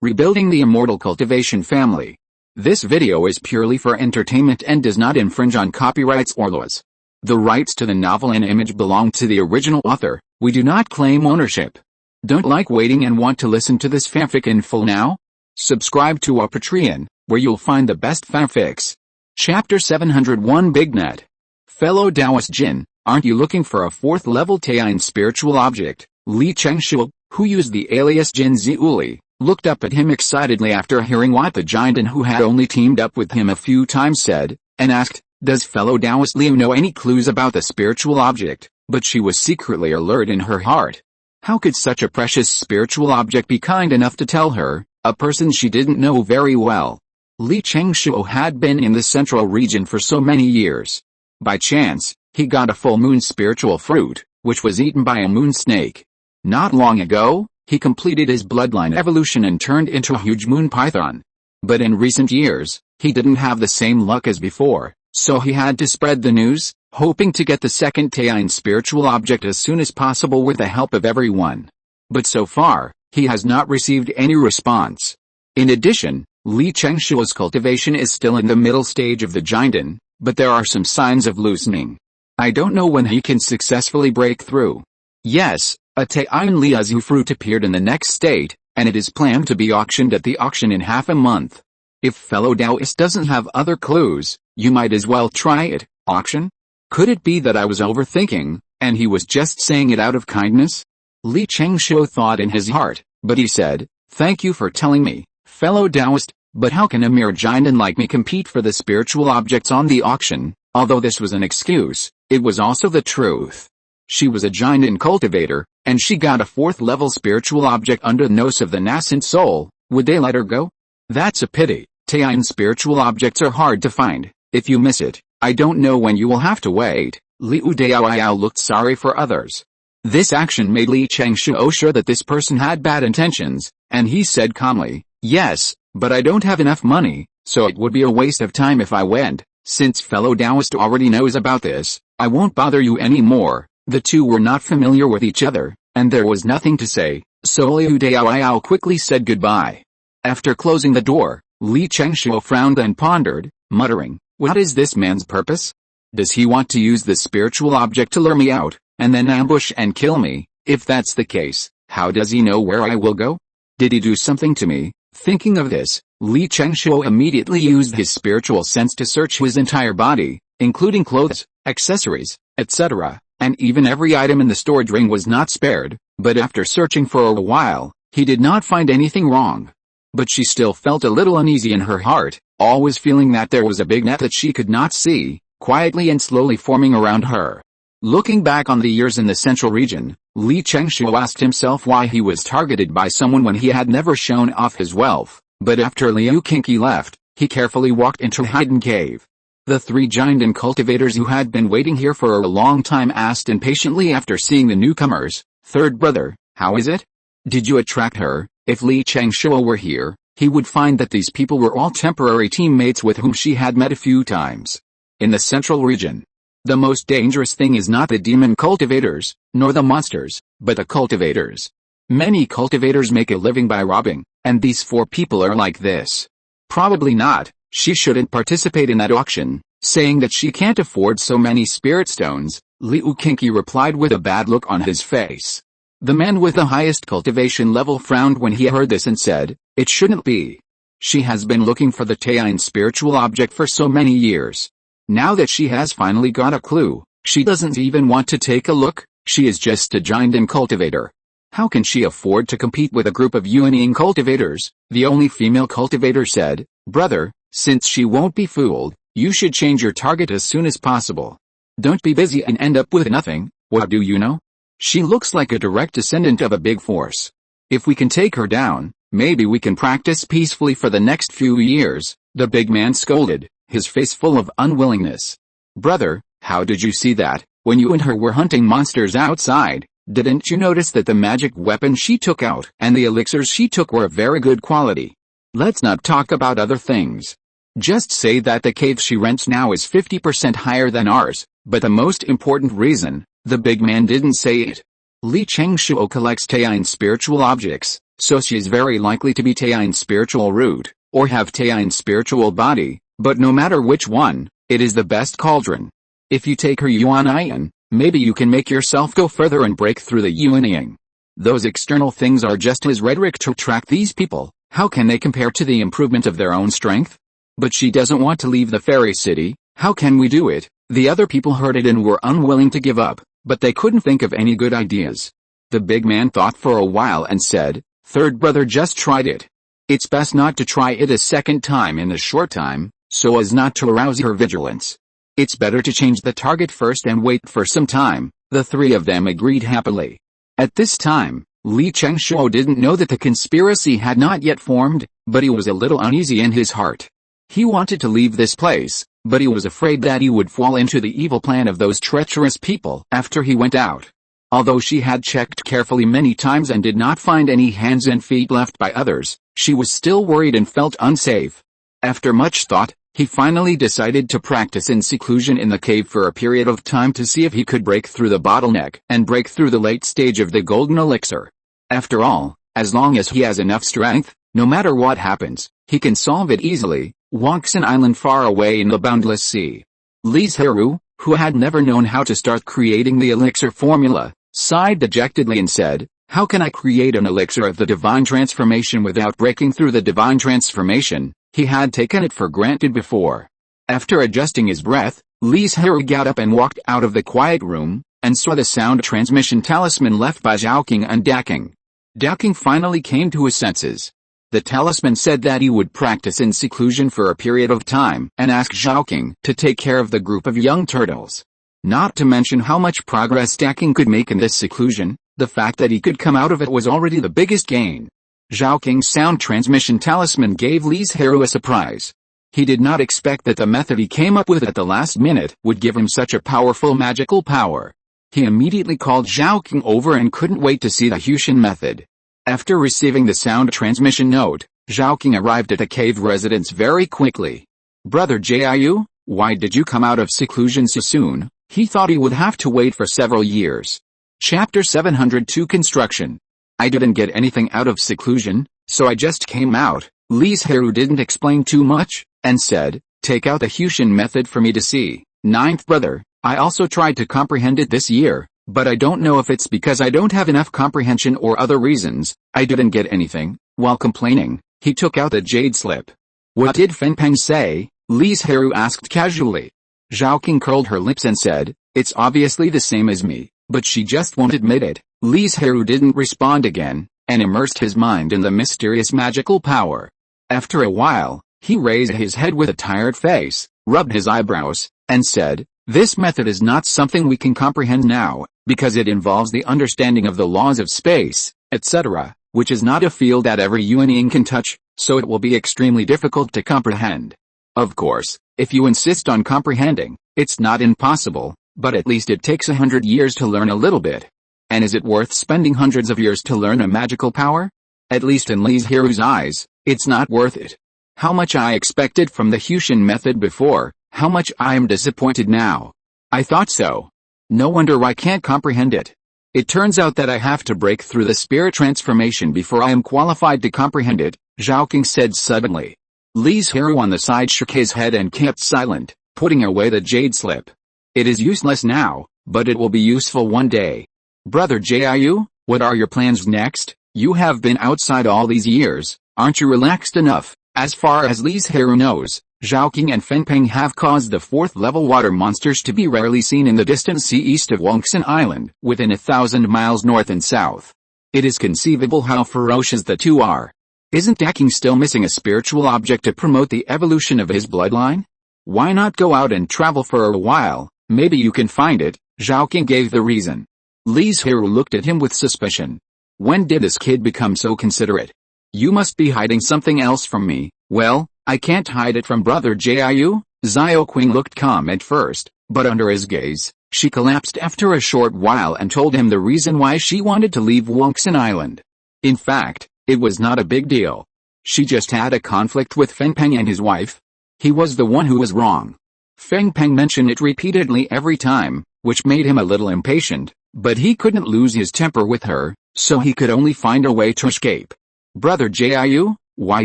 Rebuilding the Immortal Cultivation family. This video is purely for entertainment and does not infringe on copyrights or laws. The rights to the novel and image belong to the original author. We do not claim ownership. Don't like waiting and want to listen to this fanfic in full now? Subscribe to our Patreon, where you'll find the best fanfics. Chapter 701 Big Net. Fellow Taoist Jin, aren't you looking for a 4th level Taoist spiritual object? Li Zhirui, who used the alias Jin Zhiuli, looked up at him excitedly after hearing what the giant who had only teamed up with him a few times said, and asked, does fellow Taoist Liu know any clues about the spiritual object? But she was secretly alert in her heart. How could such a precious spiritual object be kind enough to tell her, a person she didn't know very well? Li Zhirui had been in the central region for so many years. By chance, he got a full moon spiritual fruit, which was eaten by a moon snake. Not long ago, he completed his bloodline evolution and turned into a huge moon python. But in recent years, he didn't have the same luck as before, so he had to spread the news, hoping to get the second Taoist spiritual object as soon as possible with the help of everyone. But so far, he has not received any response. In addition, Li Zhirui's cultivation is still in the middle stage of the giant, but there are some signs of loosening. I don't know when he can successfully break through. Yes, a Taoist Liazu fruit appeared in the next state, and it is planned to be auctioned at the auction in half a month. If fellow Taoist doesn't have other clues, you might as well try it. Auction? Could it be that I was overthinking, and he was just saying it out of kindness? Li Zhirui thought in his heart, but he said, thank you for telling me, fellow Taoist, but how can a mere giant like me compete for the spiritual objects on the auction? Although this was an excuse, it was also the truth. She was a giant cultivator, and she got a 4th level spiritual object under the nose of the nascent soul. Would they let her go? That's a pity. Taoist spiritual objects are hard to find. If you miss it, I don't know when you will have to wait. Liu Daoyao looked sorry for others. This action made Li Zhirui sure that this person had bad intentions, and he said calmly, yes, but I don't have enough money, so it would be a waste of time if I went. Since fellow Taoist already knows about this, I won't bother you anymore. The two were not familiar with each other, and there was nothing to say, so Liu Daoyao quickly said goodbye. After closing the door, Li Zhirui frowned and pondered, muttering, what is this man's purpose? Does he want to use the spiritual object to lure me out, and then ambush and kill me? If that's the case, how does he know where I will go? Did he do something to me? Thinking of this, Li Zhirui immediately used his spiritual sense to search his entire body, including clothes, accessories, etc., and even every item in the storage ring was not spared, but after searching for a while, he did not find anything wrong. But she still felt a little uneasy in her heart, always feeling that there was a big net that she could not see, quietly and slowly forming around her. Looking back on the years in the central region, Li Zhirui asked himself why he was targeted by someone when he had never shown off his wealth, but after Liu Kinki left, he carefully walked into a hidden cave. The 3 giant cultivators who had been waiting here for a long time asked impatiently after seeing the newcomers, third brother, how is it? Did you attract her? If Li Zhirui were here, he would find that these people were all temporary teammates with whom she had met a few times. In the central region, the most dangerous thing is not the demon cultivators, nor the monsters, but the cultivators. Many cultivators make a living by robbing, and these 4 people are like this. Probably not. She shouldn't participate in that auction, saying that she can't afford so many spirit stones. Liu Kinki replied with a bad look on his face. The man with the highest cultivation level frowned when he heard this and said, it shouldn't be. She has been looking for the Taoist spiritual object for so many years. Now that she has finally got a clue, she doesn't even want to take a look. She is just a giant cultivator. How can she afford to compete with a group of Yuanying cultivators? The only female cultivator said, brother, since she won't be fooled, you should change your target as soon as possible. Don't be busy and end up with nothing. What do you know? She looks like a direct descendant of a big force. If we can take her down, maybe we can practice peacefully for the next few years. The big man scolded, his face full of unwillingness. Brother, how did you see that? When you and her were hunting monsters outside, didn't you notice that the magic weapon she took out and the elixirs she took were of very good quality? Let's not talk about other things. Just say that the cave she rents now is 50% higher than ours, but the most important reason, the big man didn't say it. Li Chengshuo collects Taiyan's spiritual objects, so she is very likely to be Taiyan's spiritual root, or have Taiyan's spiritual body, but no matter which one, it is the best cauldron. If you take her Yuan Ian, maybe you can make yourself go further and break through the Yuanying. Those external things are just his rhetoric to attract these people. How can they compare to the improvement of their own strength? But she doesn't want to leave the fairy city. How can we do it? The other people heard it and were unwilling to give up, but they couldn't think of any good ideas. The big man thought for a while and said, "Third brother just tried it. It's best not to try it a second time in a short time, so as not to arouse her vigilance. It's better to change the target first and wait for some time." The three of them agreed happily. At this time, Li Chengshuo didn't know that the conspiracy had not yet formed, but he was a little uneasy in his heart. He wanted to leave this place, but he was afraid that he would fall into the evil plan of those treacherous people after he went out. Although she had checked carefully many times and did not find any hands and feet left by others, she was still worried and felt unsafe. After much thought, he finally decided to practice in seclusion in the cave for a period of time to see if he could break through the bottleneck and break through the late stage of the golden elixir. After all, as long as he has enough strength, no matter what happens, he can solve it easily. Wangxin Island far away in the boundless sea. Li Zhirui, who had never known how to start creating the elixir formula, sighed dejectedly and said, "How can I create an elixir of the divine transformation without breaking through the divine transformation?" He had taken it for granted before. After adjusting his breath, Li Zhirui got up and walked out of the quiet room, and saw the sound transmission talisman left by Zhaoqing and Daking. Daking finally came to his senses. The talisman said that he would practice in seclusion for a period of time and ask Zhaoqing to take care of the group of young turtles. Not to mention how much progress Daking could make in this seclusion, the fact that he could come out of it was already the biggest gain. Zhaoqing's sound transmission talisman gave Li Zhirui a surprise. He did not expect that the method he came up with at the last minute would give him such a powerful magical power. He immediately called Zhaoqing over and couldn't wait to see the Hushin method. After receiving the sound transmission note, Zhaoqing arrived at the cave residence very quickly. "Brother Jiu, why did you come out of seclusion so soon?" He thought he would have to wait for several years. Chapter 702 Construction. "I didn't get anything out of seclusion, so I just came out." Li Zhirui didn't explain too much, and said, "Take out the Hushin method for me to see." "Ninth brother, I also tried to comprehend it this year, but I don't know if it's because I don't have enough comprehension or other reasons. I didn't get anything." While complaining, he took out the jade slip. "What did Fengpeng say?" Li Zhirui asked casually. Zhaoqing curled her lips and said, "It's obviously the same as me, but she just won't admit it." Li Zhirui didn't respond again, and immersed his mind in the mysterious magical power. After a while, he raised his head with a tired face, rubbed his eyebrows, and said, "This method is not something we can comprehend now, because it involves the understanding of the laws of space, etc., which is not a field that every Yuanying can touch, so it will be extremely difficult to comprehend. Of course, if you insist on comprehending, it's not impossible, but at least it takes 100 years to learn a little bit. And is it worth spending hundreds of years to learn a magical power? At least in Li Zhirui's eyes, it's not worth it. How much I expected from the Hushin method before, how much I am disappointed now. I thought so. No wonder I can't comprehend it. It turns out that I have to break through the spirit transformation before I am qualified to comprehend it," Zhaoqing said suddenly. Li Zhirui on the side shook his head and kept silent, putting away the jade slip. "It is useless now, but it will be useful one day. Brother Jiu, what are your plans next? You have been outside all these years, aren't you relaxed enough?" As far as Li Zhirui knows, Zhaoqing and Fengpeng have caused the 4th-level water monsters to be rarely seen in the distant sea east of Wangxin Island, within 1,000 miles north and south. It is conceivable how ferocious the two are. Isn't Daking still missing a spiritual object to promote the evolution of his bloodline? Why not go out and travel for a while? Maybe you can find it. Zhaoqing gave the reason. Li Zhirui looked at him with suspicion. When did this kid become so considerate? You must be hiding something else from me. Well, I can't hide it from brother Jiu. Zhaoqing looked calm at first, but under his gaze, she collapsed after a short while and told him the reason why she wanted to leave Wangxin Island. In fact, it was not a big deal. She just had a conflict with Fengpeng and his wife. He was the one who was wrong. Fengpeng mentioned it repeatedly every time, which made him a little impatient, But he couldn't lose his temper with her, so he could only find a way to escape. Brother Jiu, why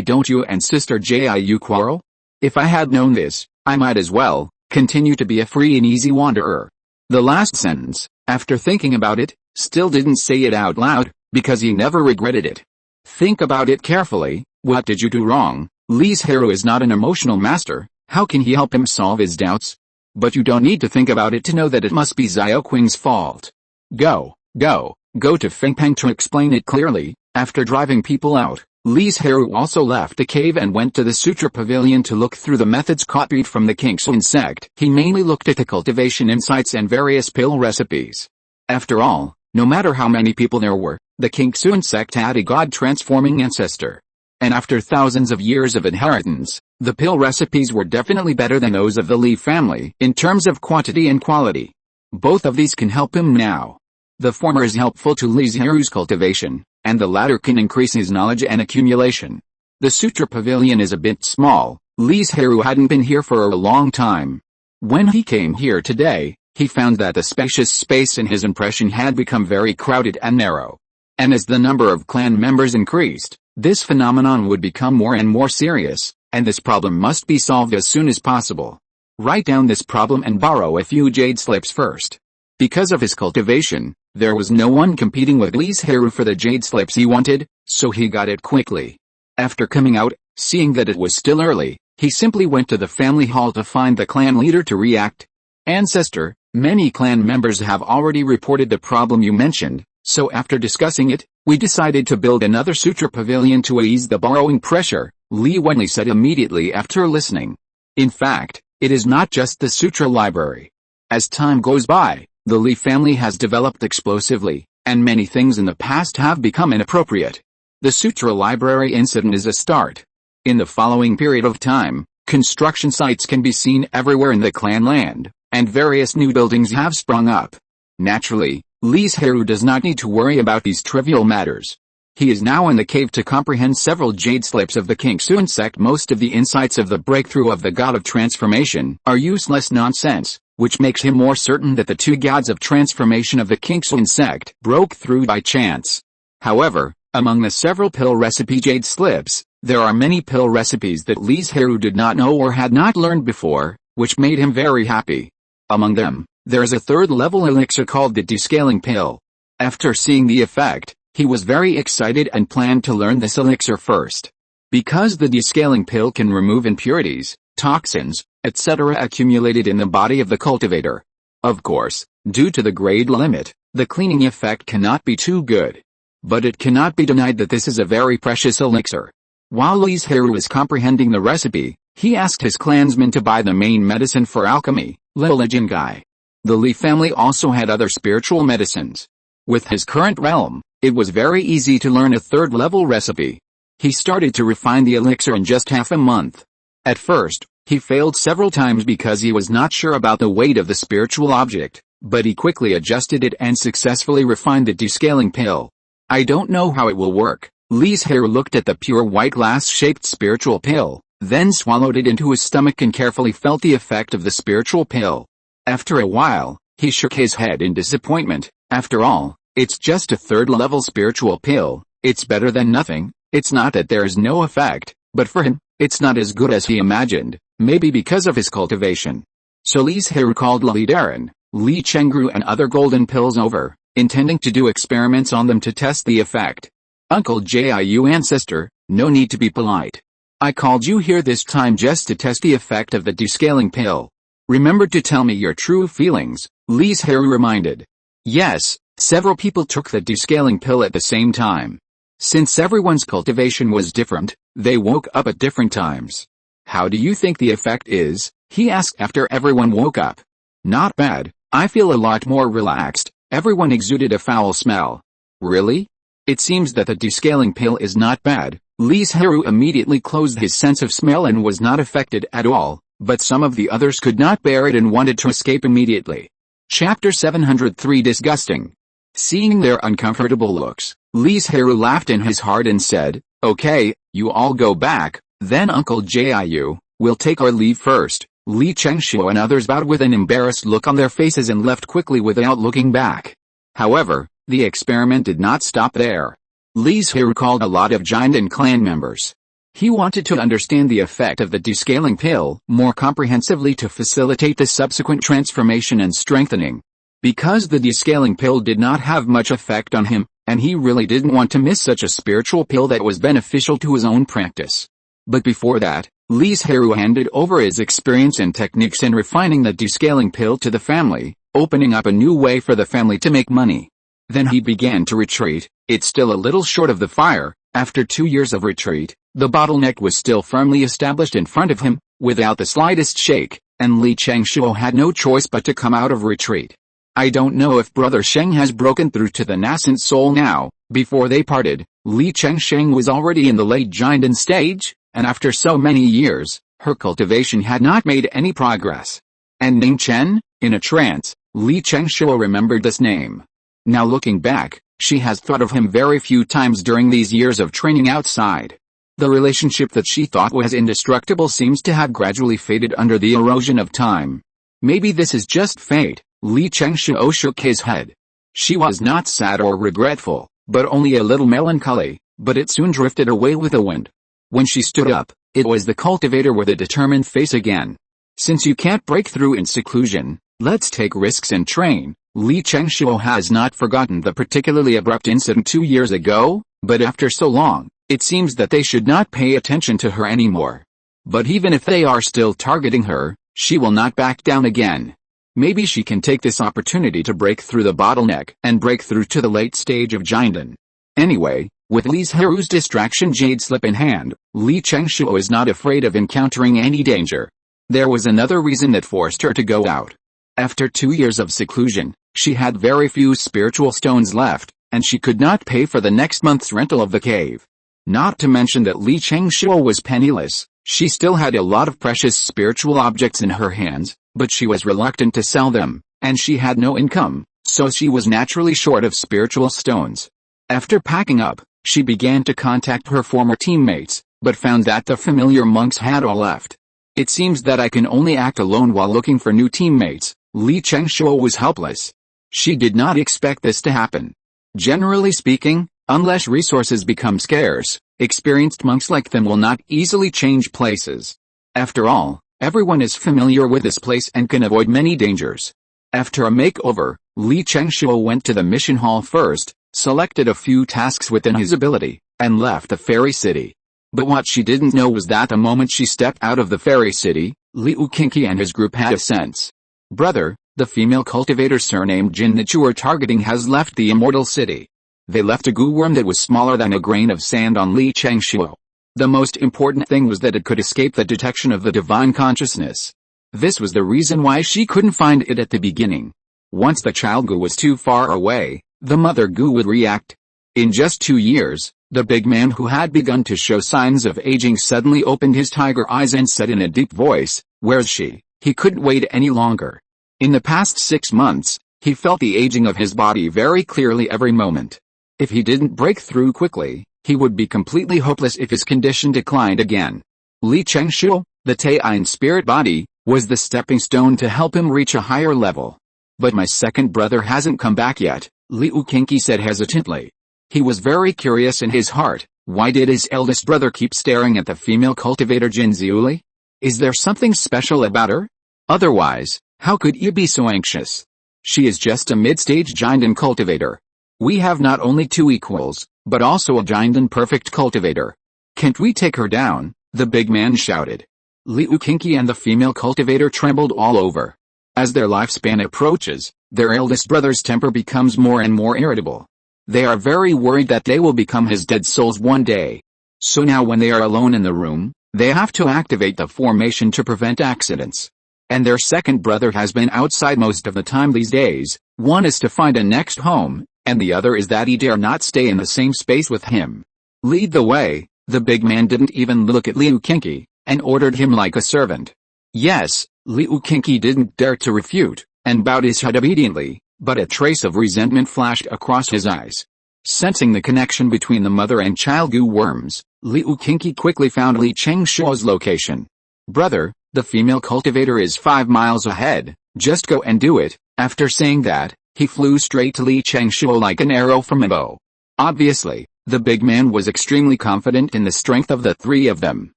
don't you and sister Jiu quarrel? If I had known this, I might as well continue to be a free and easy wanderer. The last sentence, after thinking about it, still didn't say it out loud, because he never regretted it. Think about it carefully. What did you do wrong? Li Zhirui is not an emotional master. How can he help him solve his doubts? But you don't need to think about it to know that it must be Xiaoqing's fault. Go to Fengpeng to explain it clearly. After driving people out, Li Zhirui also left the cave and went to the Sutra Pavilion to look through the methods copied from the Qingxun sect. He mainly looked at the cultivation insights and various pill recipes. After all, no matter how many people there were, the Qingxun sect had a god-transforming ancestor. And after thousands of years of inheritance, the pill recipes were definitely better than those of the Li family in terms of quantity and quality. Both of these can help him now. The former is helpful to Li Zhirui's cultivation, and the latter can increase his knowledge and accumulation. The Sutra Pavilion is a bit small. Li Zhirui hadn't been here for a long time. When he came here today, he found that the spacious space in his impression had become very crowded and narrow. And as the number of clan members increased, this phenomenon would become more and more serious, and this problem must be solved as soon as possible. Write down this problem and borrow a few jade slips first. Because of his cultivation, there was no one competing with Li Zhirui for the jade slips he wanted, so he got it quickly. After coming out, seeing that it was still early, he simply went to the family hall to find the clan leader to react. Ancestor, many clan members have already reported the problem you mentioned, so after discussing it, we decided to build another Sutra Pavilion to ease the borrowing pressure, Li Wenli said immediately after listening. In fact, it is not just the Sutra library. As time goes by, the Li family has developed explosively, and many things in the past have become inappropriate. The Sutra library incident is a start. In the following period of time, construction sites can be seen everywhere in the clan land, and various new buildings have sprung up. Naturally, Li Zhirui does not need to worry about these trivial matters. He is now in the cave to comprehend several jade slips of the Qingxun sect. Most of the insights of the breakthrough of the God of Transformation are useless nonsense, which makes him more certain that the two gods of transformation of the Qingxun sect broke through by chance. However, among the several pill recipe jade slips, there are many pill recipes that Li Zhirui did not know or had not learned before, which made him very happy. Among them, there is a third-level elixir called the descaling pill. After seeing the effect, he was very excited and planned to learn this elixir first. Because the descaling pill can remove impurities, toxins, etc. accumulated in the body of the cultivator. Of course, due to the grade limit, the cleaning effect cannot be too good. But it cannot be denied that this is a very precious elixir. While Li Zhirui was comprehending the recipe, he asked his clansmen to buy the main medicine for alchemy, lineage. The Li family also had other spiritual medicines. With his current realm, it was very easy to learn a third-level recipe. He started to refine the elixir in just half a month. At first, he failed several times because he was not sure about the weight of the spiritual object, but he quickly adjusted it and successfully refined the descaling pill. I don't know how it will work. Li Zhirui looked at the pure white glass-shaped spiritual pill, then swallowed it into his stomach and carefully felt the effect of the spiritual pill. After a while, he shook his head in disappointment. After all, it's just a third-level spiritual pill. It's better than nothing. It's not that there is no effect, but for him, it's not as good as he imagined, maybe because of his cultivation. So Li Zhirui called Li Darren, Li Chengru and other golden pills over, intending to do experiments on them to test the effect. Uncle Jiu ancestor, no need to be polite. I called you here this time just to test the effect of the descaling pill. Remember to tell me your true feelings, Li Zhirui reminded. Yes, several people took the descaling pill at the same time. Since everyone's cultivation was different, they woke up at different times. How do you think the effect is? He asked after everyone woke up. Not bad, I feel a lot more relaxed. Everyone exuded a foul smell. Really? It seems that the descaling pill is not bad. Li Zhirui immediately closed his sense of smell and was not affected at all, but some of the others could not bear it and wanted to escape immediately. Chapter 703 Disgusting. Seeing their uncomfortable looks, Li Zhirui laughed in his heart and said, Okay, you all go back, then Uncle Jiu will take our leave first. Li Chengshu and others bowed with an embarrassed look on their faces and left quickly without looking back. However, the experiment did not stop there. Li Zhirui called a lot of Jinden clan members. He wanted to understand the effect of the descaling pill more comprehensively to facilitate the subsequent transformation and strengthening. Because the descaling pill did not have much effect on him, and he really didn't want to miss such a spiritual pill that was beneficial to his own practice. But before that, Li Zhirui handed over his experience and techniques in refining the descaling pill to the family, opening up a new way for the family to make money. Then he began to retreat. It's still a little short of the fire. After 2 years of retreat, the bottleneck was still firmly established in front of him, without the slightest shake, and Li Changshuo had no choice but to come out of retreat. I don't know if Brother Sheng has broken through to the nascent soul now. Before they parted, Li Chengsheng was already in the late Jinden stage, and after so many years, her cultivation had not made any progress. And Ning Chen? In a trance, Li Changshuo remembered this name. Now looking back, she has thought of him very few times during these years of training outside. The relationship that she thought was indestructible seems to have gradually faded under the erosion of time. Maybe this is just fate. Li Changshuo shook his head. She was not sad or regretful, but only a little melancholy, but it soon drifted away with the wind. When she stood up, it was the cultivator with a determined face again. Since you can't break through in seclusion, let's take risks and train. Li Changshuo has not forgotten the particularly abrupt incident 2 years ago, but after so long, it seems that they should not pay attention to her anymore. But even if they are still targeting her, she will not back down again. Maybe she can take this opportunity to break through the bottleneck and break through to the late stage of Jinden. Anyway, with Li Zhirui's distraction jade slip in hand, Li Changshuo is not afraid of encountering any danger. There was another reason that forced her to go out. After 2 years of seclusion, she had very few spiritual stones left, and she could not pay for the next month's rental of the cave. Not to mention that Li Changshuo was penniless. She still had a lot of precious spiritual objects in her hands, but she was reluctant to sell them, and she had no income, so she was naturally short of spiritual stones. After packing up, she began to contact her former teammates, but found that the familiar monks had all left. It seems that I can only act alone while looking for new teammates. Li Changshuo was helpless. She did not expect this to happen. Generally speaking, unless resources become scarce, experienced monks like them will not easily change places. After all, everyone is familiar with this place and can avoid many dangers. After a makeover, Li Changshuo went to the mission hall first, selected a few tasks within his ability, and left the fairy city. But what she didn't know was that the moment she stepped out of the fairy city, Liu Qingqi and his group had a sense. Brother, the female cultivator surnamed Jin that you were targeting has left the immortal city. They left a goo worm that was smaller than a grain of sand on Li Changshuo. The most important thing was that it could escape the detection of the divine consciousness. This was the reason why she couldn't find it at the beginning. Once the child goo was too far away, the mother goo would react. In just 2 years, the big man who had begun to show signs of aging suddenly opened his tiger eyes and said in a deep voice, "Where's she?" He couldn't wait any longer. In the past 6 months, he felt the aging of his body very clearly every moment. If he didn't break through quickly, he would be completely hopeless if his condition declined again. Li Changshuo, the Taiyin spirit body, was the stepping stone to help him reach a higher level. But my second brother hasn't come back yet, Liu Qingqi said hesitantly. He was very curious in his heart. Why did his eldest brother keep staring at the female cultivator Jin Zhiuli? Is there something special about her? Otherwise, how could he be so anxious? She is just a mid-stage Jinden cultivator. We have not only 2 equals, but also a Jinden perfect cultivator. Can't we take her down? The big man shouted. Liu Qingqi and the female cultivator trembled all over. As their lifespan approaches, their eldest brother's temper becomes more and more irritable. They are very worried that they will become his dead souls one day. So now when they are alone in the room, they have to activate the formation to prevent accidents. And their second brother has been outside most of the time these days. One is to find a next home, and the other is that he dare not stay in the same space with him. Lead the way. The big man didn't even look at Liu Qingqi, and ordered him like a servant. Yes, Liu Qingqi didn't dare to refute, and bowed his head obediently, but a trace of resentment flashed across his eyes. Sensing the connection between the mother and child goo worms, Liu Qingqi quickly found Li Changshuo's location. Brother, the female cultivator is 5 miles ahead, just go and do it. After saying that, He flew straight to Li Changshuo like an arrow from a bow. Obviously, the big man was extremely confident in the strength of the three of them.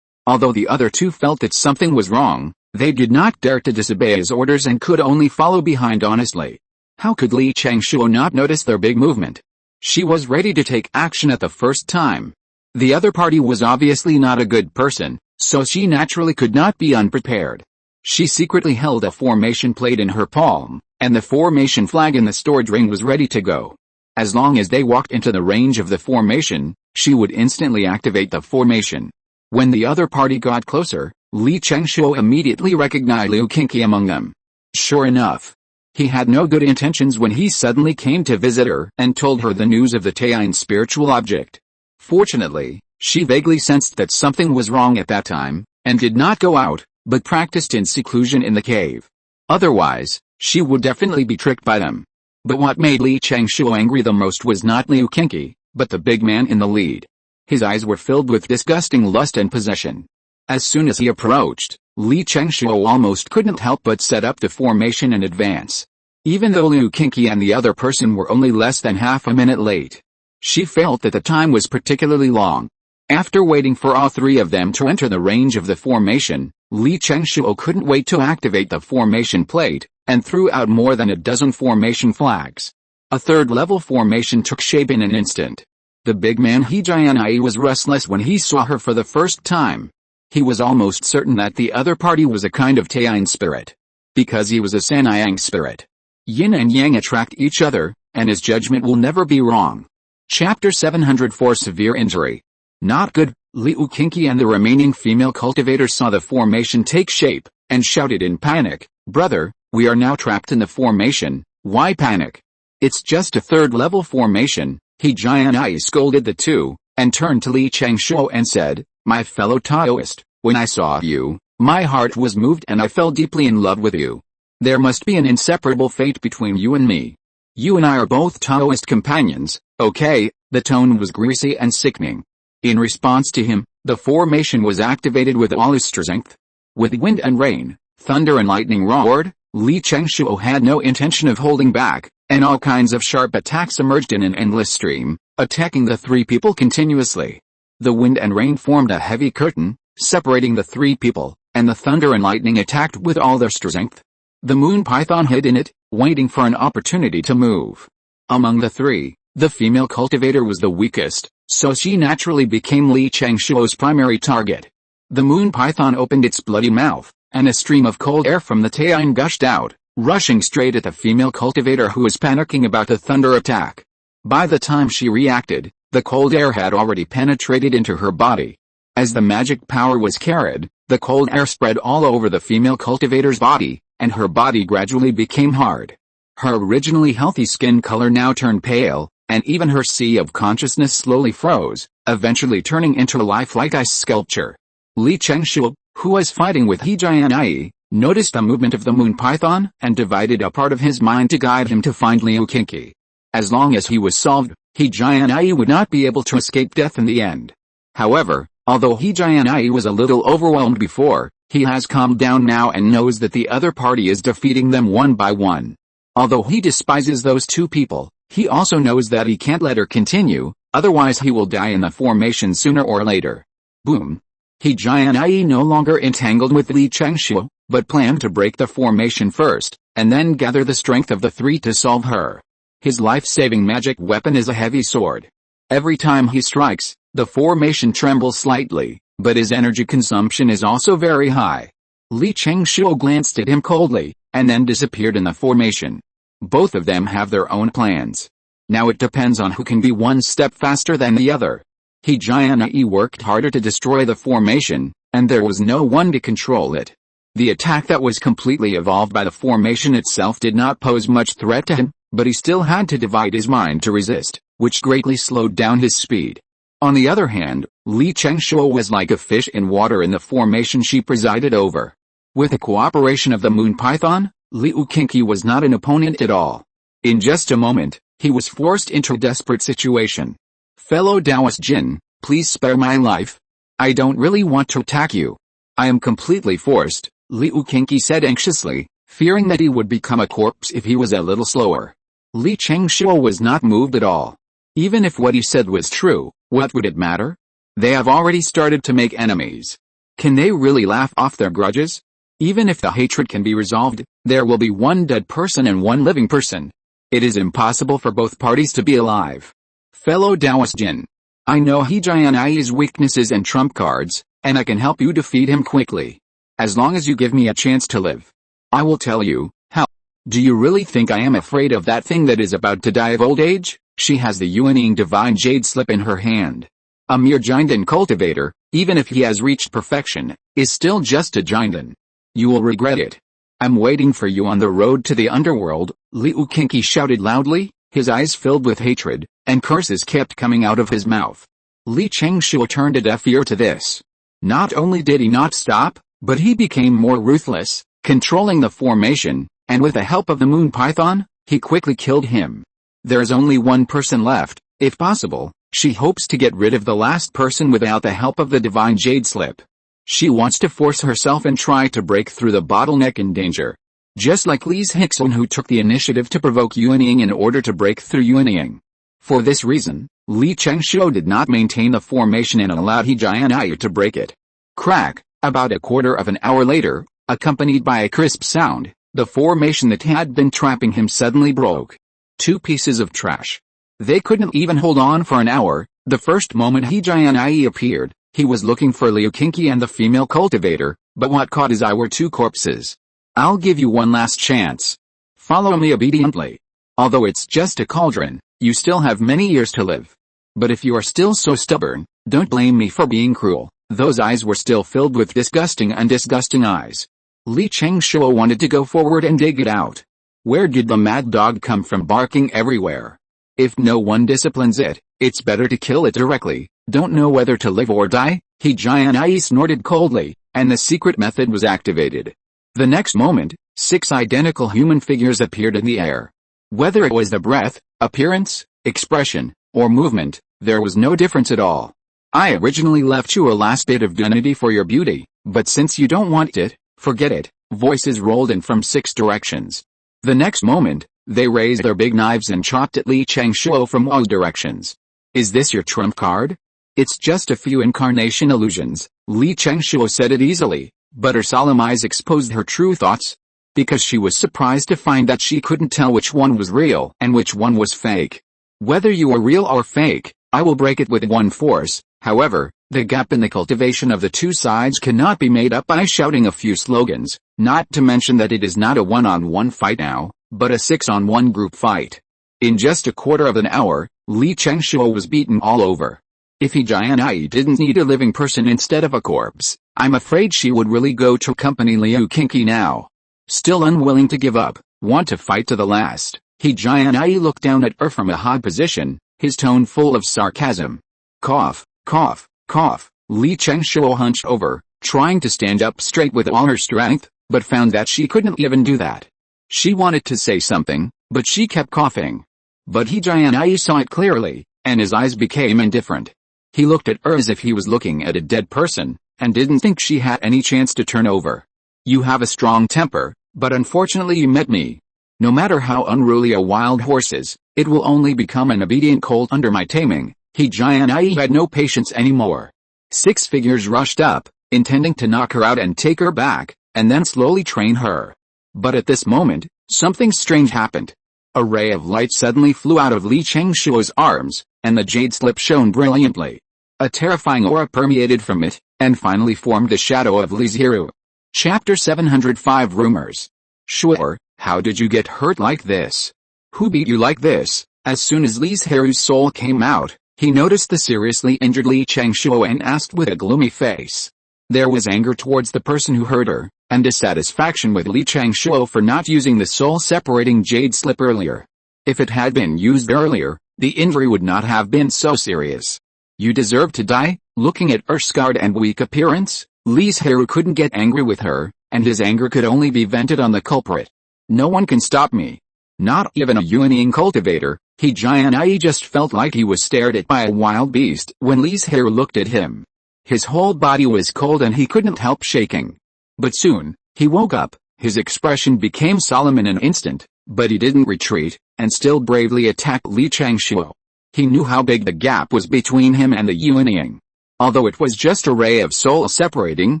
Although the other two felt that something was wrong, they did not dare to disobey his orders and could only follow behind honestly. How could Li Changshuo not notice their big movement? She was ready to take action at the first time. The other party was obviously not a good person, so she naturally could not be unprepared. She secretly held a formation plate in her palm, and the formation flag in the storage ring was ready to go. As long as they walked into the range of the formation, she would instantly activate the formation. When the other party got closer, Li Changshuo immediately recognized Liu Qingqi among them. Sure enough, he had no good intentions when he suddenly came to visit her and told her the news of the Taiyin spiritual object. Fortunately, she vaguely sensed that something was wrong at that time, and did not go out, but practiced in seclusion in the cave. Otherwise, she would definitely be tricked by them. But what made Li Changshuo angry the most was not Liu Qingqi, but the big man in the lead. His eyes were filled with disgusting lust and possession. As soon as he approached, Li Changshuo almost couldn't help but set up the formation and advance. Even though Liu Qingqi and the other person were only less than half a minute late, she felt that the time was particularly long. After waiting for all three of them to enter the range of the formation, Li Changshuo couldn't wait to activate the formation plate, and threw out more than a dozen formation flags. A third-level formation took shape in an instant. The big man Hejianai was restless when he saw her for the first time. He was almost certain that the other party was a kind of Taiyin spirit. Because he was a Sanyang spirit. Yin and Yang attract each other, and his judgment will never be wrong. Chapter 704 Severe Injury. Not good. Liu Qingqi and the remaining female cultivators saw the formation take shape, and shouted in panic, "Brother, we are now trapped in the formation, why panic? It's just a third-level formation." Hejianai scolded the two, and turned to Li Changshuo and said, "My fellow Taoist, when I saw you, my heart was moved and I fell deeply in love with you. There must be an inseparable fate between you and me. You and I are both Taoist companions, okay?" The tone was greasy and sickening. In response to him, the formation was activated with all its strength. With wind and rain, thunder and lightning roared, Li Changshuo had no intention of holding back, and all kinds of sharp attacks emerged in an endless stream, attacking the three people continuously. The wind and rain formed a heavy curtain, separating the three people, and the thunder and lightning attacked with all their strength. The moon python hid in it, waiting for an opportunity to move. Among the three, the female cultivator was the weakest, so she naturally became Li Changshuo's primary target. The moon python opened its bloody mouth, and a stream of cold air from the Taiyin gushed out, rushing straight at the female cultivator who was panicking about the thunder attack. By the time she reacted, the cold air had already penetrated into her body. As the magic power was carried, the cold air spread all over the female cultivator's body, and her body gradually became hard. Her originally healthy skin color now turned pale, and even her sea of consciousness slowly froze, eventually turning into a lifelike ice sculpture. Li Changshuo, who was fighting with Hejianai, noticed the movement of the moon python, and divided a part of his mind to guide him to find Liu Qingqi. As long as he was solved, Hejianai would not be able to escape death in the end. However, although Hejianai was a little overwhelmed before, he has calmed down now and knows that the other party is defeating them one by one. Although he despises those two people, he also knows that he can't let her continue, otherwise he will die in the formation sooner or later. Boom. Hejianai no longer entangled with Li Changshuo, but planned to break the formation first, and then gather the strength of the three to solve her. His life-saving magic weapon is a heavy sword. Every time he strikes, the formation trembles slightly, but his energy consumption is also very high. Li Changshuo glanced at him coldly, and then disappeared in the formation. Both of them have their own plans. Now it depends on who can be one step faster than the other. Hejianai worked harder to destroy the formation, and there was no one to control it. The attack that was completely evolved by the formation itself did not pose much threat to him, but he still had to divide his mind to resist, which greatly slowed down his speed. On the other hand, Li Changshuo was like a fish in water in the formation she presided over. With the cooperation of the moon python, Liu Qingqi was not an opponent at all. In just a moment, he was forced into a desperate situation. "Fellow Taoist Jin, please spare my life. I don't really want to attack you. I am completely forced," Liu Qingqi said anxiously, fearing that he would become a corpse if he was a little slower. Li Changshuo was not moved at all. Even if what he said was true, what would it matter? They have already started to make enemies. Can they really laugh off their grudges? Even if the hatred can be resolved, there will be one dead person and one living person. It is impossible for both parties to be alive. Fellow Taoist Jin, I know He Jianai's weaknesses and trump cards, and I can help you defeat him quickly. As long as you give me a chance to live. I will tell you, how. Do you really think I am afraid of that thing that is about to die of old age? She has the Yuanying divine jade slip in her hand. A mere Jinden cultivator, even if he has reached perfection, is still just a Jinden. You will regret it. I'm waiting for you on the road to the underworld, Liu Qingqi shouted loudly, his eyes filled with hatred, and curses kept coming out of his mouth. Li Changshuo turned a deaf ear to this. Not only did he not stop, but he became more ruthless, controlling the formation, and with the help of the moon python, he quickly killed him. There is only one person left. If possible, she hopes to get rid of the last person without the help of the divine jade slip. She wants to force herself and try to break through the bottleneck in danger. Just like Li Zhirui who took the initiative to provoke Yuanying in order to break through Yuanying. For this reason, Li Changshuo did not maintain the formation and allowed He Jianai to break it. Crack, about a quarter of an hour later, accompanied by a crisp sound, the formation that had been trapping him suddenly broke. Two pieces of trash. They couldn't even hold on for an hour. The first moment He Jianai appeared, he was looking for Liu Qingqi and the female cultivator, but what caught his eye were two corpses. I'll give you one last chance. Follow me obediently. Although it's just a cauldron, you still have many years to live. But if you are still so stubborn, don't blame me for being cruel. Those eyes were still filled with disgusting eyes. Li Changshuo wanted to go forward and dig it out. Where did the mad dog come from barking everywhere? If no one disciplines it, it's better to kill it directly. Don't know whether to live or die? He Jianai snorted coldly, and the secret method was activated. The next moment, 6 identical human figures appeared in the air. Whether it was the breath, appearance, expression, or movement, there was no difference at all. I originally left you a last bit of dignity for your beauty, but since you don't want it, forget it. Voices rolled in from 6 directions. The next moment, they raised their big knives and chopped at Li Changshuo from all directions. Is this your trump card? It's just a few incarnation illusions, Li Changshuo said it easily, but her solemn eyes exposed her true thoughts. Because she was surprised to find that she couldn't tell which one was real and which one was fake. Whether you are real or fake, I will break it with one force. However, the gap in the cultivation of the two sides cannot be made up by shouting a few slogans, not to mention that it is not a one-on-one fight now, but a 6-on-1 group fight. In just a quarter of an hour, Li Changshuo was beaten all over. If He Jianai didn't need a living person instead of a corpse, I'm afraid she would really go to accompany Liu Qingqi now. Still unwilling to give up, want to fight to the last, He Jianai looked down at her from a high position, his tone full of sarcasm. Cough, cough, cough. Li Changshuo hunched over, trying to stand up straight with all her strength, but found that she couldn't even do that. She wanted to say something, but she kept coughing. But He Jianai saw it clearly, and his eyes became indifferent. He looked at her as if he was looking at a dead person, and didn't think she had any chance to turn over. You have a strong temper, but unfortunately you met me. No matter how unruly a wild horse is, it will only become an obedient colt under my taming. He Jianai had no patience anymore. 6 figures rushed up, intending to knock her out and take her back, and then slowly train her. But at this moment, something strange happened. A ray of light suddenly flew out of Li Changshuo's arms, and the jade slip shone brilliantly. A terrifying aura permeated from it, and finally formed the shadow of Li Zhirui. Chapter 705 Rumors. Sure, how did you get hurt like this? Who beat you like this? As soon as Li Zhirui's soul came out, he noticed the seriously injured Li Changshuo and asked with a gloomy face. There was anger towards the person who hurt her, and dissatisfaction with Li Changshuo for not using the soul-separating jade slip earlier. If it had been used earlier, the injury would not have been so serious. You deserve to die. Looking at her scarred and weak appearance, Li Zhirui couldn't get angry with her, and his anger could only be vented on the culprit. No one can stop me. Not even a Yuanying cultivator. He Jianai just felt like he was stared at by a wild beast when Li Zhirui looked at him. His whole body was cold and he couldn't help shaking. But soon, he woke up, his expression became solemn in an instant. But he didn't retreat, and still bravely attacked Li Changshuo. He knew how big the gap was between him and the Yuanying. Although it was just a ray of soul separating,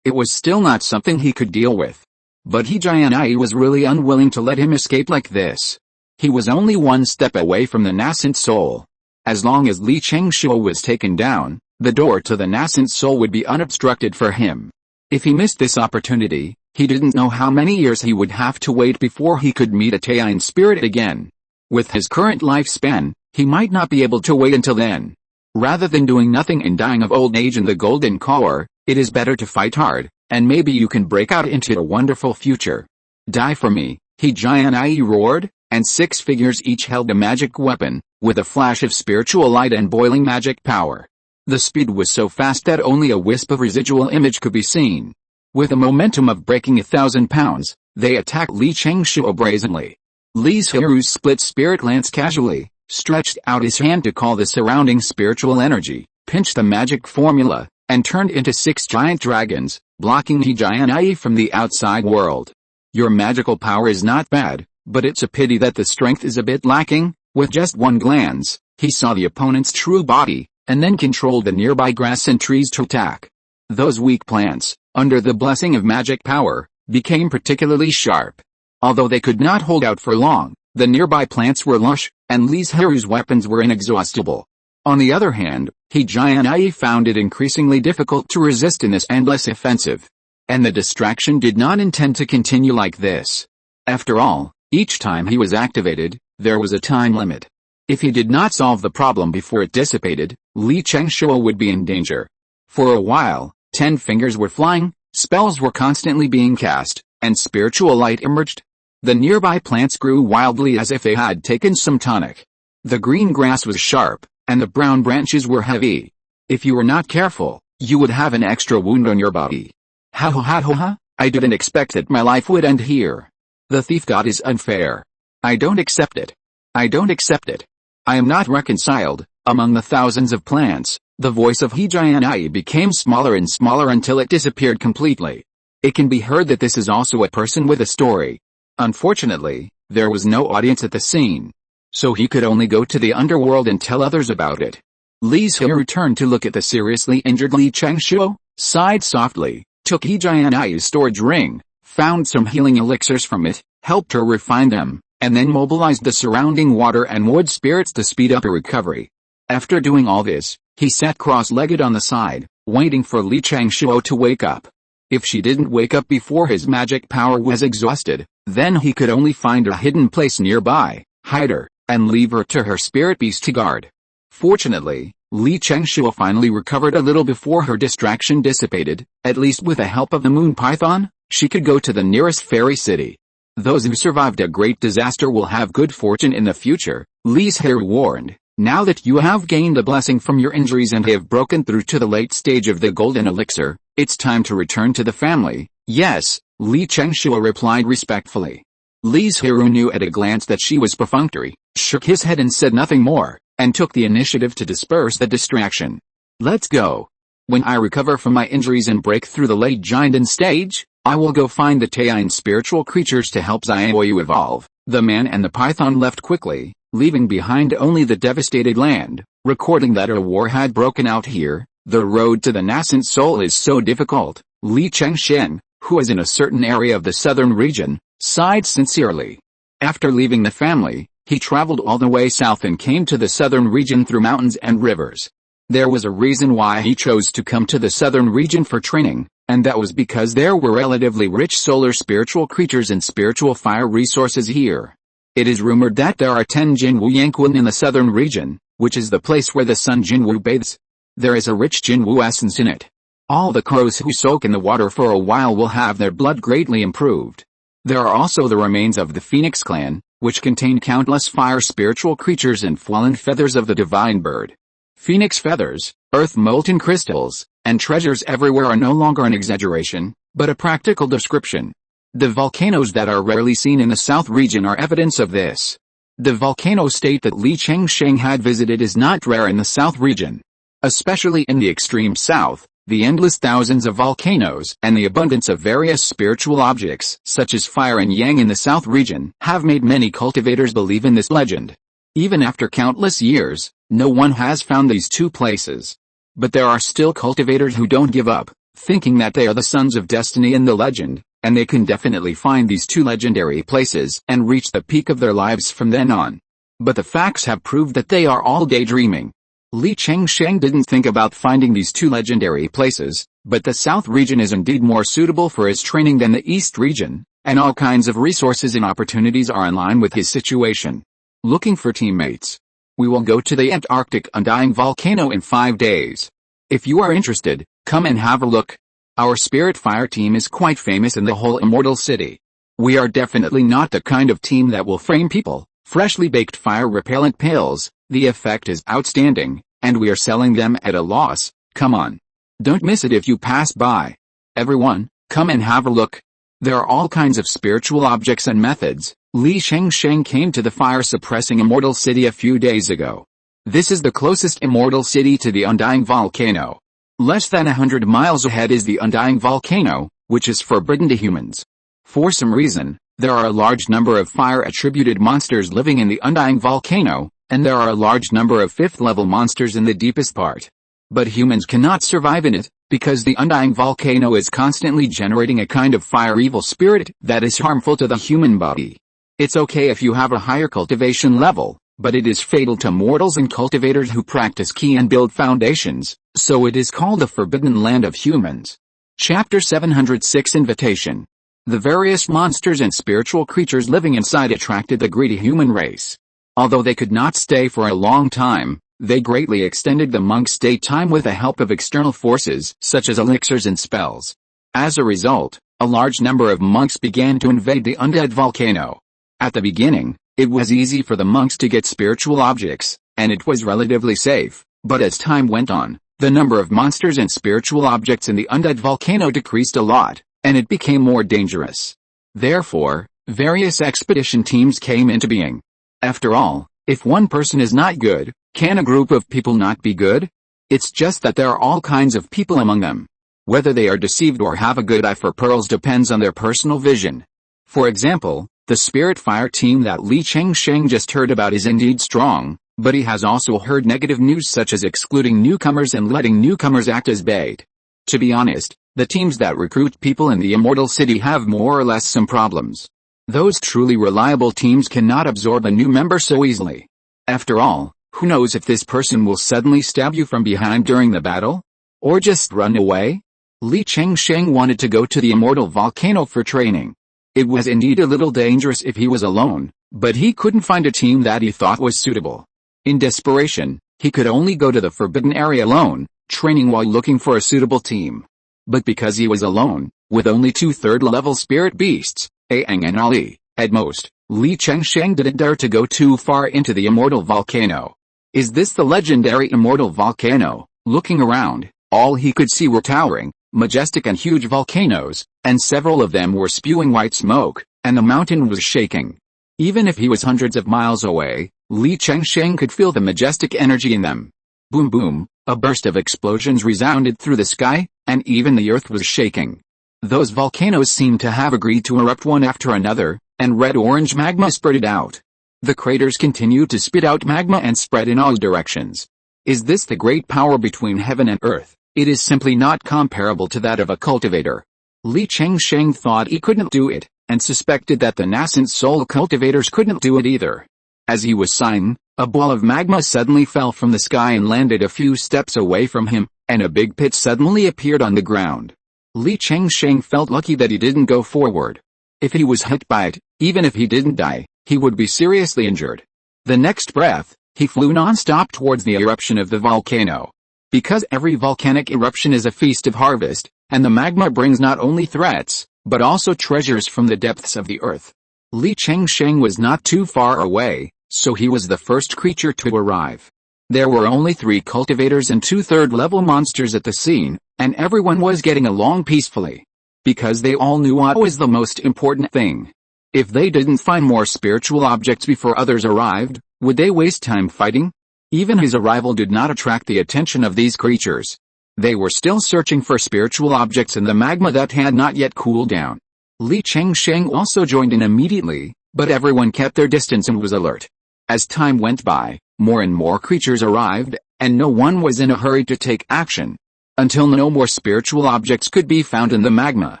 it was still not something he could deal with. But He Jian'ai was really unwilling to let him escape like this. He was only one step away from the nascent soul. As long as Li Changshuo was taken down, the door to the nascent soul would be unobstructed for him. If he missed this opportunity, he didn't know how many years he would have to wait before he could meet a Taiyin spirit again. With his current lifespan, he might not be able to wait until then. Rather than doing nothing and dying of old age in the golden core, it is better to fight hard, and maybe you can break out into a wonderful future. Die for me, He Jian'ai roared, and 6 figures each held a magic weapon, with a flash of spiritual light and boiling magic power. The speed was so fast that only a wisp of residual image could be seen. With a momentum of breaking 1,000 pounds, they attacked Li Changshuo brazenly. Li Zhirui's split spirit lance casually stretched out his hand to call the surrounding spiritual energy, pinched the magic formula, and turned into 6 giant dragons, blocking He Jian'ai from the outside world. Your magical power is not bad, but it's a pity that the strength is a bit lacking. With just one glance, he saw the opponent's true body, and then controlled the nearby grass and trees to attack. Those weak plants, under the blessing of magic power, became particularly sharp. Although they could not hold out for long, the nearby plants were lush, and Li Zhirui's weapons were inexhaustible. On the other hand, He Jian'ai found it increasingly difficult to resist in this endless offensive. And the distraction did not intend to continue like this. After all, each time he was activated, there was a time limit. If he did not solve the problem before it dissipated, Li Changshuo would be in danger. For a while, 10 fingers were flying, spells were constantly being cast, and spiritual light emerged. The nearby plants grew wildly as if they had taken some tonic. The green grass was sharp, and the brown branches were heavy. If you were not careful, you would have an extra wound on your body. Ha, I didn't expect that my life would end here. The thief god is unfair. I don't accept it. I don't accept it. I am not reconciled. Among the thousands of plants, the voice of He Jian'ai became smaller and smaller until it disappeared completely. It can be heard that this is also a person with a story. Unfortunately, there was no audience at the scene. So he could only go to the underworld and tell others about it. Li Zhirui turned to look at the seriously injured Li Changshuo, sighed softly, took He Jian'ai's storage ring, found some healing elixirs from it, helped her refine them, and then mobilized the surrounding water and wood spirits to speed up her recovery. After doing all this, he sat cross-legged on the side, waiting for Li Changshuo to wake up. If she didn't wake up before his magic power was exhausted, then he could only find a hidden place nearby, hide her, and leave her to her spirit beast to guard. Fortunately, Li Changshuo finally recovered a little before her distraction dissipated. At least with the help of the moon python, she could go to the nearest fairy city. Those who survived a great disaster will have good fortune in the future, Li Zhirui warned. Now that you have gained a blessing from your injuries and have broken through to the late stage of the golden elixir, it's time to return to the family. Yes, Li Changshuo replied respectfully. Li Zhirui knew at a glance that she was perfunctory, shook his head and said nothing more, and took the initiative to disperse the distraction. Let's go. When I recover from my injuries and break through the late giant stage, I will go find the Taiyin spiritual creatures to help Xiaoyu evolve. The man and the python left quickly, leaving behind only the devastated land, recording that a war had broken out here. The road to the nascent soul is so difficult. Li Changshen, who is in a certain area of the southern region, sighed sincerely. After leaving the family, he traveled all the way south and came to the southern region through mountains and rivers. There was a reason why he chose to come to the southern region for training, and that was because there were relatively rich solar spiritual creatures and spiritual fire resources here. It is rumored that there are 10 Jinwu Yanquan in the southern region, which is the place where the sun Jinwu bathes. There is a rich Jinwu essence in it. All the crows who soak in the water for a while will have their blood greatly improved. There are also the remains of the Phoenix clan, which contain countless fire spiritual creatures and fallen feathers of the divine bird. Phoenix feathers, earth molten crystals, and treasures everywhere are no longer an exaggeration, but a practical description. The volcanoes that are rarely seen in the south region are evidence of this. The volcano state that Li Chengsheng had visited is not rare in the south region. Especially in the extreme south, The endless thousands of volcanoes and the abundance of various spiritual objects, such as fire and yang in the south region, have made many cultivators believe in this legend. Even after countless years, no one has found these two places. But there are still cultivators who don't give up, thinking that they are the sons of destiny in the legend, and they can definitely find these two legendary places and reach the peak of their lives from then on. But the facts have proved that they are all daydreaming. Li Chengsheng didn't think about finding these two legendary places, but the south region is indeed more suitable for his training than the east region, and all kinds of resources and opportunities are in line with his situation. Looking for teammates. We will go to the Antarctic undying volcano in 5 days. If you are interested, come and have a look. Our spirit fire team is quite famous in the whole Immortal City. We are definitely not the kind of team that will frame people. Freshly baked fire repellent pills, the effect is outstanding, and we are selling them at a loss. Come on. Don't miss it if you pass by. Everyone, come and have a look. There are all kinds of spiritual objects and methods. Li Chengsheng came to the fire-suppressing Immortal City a few days ago. This is the closest Immortal City to the undying volcano. Less than 100 miles ahead is the undying volcano, which is forbidden to humans. For some reason, there are a large number of fire-attributed monsters living in the undying volcano, and there are a large number of 5th-level monsters in the deepest part. But humans cannot survive in it, because the undying volcano is constantly generating a kind of fire evil spirit that is harmful to the human body. It's okay if you have a higher cultivation level, but it is fatal to mortals and cultivators who practice Qi and build foundations, so it is called the Forbidden Land of Humans. Chapter 706 Invitation. The various monsters and spiritual creatures living inside attracted the greedy human race. Although they could not stay for a long time, they greatly extended the monks' stay time with the help of external forces, such as elixirs and spells. As a result, a large number of monks began to invade the undead volcano. At the beginning, it was easy for the monks to get spiritual objects, and it was relatively safe, but as time went on, the number of monsters and spiritual objects in the undead volcano decreased a lot, and it became more dangerous. Therefore, various expedition teams came into being. After all, if one person is not good, can a group of people not be good? It's just that there are all kinds of people among them. Whether they are deceived or have a good eye for pearls depends on their personal vision. For example, the spirit fire team that Li Chengsheng just heard about is indeed strong, but he has also heard negative news such as excluding newcomers and letting newcomers act as bait. To be honest, the teams that recruit people in the Immortal City have more or less some problems. Those truly reliable teams cannot absorb a new member so easily. After all, who knows if this person will suddenly stab you from behind during the battle? Or just run away? Li Chengsheng wanted to go to the Immortal Volcano for training. It was indeed a little dangerous if he was alone, but he couldn't find a team that he thought was suitable. In desperation, he could only go to the Forbidden Area alone, training while looking for a suitable team. But because he was alone, with only 2 third-level spirit beasts, Aang and Ali, at most, Li Chengsheng didn't dare to go too far into the Immortal Volcano. Is this the legendary Immortal Volcano? Looking around, all he could see were towering, majestic and huge volcanoes, and several of them were spewing white smoke, and the mountain was shaking. Even if he was hundreds of miles away, Li Chengsheng could feel the majestic energy in them. Boom boom, a burst of explosions resounded through the sky, and even the earth was shaking. Those volcanoes seemed to have agreed to erupt one after another, and red-orange magma spurted out. The craters continued to spit out magma and spread in all directions. Is this the great power between heaven and earth? It is simply not comparable to that of a cultivator. Li Chengsheng thought he couldn't do it, and suspected that the nascent soul cultivators couldn't do it either. As he was sighing, a ball of magma suddenly fell from the sky and landed a few steps away from him, and a big pit suddenly appeared on the ground. Li Chengsheng felt lucky that he didn't go forward. If he was hit by it, even if he didn't die, he would be seriously injured. The next breath, he flew non-stop towards the eruption of the volcano. Because every volcanic eruption is a feast of harvest, and the magma brings not only threats, but also treasures from the depths of the earth. Li Chengsheng was not too far away, so he was the first creature to arrive. There were only 3 cultivators and 2 third-level monsters at the scene, and everyone was getting along peacefully. Because they all knew what was the most important thing. If they didn't find more spiritual objects before others arrived, would they waste time fighting? Even his arrival did not attract the attention of these creatures. They were still searching for spiritual objects in the magma that had not yet cooled down. Li Chengsheng also joined in immediately, but everyone kept their distance and was alert. As time went by, more and more creatures arrived, and no one was in a hurry to take action. Until no more spiritual objects could be found in the magma.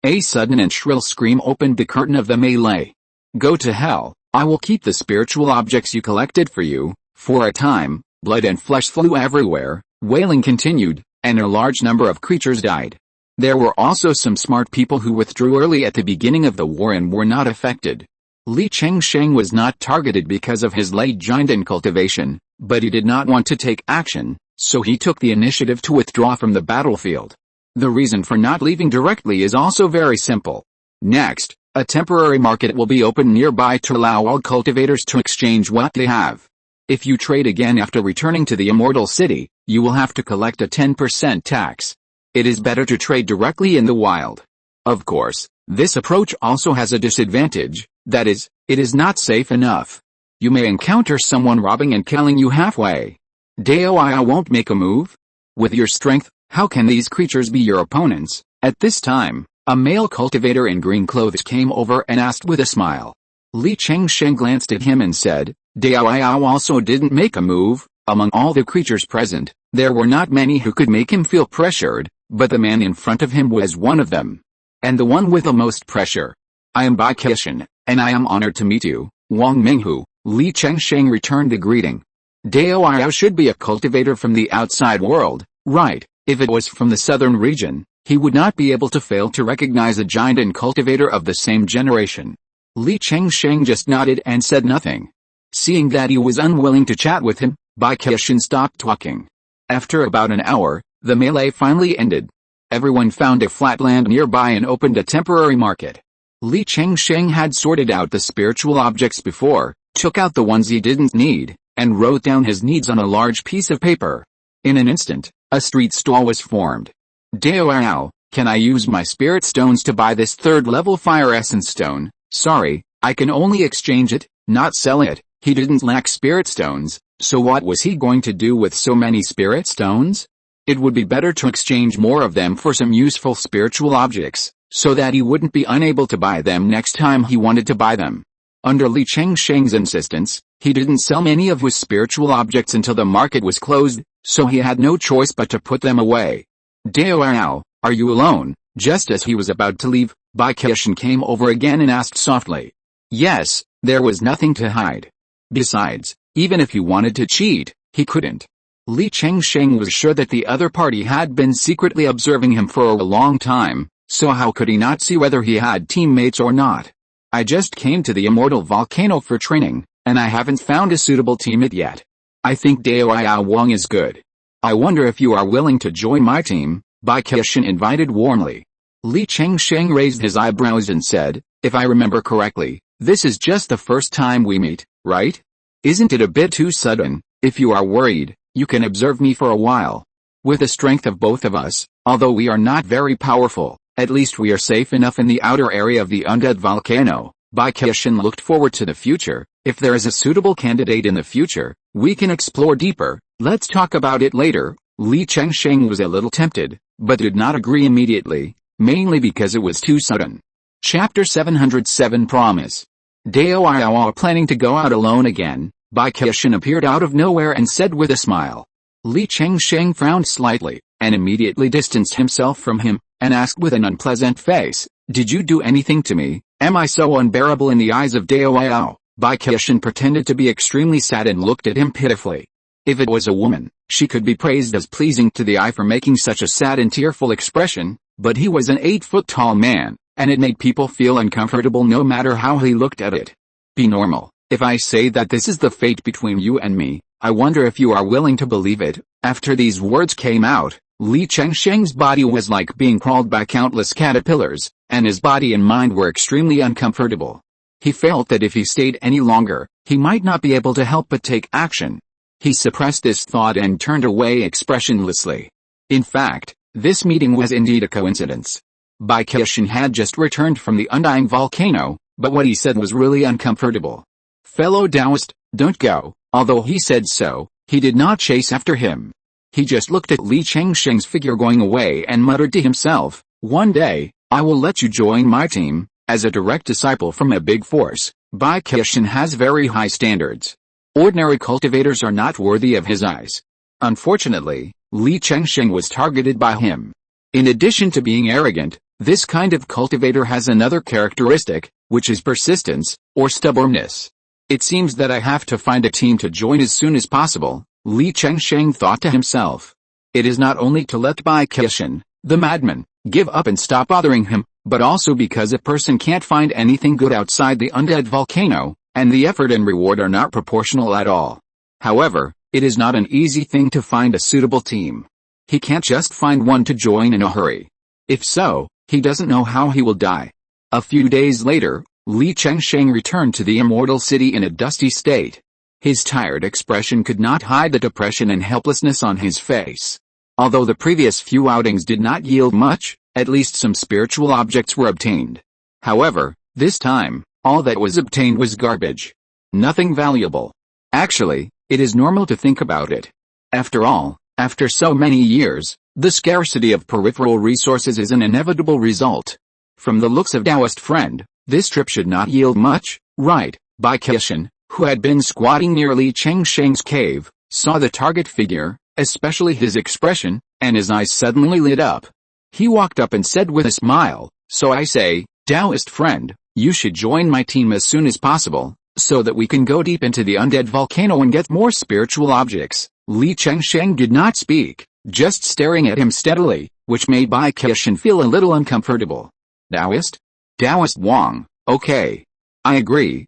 A sudden and shrill scream opened the curtain of the melee. Go to hell, I will keep the spiritual objects you collected for you. For a time, blood and flesh flew everywhere, wailing continued, and a large number of creatures died. There were also some smart people who withdrew early at the beginning of the war and were not affected. Li Chengsheng was not targeted because of his late giant in cultivation, but he did not want to take action, so he took the initiative to withdraw from the battlefield. The reason for not leaving directly is also very simple. Next, a temporary market will be opened nearby to allow all cultivators to exchange what they have. If you trade again after returning to the Immortal City, you will have to collect a 10% tax. It is better to trade directly in the wild. Of course, this approach also has a disadvantage, that is, it is not safe enough. You may encounter someone robbing and killing you halfway. Doi won't make a move? With your strength, how can these creatures be your opponents? At this time, a male cultivator in green clothes came over and asked with a smile. Li Chengsheng glanced at him and said, Doi also didn't make a move. Among all the creatures present, there were not many who could make him feel pressured, but the man in front of him was one of them. And the one with the most pressure. I am Bai Qian, and I am honored to meet you, Wang Minghu. Li Chengsheng returned the greeting. Doi should be a cultivator from the outside world, right? If it was from the southern region, he would not be able to fail to recognize a giant and cultivator of the same generation. Li Chengsheng just nodded and said nothing. Seeing that he was unwilling to chat with him, Bai Qian stopped talking. After about an hour, the melee finally ended. Everyone found a flat land nearby and opened a temporary market. Li Chengsheng had sorted out the spiritual objects before, took out the ones he didn't need, and wrote down his needs on a large piece of paper. In an instant, a street stall was formed. Dao, can I use my spirit stones to buy this third-level fire essence stone? Sorry, I can only exchange it, not sell it. He didn't lack spirit stones, so what was he going to do with so many spirit stones? It would be better to exchange more of them for some useful spiritual objects, so that he wouldn't be unable to buy them next time he wanted to buy them. Under Li Chengsheng's insistence, he didn't sell many of his spiritual objects until the market was closed, so he had no choice but to put them away. Dao, are you alone? Just as he was about to leave, Bai Qian came over again and asked softly. Yes, there was nothing to hide. Besides, even if he wanted to cheat, he couldn't. Li Chengsheng was sure that the other party had been secretly observing him for a long time, so how could he not see whether he had teammates or not? I just came to the Immortal Volcano for training, and I haven't found a suitable teammate yet. I think Dao Wang is good. I wonder if you are willing to join my team, Bai Qian invited warmly. Li Chengsheng raised his eyebrows and said, if I remember correctly, this is just the first time we meet, right? Isn't it a bit too sudden? If you are worried, you can observe me for a while. With the strength of both of us, although we are not very powerful, at least we are safe enough in the outer area of the undead volcano. Bai Qian looked forward to the future. If there is a suitable candidate in the future, we can explore deeper. Let's talk about it later. Li Chengsheng was a little tempted, but did not agree immediately, mainly because it was too sudden. Chapter 707 Promise. Dao are planning to go out alone again. Bai Qian appeared out of nowhere and said with a smile. Li Chengsheng frowned slightly, and immediately distanced himself from him, and asked with an unpleasant face, did you do anything to me? Am I so unbearable in the eyes of Dao? Bai Qian pretended to be extremely sad and looked at him pitifully. If it was a woman, she could be praised as pleasing to the eye for making such a sad and tearful expression, but he was an 8-foot-tall man, and it made people feel uncomfortable no matter how he looked at it. Be normal. If I say that this is the fate between you and me, I wonder if you are willing to believe it. After these words came out, Li Chengsheng's body was like being crawled by countless caterpillars, and his body and mind were extremely uncomfortable. He felt that if he stayed any longer, he might not be able to help but take action. He suppressed this thought and turned away expressionlessly. In fact, this meeting was indeed a coincidence. Bai Qian had just returned from the undying volcano, but what he said was really uncomfortable. Fellow Taoist, don't go. Although he said so, he did not chase after him. He just looked at Li Chengsheng's figure going away and muttered to himself, "One day, I will let you join my team." As a direct disciple from a big force, Bai Qiushan has very high standards. Ordinary cultivators are not worthy of his eyes. Unfortunately, Li Chengsheng was targeted by him. In addition to being arrogant, this kind of cultivator has another characteristic, which is persistence, or stubbornness. It seems that I have to find a team to join as soon as possible, Li Chengsheng thought to himself. It is not only to let Bai Qiushan, the madman, give up and stop bothering him, but also because a person can't find anything good outside the undead volcano, and the effort and reward are not proportional at all. However, it is not an easy thing to find a suitable team. He can't just find one to join in a hurry. If so, he doesn't know how he will die. A few days later, Li Chengsheng returned to the Immortal City in a dusty state. His tired expression could not hide the depression and helplessness on his face. Although the previous few outings did not yield much, at least some spiritual objects were obtained. However, this time, all that was obtained was garbage. Nothing valuable. Actually, it is normal to think about it. After all, after so many years, the scarcity of peripheral resources is an inevitable result. From the looks of Taoist friend, this trip should not yield much, right? Bai Qiushan, who had been squatting near Li Chengsheng's cave, saw the target figure, especially his expression, and his eyes suddenly lit up. He walked up and said with a smile, "So I say, Taoist friend, you should join my team as soon as possible, so that we can go deep into the undead volcano and get more spiritual objects." Li Chengsheng did not speak, just staring at him steadily, which made Bai Qiushan feel a little uncomfortable. Taoist? Taoist Wang, okay. I agree.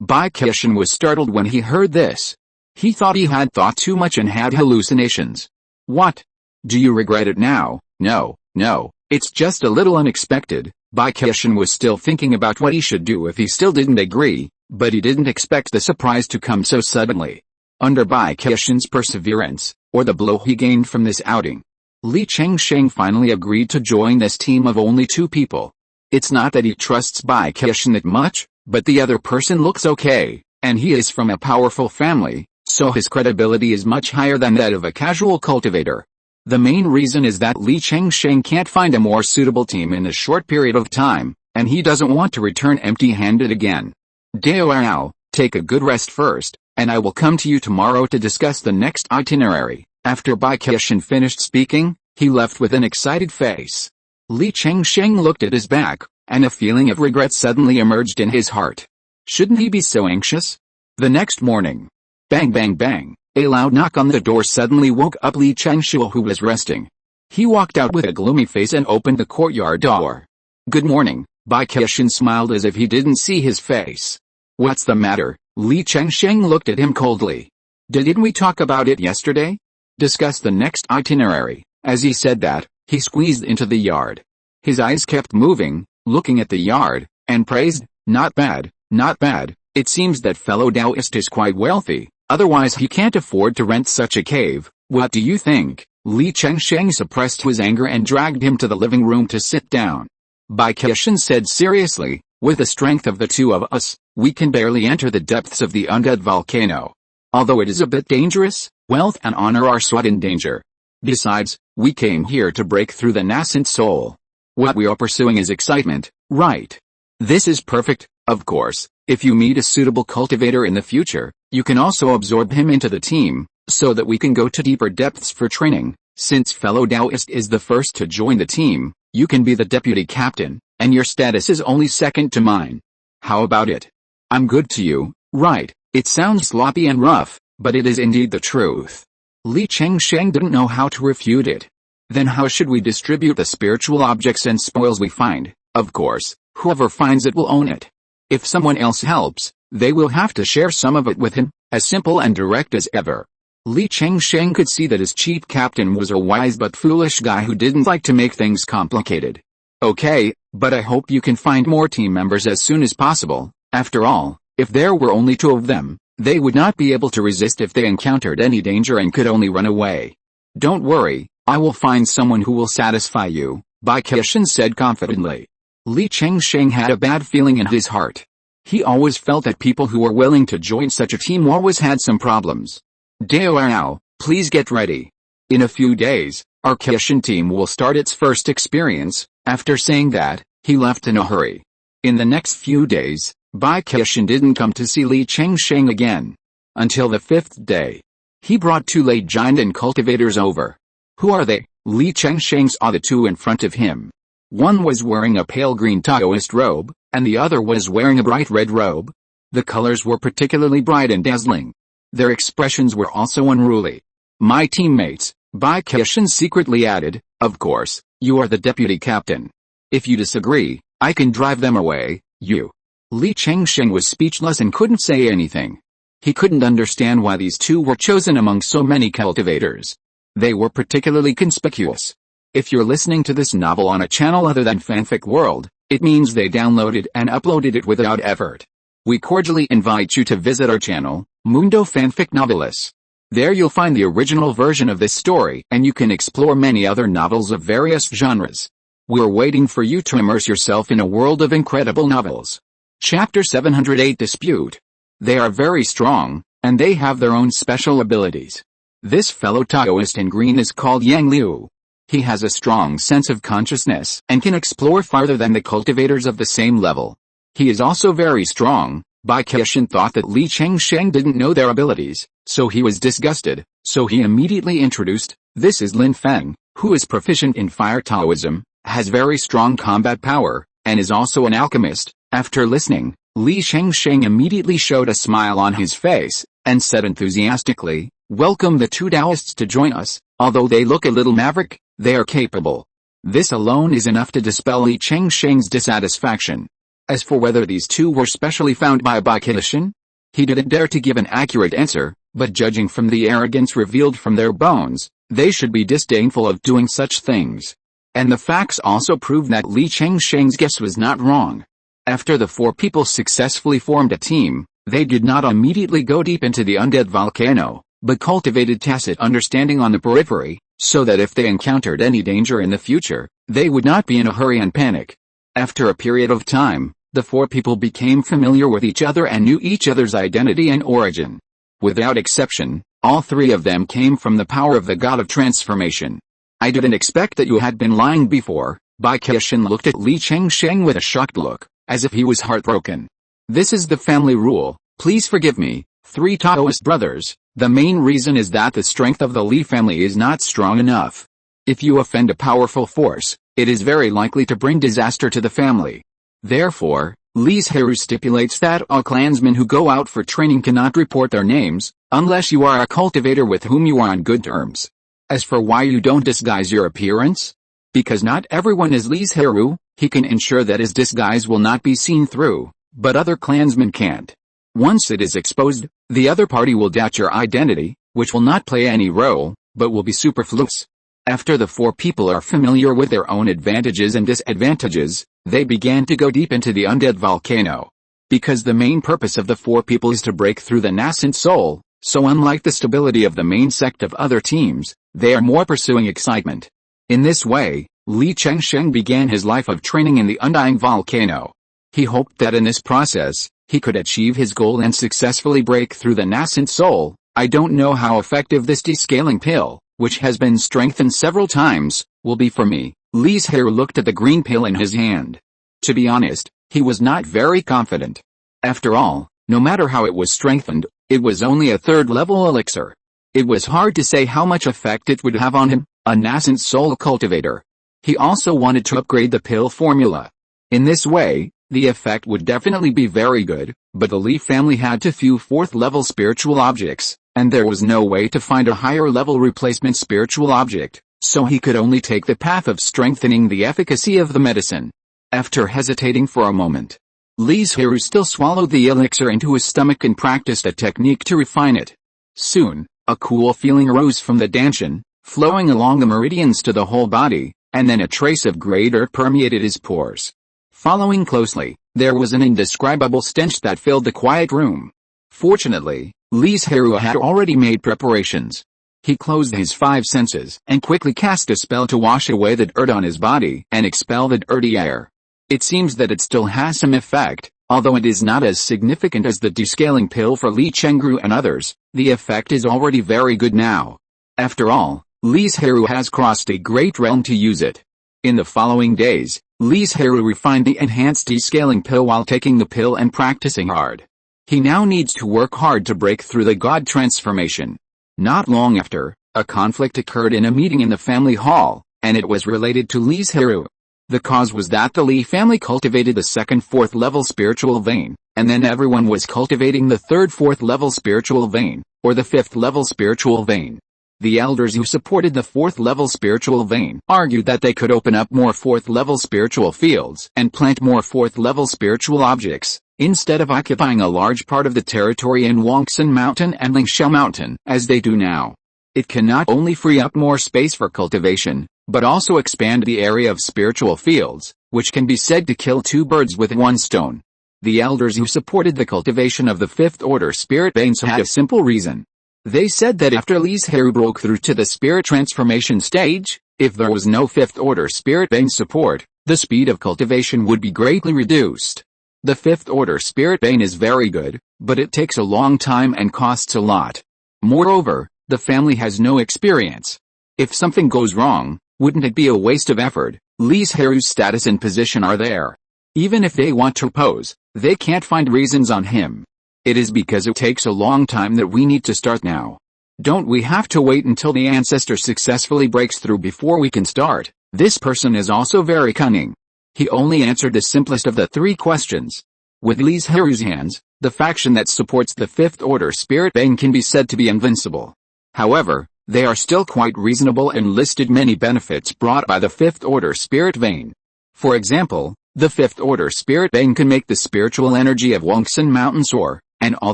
Bai Qiushan was startled when he heard this. He thought he had thought too much and had hallucinations. What? Do you regret it now? No, it's just a little unexpected. Bai Qiushan was still thinking about what he should do if he still didn't agree, but he didn't expect the surprise to come so suddenly. Under Bai Qiushan's perseverance, or the blow he gained from this outing, Li Chengsheng finally agreed to join this team of only 2 people. It's not that he trusts Bai Qiushan that much, but the other person looks okay, and he is from a powerful family, so his credibility is much higher than that of a casual cultivator. The main reason is that Li Chengsheng can't find a more suitable team in a short period of time, and he doesn't want to return empty-handed again. Dao, take a good rest first, and I will come to you tomorrow to discuss the next itinerary. After Bai Qiushan finished speaking, he left with an excited face. Li Chengsheng looked at his back, and a feeling of regret suddenly emerged in his heart. Shouldn't he be so anxious? The next morning, bang bang bang, a loud knock on the door suddenly woke up Li Chengsheng, who was resting. He walked out with a gloomy face and opened the courtyard door. Good morning, Bai Qiushan smiled as if he didn't see his face. What's the matter? Li Chengsheng looked at him coldly. Didn't we talk about it yesterday? Discuss the next itinerary. As he said that, he squeezed into the yard. His eyes kept moving, looking at the yard, and praised, not bad, not bad. It seems that fellow Taoist is quite wealthy, otherwise he can't afford to rent such a cave. What do you think? Li Chengsheng suppressed his anger and dragged him to the living room to sit down. Bai Qiushan said seriously, with the strength of the 2 of us, we can barely enter the depths of the undead volcano. Although it is a bit dangerous, wealth and honor are so in danger. Besides, we came here to break through the nascent soul. What we are pursuing is excitement, right? This is perfect. Of course, if you meet a suitable cultivator in the future, you can also absorb him into the team, so that we can go to deeper depths for training. Since fellow Taoist is the first to join the team, you can be the deputy captain, and your status is only second to mine. How about it? I'm good to you, right? It sounds sloppy and rough, but it is indeed the truth. Li Chengsheng didn't know how to refute it. Then how should we distribute the spiritual objects and spoils we find? Of course, whoever finds it will own it. If someone else helps, they will have to share some of it with him, as simple and direct as ever. Li Chengsheng could see that his chief captain was a wise but foolish guy who didn't like to make things complicated. Okay, but I hope you can find more team members as soon as possible. After all, if there were only 2 of them, they would not be able to resist if they encountered any danger and could only run away. Don't worry, I will find someone who will satisfy you, Bai Qiushan said confidently. Li Chengsheng had a bad feeling in his heart. He always felt that people who were willing to join such a team always had some problems. Dao, please get ready. In a few days, our Qian team will start its first experience." After saying that, he left in a hurry. In the next few days, Bai Qian didn't come to see Li Chengsheng again. Until the 5th day. He brought 2 late giant and cultivators over. "Who are they?" Li Chengsheng saw the 2 in front of him. One was wearing a pale green Taoist robe, and the other was wearing a bright red robe. The colors were particularly bright and dazzling. Their expressions were also unruly. "My teammates," Bai Qian secretly added, "of course, you are the deputy captain. If you disagree, I can drive them away, you." Li Chengsheng was speechless and couldn't say anything. He couldn't understand why these 2 were chosen among so many cultivators. They were particularly conspicuous. If you're listening to this novel on a channel other than Fanfic World, it means they downloaded and uploaded it without effort. We cordially invite you to visit our channel, Mundo Fanfic Novelis. There you'll find the original version of this story and you can explore many other novels of various genres. We're waiting for you to immerse yourself in a world of incredible novels. Chapter 708 Dispute. They are very strong, and they have their own special abilities. This fellow Taoist in green is called Yang Liu. He has a strong sense of consciousness and can explore farther than the cultivators of the same level. He is also very strong. Bai Qian thought that Li Chengsheng didn't know their abilities, so he was disgusted, so he immediately introduced, "This is Lin Feng, who is proficient in fire Taoism, has very strong combat power, and is also an alchemist." After listening, Li Chengsheng immediately showed a smile on his face, and said enthusiastically, "Welcome the 2 Taoists to join us. Although they look a little maverick, they are capable." This alone is enough to dispel Li Chengsheng's dissatisfaction. As for whether these 2 were specially found by Bai Qian, he didn't dare to give an accurate answer, but judging from the arrogance revealed from their bones, they should be disdainful of doing such things. And the facts also prove that Li Chengsheng's guess was not wrong. After the 4 people successfully formed a team, they did not immediately go deep into the undead volcano, but cultivated tacit understanding on the periphery, so that if they encountered any danger in the future, they would not be in a hurry and panic. After a period of time, the 4 people became familiar with each other and knew each other's identity and origin. Without exception, all 3 of them came from the power of the god of transformation. "I didn't expect that you had been lying before." Bai Qian looked at Li Chengsheng with a shocked look, as if he was heartbroken. "This is the family rule, please forgive me." 3 Taoist brothers, the main reason is that the strength of the Li family is not strong enough. If you offend a powerful force, it is very likely to bring disaster to the family. Therefore, Li Zhirui stipulates that all clansmen who go out for training cannot report their names, unless you are a cultivator with whom you are on good terms. As for why you don't disguise your appearance? Because not everyone is Li Zhirui. He can ensure that his disguise will not be seen through, but other clansmen can't. Once it is exposed, the other party will doubt your identity, which will not play any role, but will be superfluous. After the 4 people are familiar with their own advantages and disadvantages, they began to go deep into the undead volcano. Because the main purpose of the 4 people is to break through the nascent soul, so unlike the stability of the main sect of other teams, they are more pursuing excitement. In this way, Li Chengsheng began his life of training in the undying volcano. He hoped that in this process, he could achieve his goal and successfully break through the nascent soul. "I don't know how effective this descaling pill, which has been strengthened several times, will be for me." Li Zhirui looked at the green pill in his hand. To be honest, he was not very confident. After all, no matter how it was strengthened, it was only a 3rd-level elixir. It was hard to say how much effect it would have on him, a nascent soul cultivator. He also wanted to upgrade the pill formula. In this way, the effect would definitely be very good, but the Li family had too few 4th-level spiritual objects, and there was no way to find a higher-level replacement spiritual object, so he could only take the path of strengthening the efficacy of the medicine. After hesitating for a moment, Li Zhirui still swallowed the elixir into his stomach and practiced a technique to refine it. Soon, a cool feeling arose from the dantian, flowing along the meridians to the whole body, and then a trace of grey dirt permeated his pores. Following closely, there was an indescribable stench that filled the quiet room. Fortunately, Li Zhirui had already made preparations. He closed his 5 senses and quickly cast a spell to wash away the dirt on his body and expel the dirty air. It seems that it still has some effect, although it is not as significant as the descaling pill for Li Chengru and others. The effect is already very good now. After all, Li Zhirui has crossed a great realm to use it. In the following days, Li Zhirui refined the enhanced descaling pill while taking the pill and practicing hard. He now needs to work hard to break through the god transformation. Not long after, a conflict occurred in a meeting in the family hall, and it was related to Li Zhirui. The cause was that the Li family cultivated the second fourth level spiritual vein, and then everyone was cultivating the third fourth level spiritual vein, or the fifth level spiritual vein. The elders who supported the fourth level spiritual vein argued that they could open up more fourth level spiritual fields and plant more fourth level spiritual objects, instead of occupying a large part of the territory in Wangsan Mountain and Lingxiao Mountain, as they do now. It can not only free up more space for cultivation, but also expand the area of spiritual fields, which can be said to kill two birds with one stone. The elders who supported the cultivation of the fifth order spirit veins had a simple reason. They said that after Li Zhirui broke through to the spirit transformation stage, if there was no fifth order spirit vein support, the speed of cultivation would be greatly reduced. The fifth order spirit vein is very good, but it takes a long time and costs a lot. Moreover, the family has no experience. If something goes wrong, wouldn't it be a waste of effort? Li Zhirui's status and position are there. Even if they want to oppose, they can't find reasons on him. It is because it takes a long time that we need to start now. Don't we have to wait until the ancestor successfully breaks through before we can start? This person is also very cunning. He only answered the simplest of the three questions. With Li Zhirui's hands, the faction that supports the fifth order spirit vein can be said to be invincible. However, they are still quite reasonable and listed many benefits brought by the fifth order spirit vein. For example, the fifth order spirit vein can make the spiritual energy of Wangsan Mountain soar, and all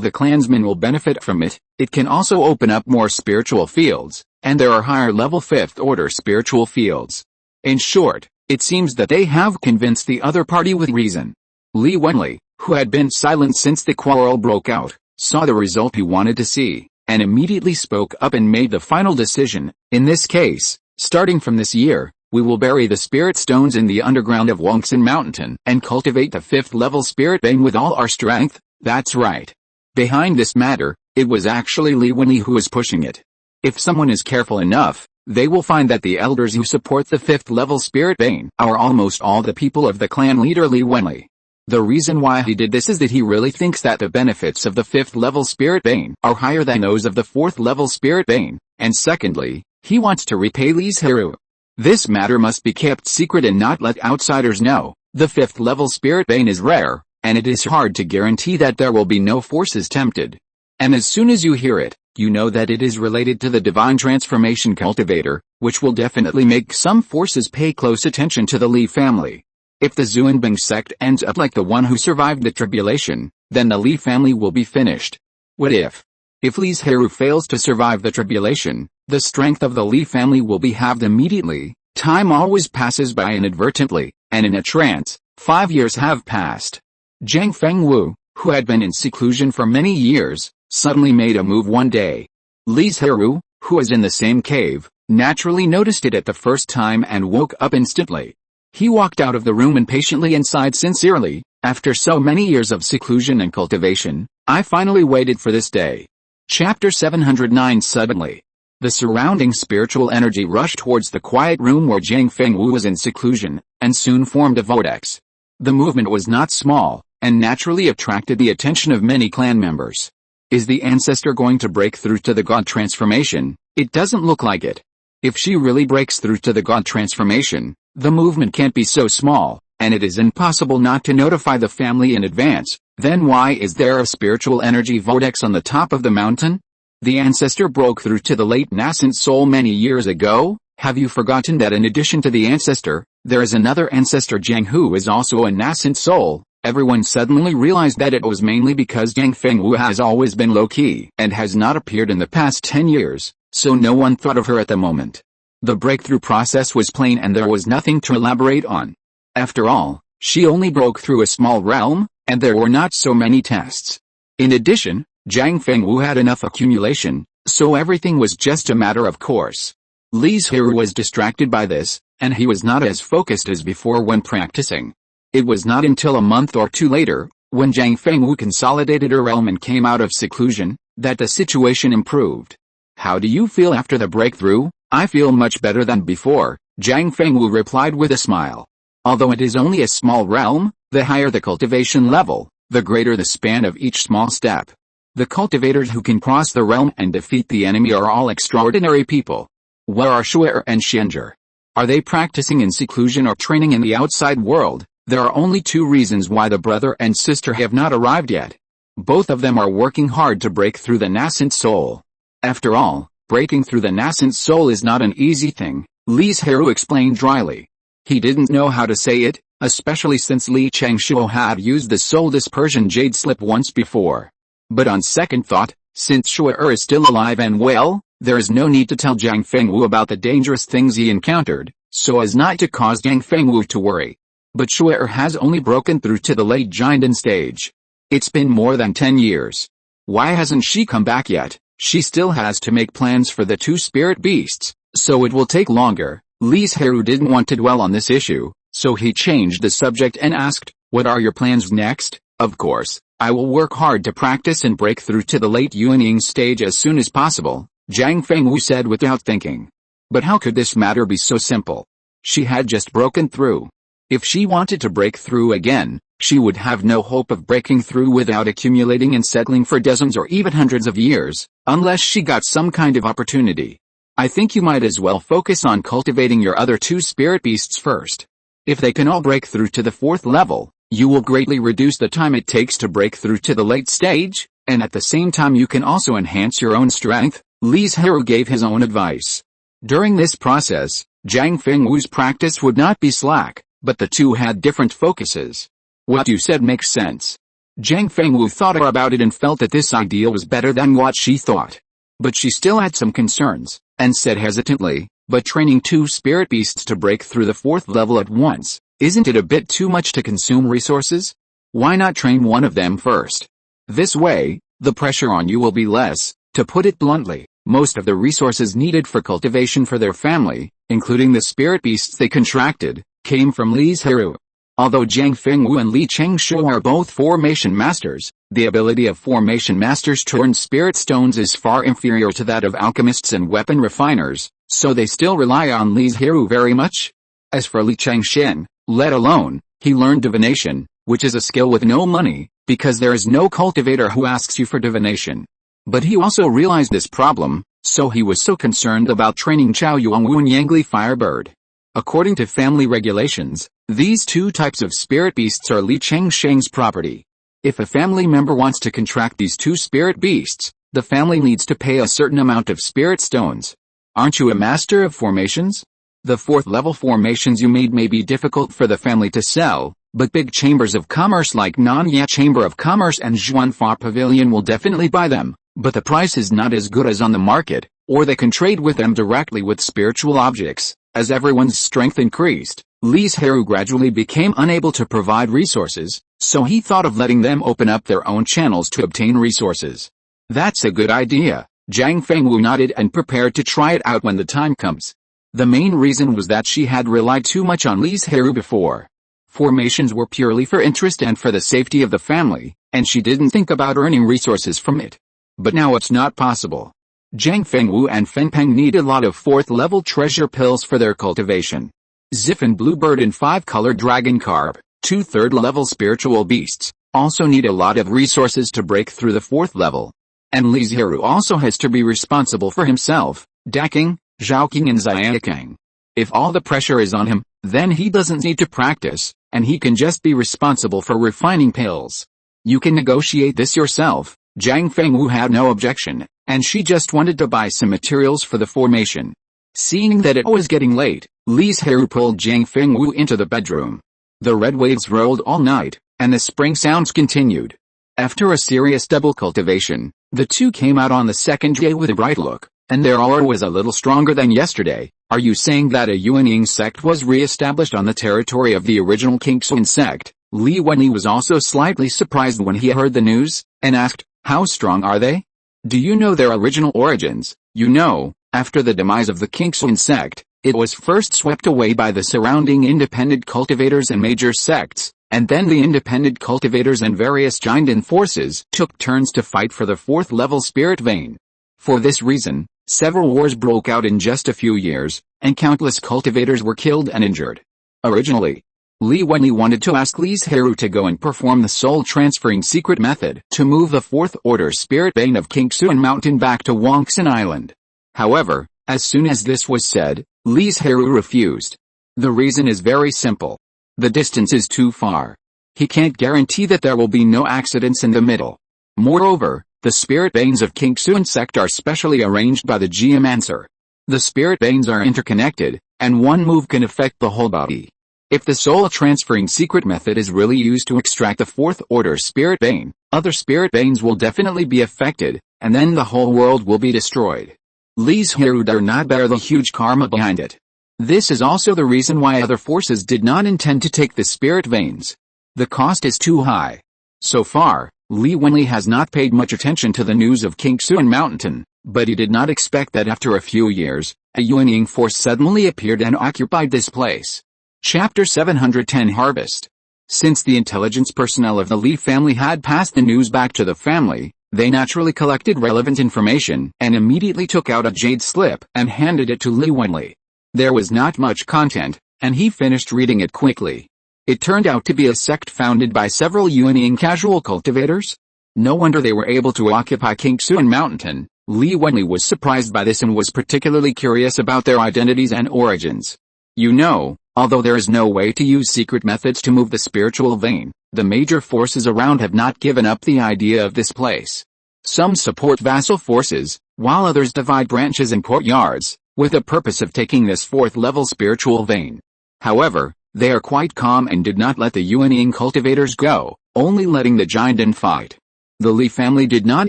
the clansmen will benefit from it. It can also open up more spiritual fields, and there are higher level fifth order spiritual fields. In short, it seems that they have convinced the other party with reason. Li Wenli, who had been silent since the quarrel broke out, saw the result he wanted to see, and immediately spoke up and made the final decision. In this case, starting from this year, we will bury the spirit stones in the underground of Wangsan Mountain and cultivate the fifth level spirit vein with all our strength. That's right. Behind this matter, it was actually Li Wenli who was pushing it. If someone is careful enough, they will find that the elders who support the fifth level spirit vein are almost all the people of the clan leader Li Wenli. The reason why he did this is that he really thinks that the benefits of the fifth level spirit vein are higher than those of the fourth level spirit vein, and secondly, he wants to repay Li Zhirui. This matter must be kept secret and not let outsiders know. The fifth level spirit vein is rare, and it is hard to guarantee that there will be no forces tempted. And as soon as you hear it, you know that it is related to the divine transformation cultivator, which will definitely make some forces pay close attention to the Li family. If the Xuanbing sect ends up like the one who survived the tribulation, then the Li family will be finished. What if? If Li Zhirui fails to survive the tribulation, the strength of the Li family will be halved immediately. Time always passes by inadvertently, and in a trance, 5 years have passed. Zhang Fengwu, who had been in seclusion for many years, suddenly made a move one day. Li Zhirui, who was in the same cave, naturally noticed it at the first time and woke up instantly. He walked out of the room impatiently and sighed sincerely. After so many years of seclusion and cultivation, I finally waited for this day. Chapter 709. Suddenly, the surrounding spiritual energy rushed towards the quiet room where Zhang Fengwu was in seclusion, and soon formed a vortex. The movement was not small, and naturally attracted the attention of many clan members. Is the ancestor going to break through to the god transformation? It doesn't look like it. If she really breaks through to the god transformation, the movement can't be so small, and it is impossible not to notify the family in advance. Then why is there a spiritual energy vortex on the top of the mountain? The ancestor broke through to the late nascent soul many years ago. Have you forgotten that in addition to the ancestor, there is another ancestor Zhang who is also a nascent soul? Everyone suddenly realized that it was mainly because Zhang Fengwu has always been low-key and has not appeared in the past 10 years, so no one thought of her at the moment. The breakthrough process was plain and there was nothing to elaborate on. After all, she only broke through a small realm, and there were not so many tests. In addition, Zhang Fengwu had enough accumulation, so everything was just a matter of course. Li Zhirui was distracted by this, and he was not as focused as before when practicing. It was not until a month or two later, when Zhang Fengwu consolidated her realm and came out of seclusion, that the situation improved. How do you feel after the breakthrough? I feel much better than before, Jiang Fengwu replied with a smile. Although it is only a small realm, the higher the cultivation level, the greater the span of each small step. The cultivators who can cross the realm and defeat the enemy are all extraordinary people. Where are Shu'er and Xianzhi? Are they practicing in seclusion or training in the outside world? There are only two reasons why the brother and sister have not arrived yet. Both of them are working hard to break through the nascent soul. After all, breaking through the nascent soul is not an easy thing, Li Zhirui explained dryly. He didn't know how to say it, especially since Li Changshuo had used the soul dispersion jade slip once before. But on second thought, since Shu'er is still alive and well, there is no need to tell Jiang Fengwu about the dangerous things he encountered, so as not to cause Jiang Fengwu to worry. But Shu'er has only broken through to the late giant stage. It's been more than 10 years. Why hasn't she come back yet? She still has to make plans for the two spirit beasts, so it will take longer. Li Zhirui didn't want to dwell on this issue, so he changed the subject and asked, "What are your plans next?" "Of course, I will work hard to practice and break through to the late Yuanying stage as soon as possible," Jiang Fengwu said without thinking. But how could this matter be so simple? She had just broken through. If she wanted to break through again, she would have no hope of breaking through without accumulating and settling for dozens or even hundreds of years, unless she got some kind of opportunity. I think you might as well focus on cultivating your other two spirit beasts first. If they can all break through to the 4th level, you will greatly reduce the time it takes to break through to the late stage, and at the same time you can also enhance your own strength. Li Zhirui gave his own advice. During this process, Jiang Fengwu's practice would not be slack, but the two had different focuses. What you said makes sense. Jiang Fengwu thought about it and felt that this idea was better than what she thought. But she still had some concerns, and said hesitantly, "But training two spirit beasts to break through the 4th level at once, isn't it a bit too much to consume resources? Why not train one of them first? This way, the pressure on you will be less." To put it bluntly, most of the resources needed for cultivation for their family, including the spirit beasts they contracted, came from Li Zhirui. Although Jiang Fengwu and Li Changshuo are both formation masters, the ability of formation masters to earn spirit stones is far inferior to that of alchemists and weapon refiners, so they still rely on Li Zhirui very much. As for Li Changshen, let alone, he learned divination, which is a skill with no money, because there is no cultivator who asks you for divination. But he also realized this problem, so he was so concerned about training Chao Yuangwu and Yangli Firebird. According to family regulations, these two types of spirit beasts are Li Changshen's property. If a family member wants to contract these two spirit beasts, the family needs to pay a certain amount of spirit stones. Aren't you a master of formations? The 4th level formations you made may be difficult for the family to sell, but big chambers of commerce like Nanya Chamber of Commerce and Zhuanfa Pavilion will definitely buy them. But the price is not as good as on the market, or they can trade with them directly with spiritual objects. As everyone's strength increased, Li Zhirui gradually became unable to provide resources, so he thought of letting them open up their own channels to obtain resources. That's a good idea. Jiang Fengwu nodded and prepared to try it out when the time comes. The main reason was that she had relied too much on Li Zhirui before. Formations were purely for interest and for the safety of the family, and she didn't think about earning resources from it. But now it's not possible. Jiang Fengwu and Fengpeng need a lot of 4th level treasure pills for their cultivation. Zif and Bluebird and 5-colored dragon carp, 2 3rd level spiritual beasts, also need a lot of resources to break through the 4th level. And Li Zhirui also has to be responsible for himself, Daking, Zhaoqing and Xiaokang. If all the pressure is on him, then he doesn't need to practice, and he can just be responsible for refining pills. You can negotiate this yourself. Jiang Fengwu had no objection, and she just wanted to buy some materials for the formation. Seeing that it was getting late, Li Zhirui pulled Jiang Fengwu into the bedroom. The red waves rolled all night, and the spring sounds continued. After a serious double cultivation, the two came out on the second day with a bright look, and their aura was a little stronger than yesterday. Are you saying that a Yuanying sect was re-established on the territory of the original Qingxun sect? Li Wenyi was also slightly surprised when he heard the news, and asked, "How strong are they? Do you know their original origins?" "You know, after the demise of the Qingxun sect, it was first swept away by the surrounding independent cultivators and major sects, and then the independent cultivators and various giant forces took turns to fight for the 4th level spirit vein. For this reason, Several wars broke out in just a few years, and countless cultivators were killed and injured. Originally, Li Wenli wanted to ask Li Zhirui to go and perform the soul-transferring secret method to move the fourth-order spirit vein of Qingxuan Mountain back to Banyan Island. However, as soon as this was said, Li Zhirui refused. The reason is very simple. The distance is too far. He can't guarantee that there will be no accidents in the middle. Moreover, the spirit veins of Qingxuan sect are specially arranged by the geomancer. The spirit veins are interconnected, and one move can affect the whole body. If the soul-transferring secret method is really used to extract the fourth-order spirit vein, other spirit veins will definitely be affected, and then the whole world will be destroyed. Li Zhirui dare not bear the huge karma behind it. This is also the reason why other forces did not intend to take the spirit veins. The cost is too high. So far, Li Wenli has not paid much attention to the news of Qingxuan Mountain, but he did not expect that after a few years, a Yuanying force suddenly appeared and occupied this place. Chapter 710 Harvest. Since the intelligence personnel of the Li family had passed the news back to the family, they naturally collected relevant information and immediately took out a jade slip and handed it to Li Wenli. There was not much content, and he finished reading it quickly. It turned out to be a sect founded by several Yuanying casual cultivators. No wonder they were able to occupy Qingxuan Mountain. Li Wenli was surprised by this and was particularly curious about their identities and origins. You know, although there is no way to use secret methods to move the spiritual vein, the major forces around have not given up the idea of this place. Some support vassal forces, while others divide branches and courtyards, with the purpose of taking this fourth-level spiritual vein. However, they are quite calm and did not let the Yuanying cultivators go, only letting the giant fight. The Li family did not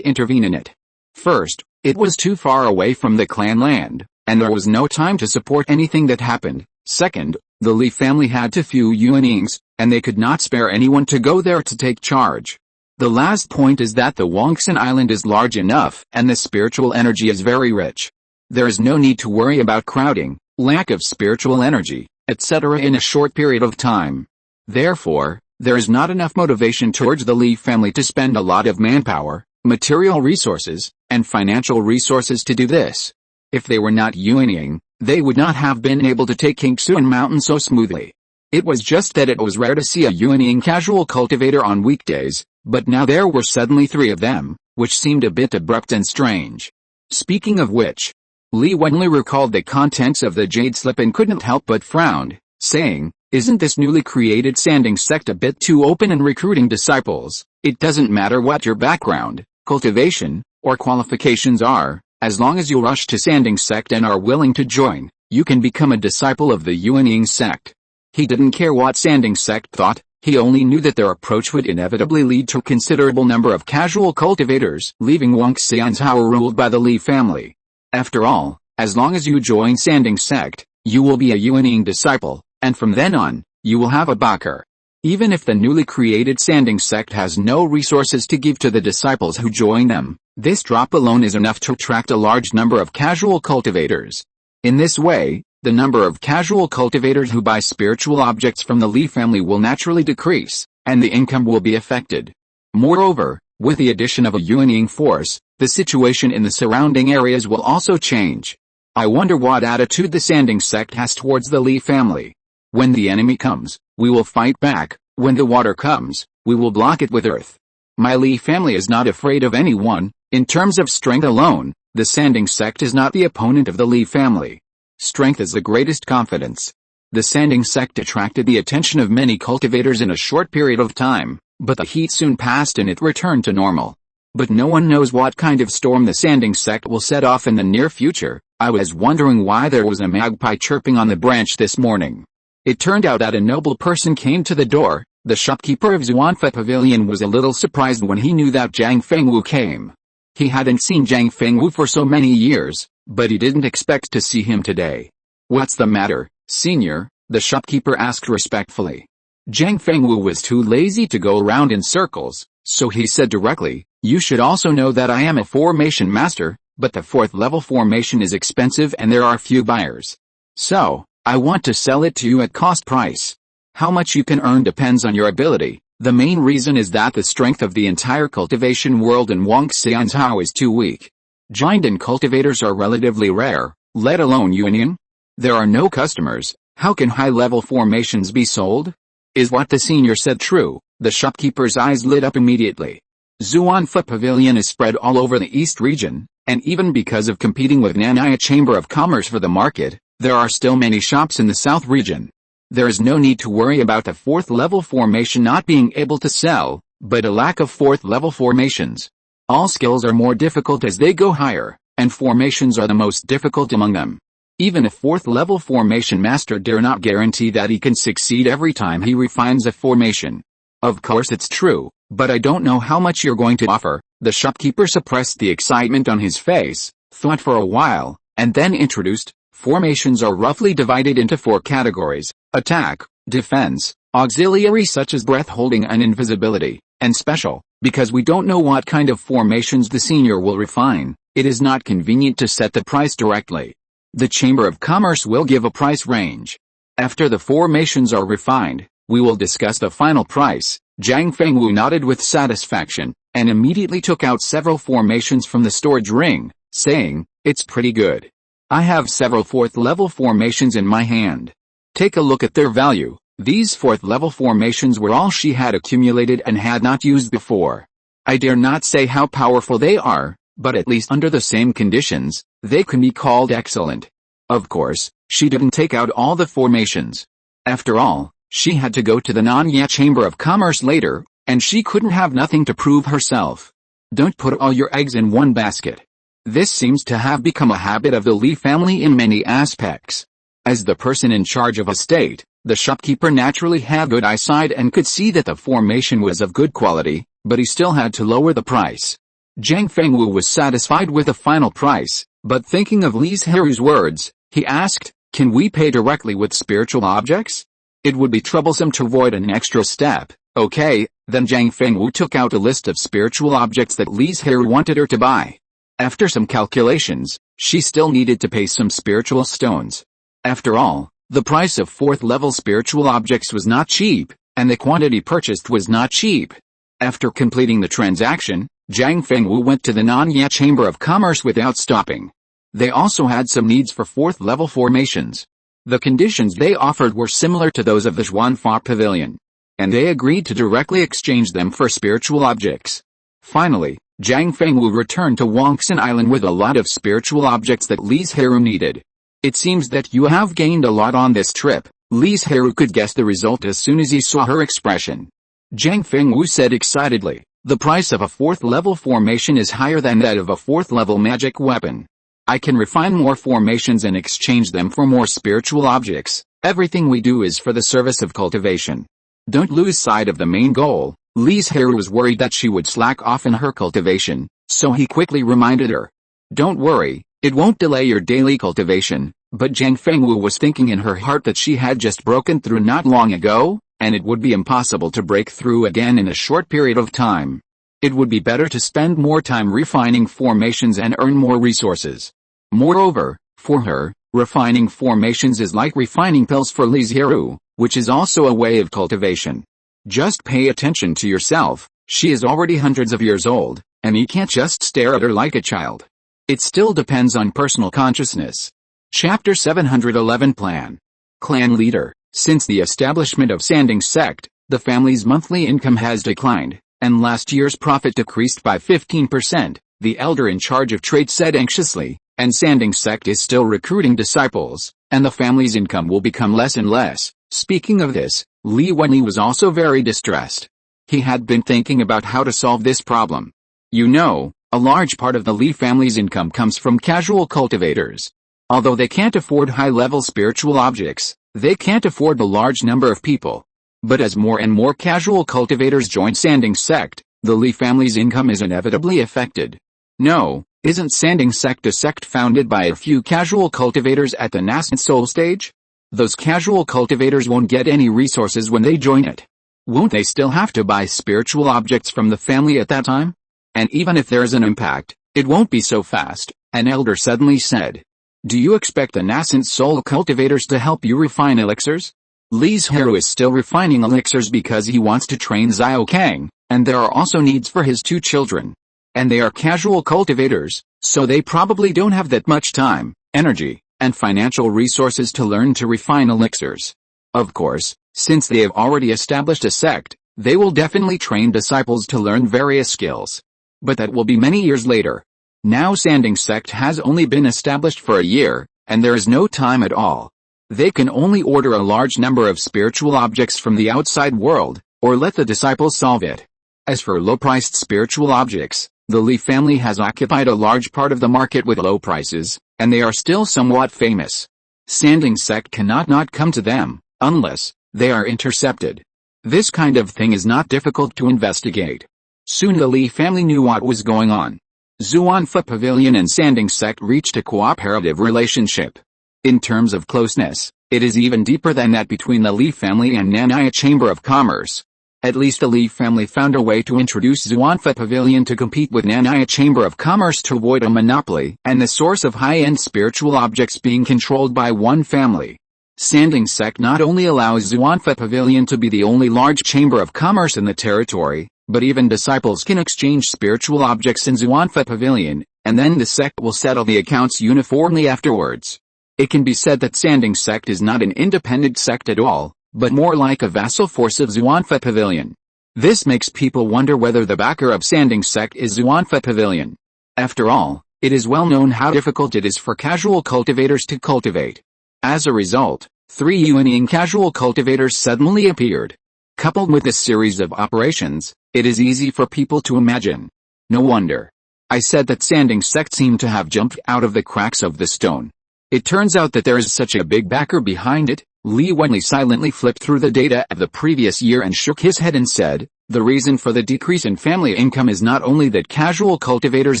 intervene in it. First, it was too far away from the clan land, and there was no time to support anything that happened. Second, the Li family had too few Yuanyings, and they could not spare anyone to go there to take charge. The last point is that the Banyan Island is large enough, and the spiritual energy is very rich. There is no need to worry about crowding, lack of spiritual energy, etc. in a short period of time. Therefore, there is not enough motivation to urge the Li family to spend a lot of manpower, material resources, and financial resources to do this. If they were not Yuanying, they would not have been able to take Qingxuan Mountain so smoothly. It was just that it was rare to see a Yuanying casual cultivator on weekdays, but now there were suddenly 3 of them, which seemed a bit abrupt and strange. Speaking of which, Li Wenli recalled the contents of the jade slip and couldn't help but frown, saying, "Isn't this newly created sanding sect a bit too open in recruiting disciples? It doesn't matter what your background, cultivation, or qualifications are. As long as you rush to sanding sect and are willing to join, you can become a disciple of the Yuanying sect." He didn't care what sanding sect thought, he only knew that their approach would inevitably lead to a considerable number of casual cultivators leaving Wanxian's power ruled by the Li family. After all, as long as you join sanding sect, you will be a Yuanying disciple, and from then on, you will have a backer. Even if the newly created sanding sect has no resources to give to the disciples who join them, this drop alone is enough to attract a large number of casual cultivators. In this way, the number of casual cultivators who buy spiritual objects from the Li family will naturally decrease, and the income will be affected. Moreover, with the addition of a Yuanying force, the situation in the surrounding areas will also change. I wonder what attitude the sanding sect has towards the Li family. When the enemy comes, we will fight back. When the water comes, we will block it with earth. My Li family is not afraid of anyone. In terms of strength alone, the sanding sect is not the opponent of the Li family. Strength is the greatest confidence. The sanding sect attracted the attention of many cultivators in a short period of time, but the heat soon passed and it returned to normal. But no one knows what kind of storm the sanding sect will set off in the near future. I was wondering why there was a magpie chirping on the branch this morning. It turned out that a noble person came to the door. The shopkeeper of Xuanfa Pavilion was a little surprised when he knew that Zhang Fengwu came. He hadn't seen Zhang Fengwu for so many years, but he didn't expect to see him today. "What's the matter, senior?" the shopkeeper asked respectfully. Zhang Fengwu was too lazy to go around in circles, so he said directly, "You should also know that I am a formation master, but the 4th level formation is expensive and there are few buyers. So, I want to sell it to you at cost price. How much you can earn depends on your ability. The main reason is that the strength of the entire cultivation world in Wanxianzhou is too weak. Joined-in cultivators are relatively rare, let alone union. There are no customers. How can high-level formations be sold? Is what the senior said true? The shopkeeper's eyes lit up immediately. Xuanfa Pavilion is spread all over the East region, and even because of competing with Nanya Chamber of Commerce for the market, there are still many shops in the South region. There is no need to worry about the 4th level formation not being able to sell, but a lack of 4th level formations. All skills are more difficult as they go higher, and formations are the most difficult among them. Even a 4th level formation master dare not guarantee that he can succeed every time he refines a formation. Of course it's true, but I don't know how much you're going to offer. The shopkeeper suppressed the excitement on his face, thought for a while, and then introduced, formations are roughly divided into 4 categories: attack, defense, auxiliary such as breath holding and invisibility, and special. Because we don't know what kind of formations the senior will refine, it is not convenient to set the price directly. The Chamber of Commerce will give a price range. After the formations are refined, we will discuss the final price. Zhang Fengwu nodded with satisfaction, and immediately took out several formations from the storage ring, saying, "It's pretty good. I have several 4th level formations in my hand. Take a look at their value." These 4th level formations were all she had accumulated and had not used before. I dare not say how powerful they are, but at least under the same conditions, they can be called excellent. Of course, she didn't take out all the formations. After all, she had to go to the Nanya Chamber of Commerce later, and she couldn't have nothing to prove herself. Don't put all your eggs in one basket. This seems to have become a habit of the Li family in many aspects. As the person in charge of a state, the shopkeeper naturally had good eyesight and could see that the formation was of good quality, but he still had to lower the price. Zhang Fengwu was satisfied with the final price, but thinking of Li Zhirui's words, he asked, "Can we pay directly with spiritual objects? It would be troublesome to avoid an extra step." Okay, then Zhang Fengwu took out a list of spiritual objects that Li Zhirui wanted her to buy. After some calculations, she still needed to pay some spiritual stones. After all, the price of 4th level spiritual objects was not cheap, and the quantity purchased was not cheap. After completing the transaction, Zhang Fengwu went to the Nanya Chamber of Commerce without stopping. They also had some needs for 4th level formations. The conditions they offered were similar to those of the Xuanfa Pavilion, and they agreed to directly exchange them for spiritual objects. Finally, Zhang Fengwu returned to Wangxin Island with a lot of spiritual objects that Li Zhirui needed. "It seems that you have gained a lot on this trip." Li Zhirui could guess the result as soon as he saw her expression. Zhang Fengwu said excitedly, "The price of a 4th level formation is higher than that of a 4th level magic weapon. I can refine more formations and exchange them for more spiritual objects. Everything we do is for the service of cultivation. Don't lose sight of the main goal." Li Zhirui was worried that she would slack off in her cultivation, so he quickly reminded her. "Don't worry, it won't delay your daily cultivation." But Zhang Fengwu was thinking in her heart that she had just broken through not long ago, and it would be impossible to break through again in a short period of time. It would be better to spend more time refining formations and earn more resources. Moreover, for her, refining formations is like refining pills for Li Zhirui, which is also a way of cultivation. Just pay attention to yourself. She is already hundreds of years old, and you can't just stare at her like a child. It still depends on personal consciousness. Chapter 711 Plan. Clan Leader. Since the establishment of Sanding Sect, the family's monthly income has declined, and last year's profit decreased by 15%, the elder in charge of trade said anxiously, and Sanding Sect is still recruiting disciples, and the family's income will become less and less. Speaking of this, Li Wenli was also very distressed. He had been thinking about how to solve this problem. You know, a large part of the Li family's income comes from casual cultivators. Although they can't afford high-level spiritual objects, they can't afford a large number of people. But as more and more casual cultivators join Sanding Sect, the Li family's income is inevitably affected. No, isn't Sanding Sect a sect founded by a few casual cultivators at the nascent soul stage? Those casual cultivators won't get any resources when they join it. Won't they still have to buy spiritual objects from the family at that time? And even if there's an impact, it won't be so fast, an elder suddenly said. Do you expect the nascent soul cultivators to help you refine elixirs? Li Zhirui is still refining elixirs because he wants to train Xiao Kang, and there are also needs for his 2 children. And they are casual cultivators, So they probably don't have that much time, energy, and financial resources to learn to refine elixirs. Of course, since they have already established a sect, they will definitely train disciples to learn various skills. But that will be many years later. Now Sanding sect has only been established for a year, and there is no time at all. They can only order a large number of spiritual objects from the outside world, or let the disciples solve it. As for low-priced spiritual objects, the Li family has occupied a large part of the market with low prices, and they are still somewhat famous. Sanding sect cannot not come to them, unless they are intercepted. This kind of thing is not difficult to investigate. Soon the Li family knew what was going on. Xuanfa Pavilion and Sanding sect reached a cooperative relationship. In terms of closeness, it is even deeper than that between the Li family and Nanaya Chamber of Commerce. At least the Li family found a way to introduce Xuanfa Pavilion to compete with Nanaya Chamber of Commerce to avoid a monopoly and the source of high-end spiritual objects being controlled by one family. Sanding sect not only allows Xuanfa Pavilion to be the only large chamber of commerce in the territory, but even disciples can exchange spiritual objects in Xuanfa Pavilion, and then the sect will settle the accounts uniformly afterwards. It can be said that Sanding sect is not an independent sect at all, but more like a vassal force of Xuanfa Pavilion. This makes people wonder whether the backer of Sanding sect is Xuanfa Pavilion. After all, it is well known how difficult it is for casual cultivators to cultivate. As a result, 3 Yuanying casual cultivators suddenly appeared. Coupled with this series of operations, it is easy for people to imagine. No wonder. I said that Sanding sect seemed to have jumped out of the cracks of the stone. It turns out that there is such a big backer behind it. Li Wenli silently flipped through the data of the previous year and shook his head and said, the reason for the decrease in family income is not only that casual cultivators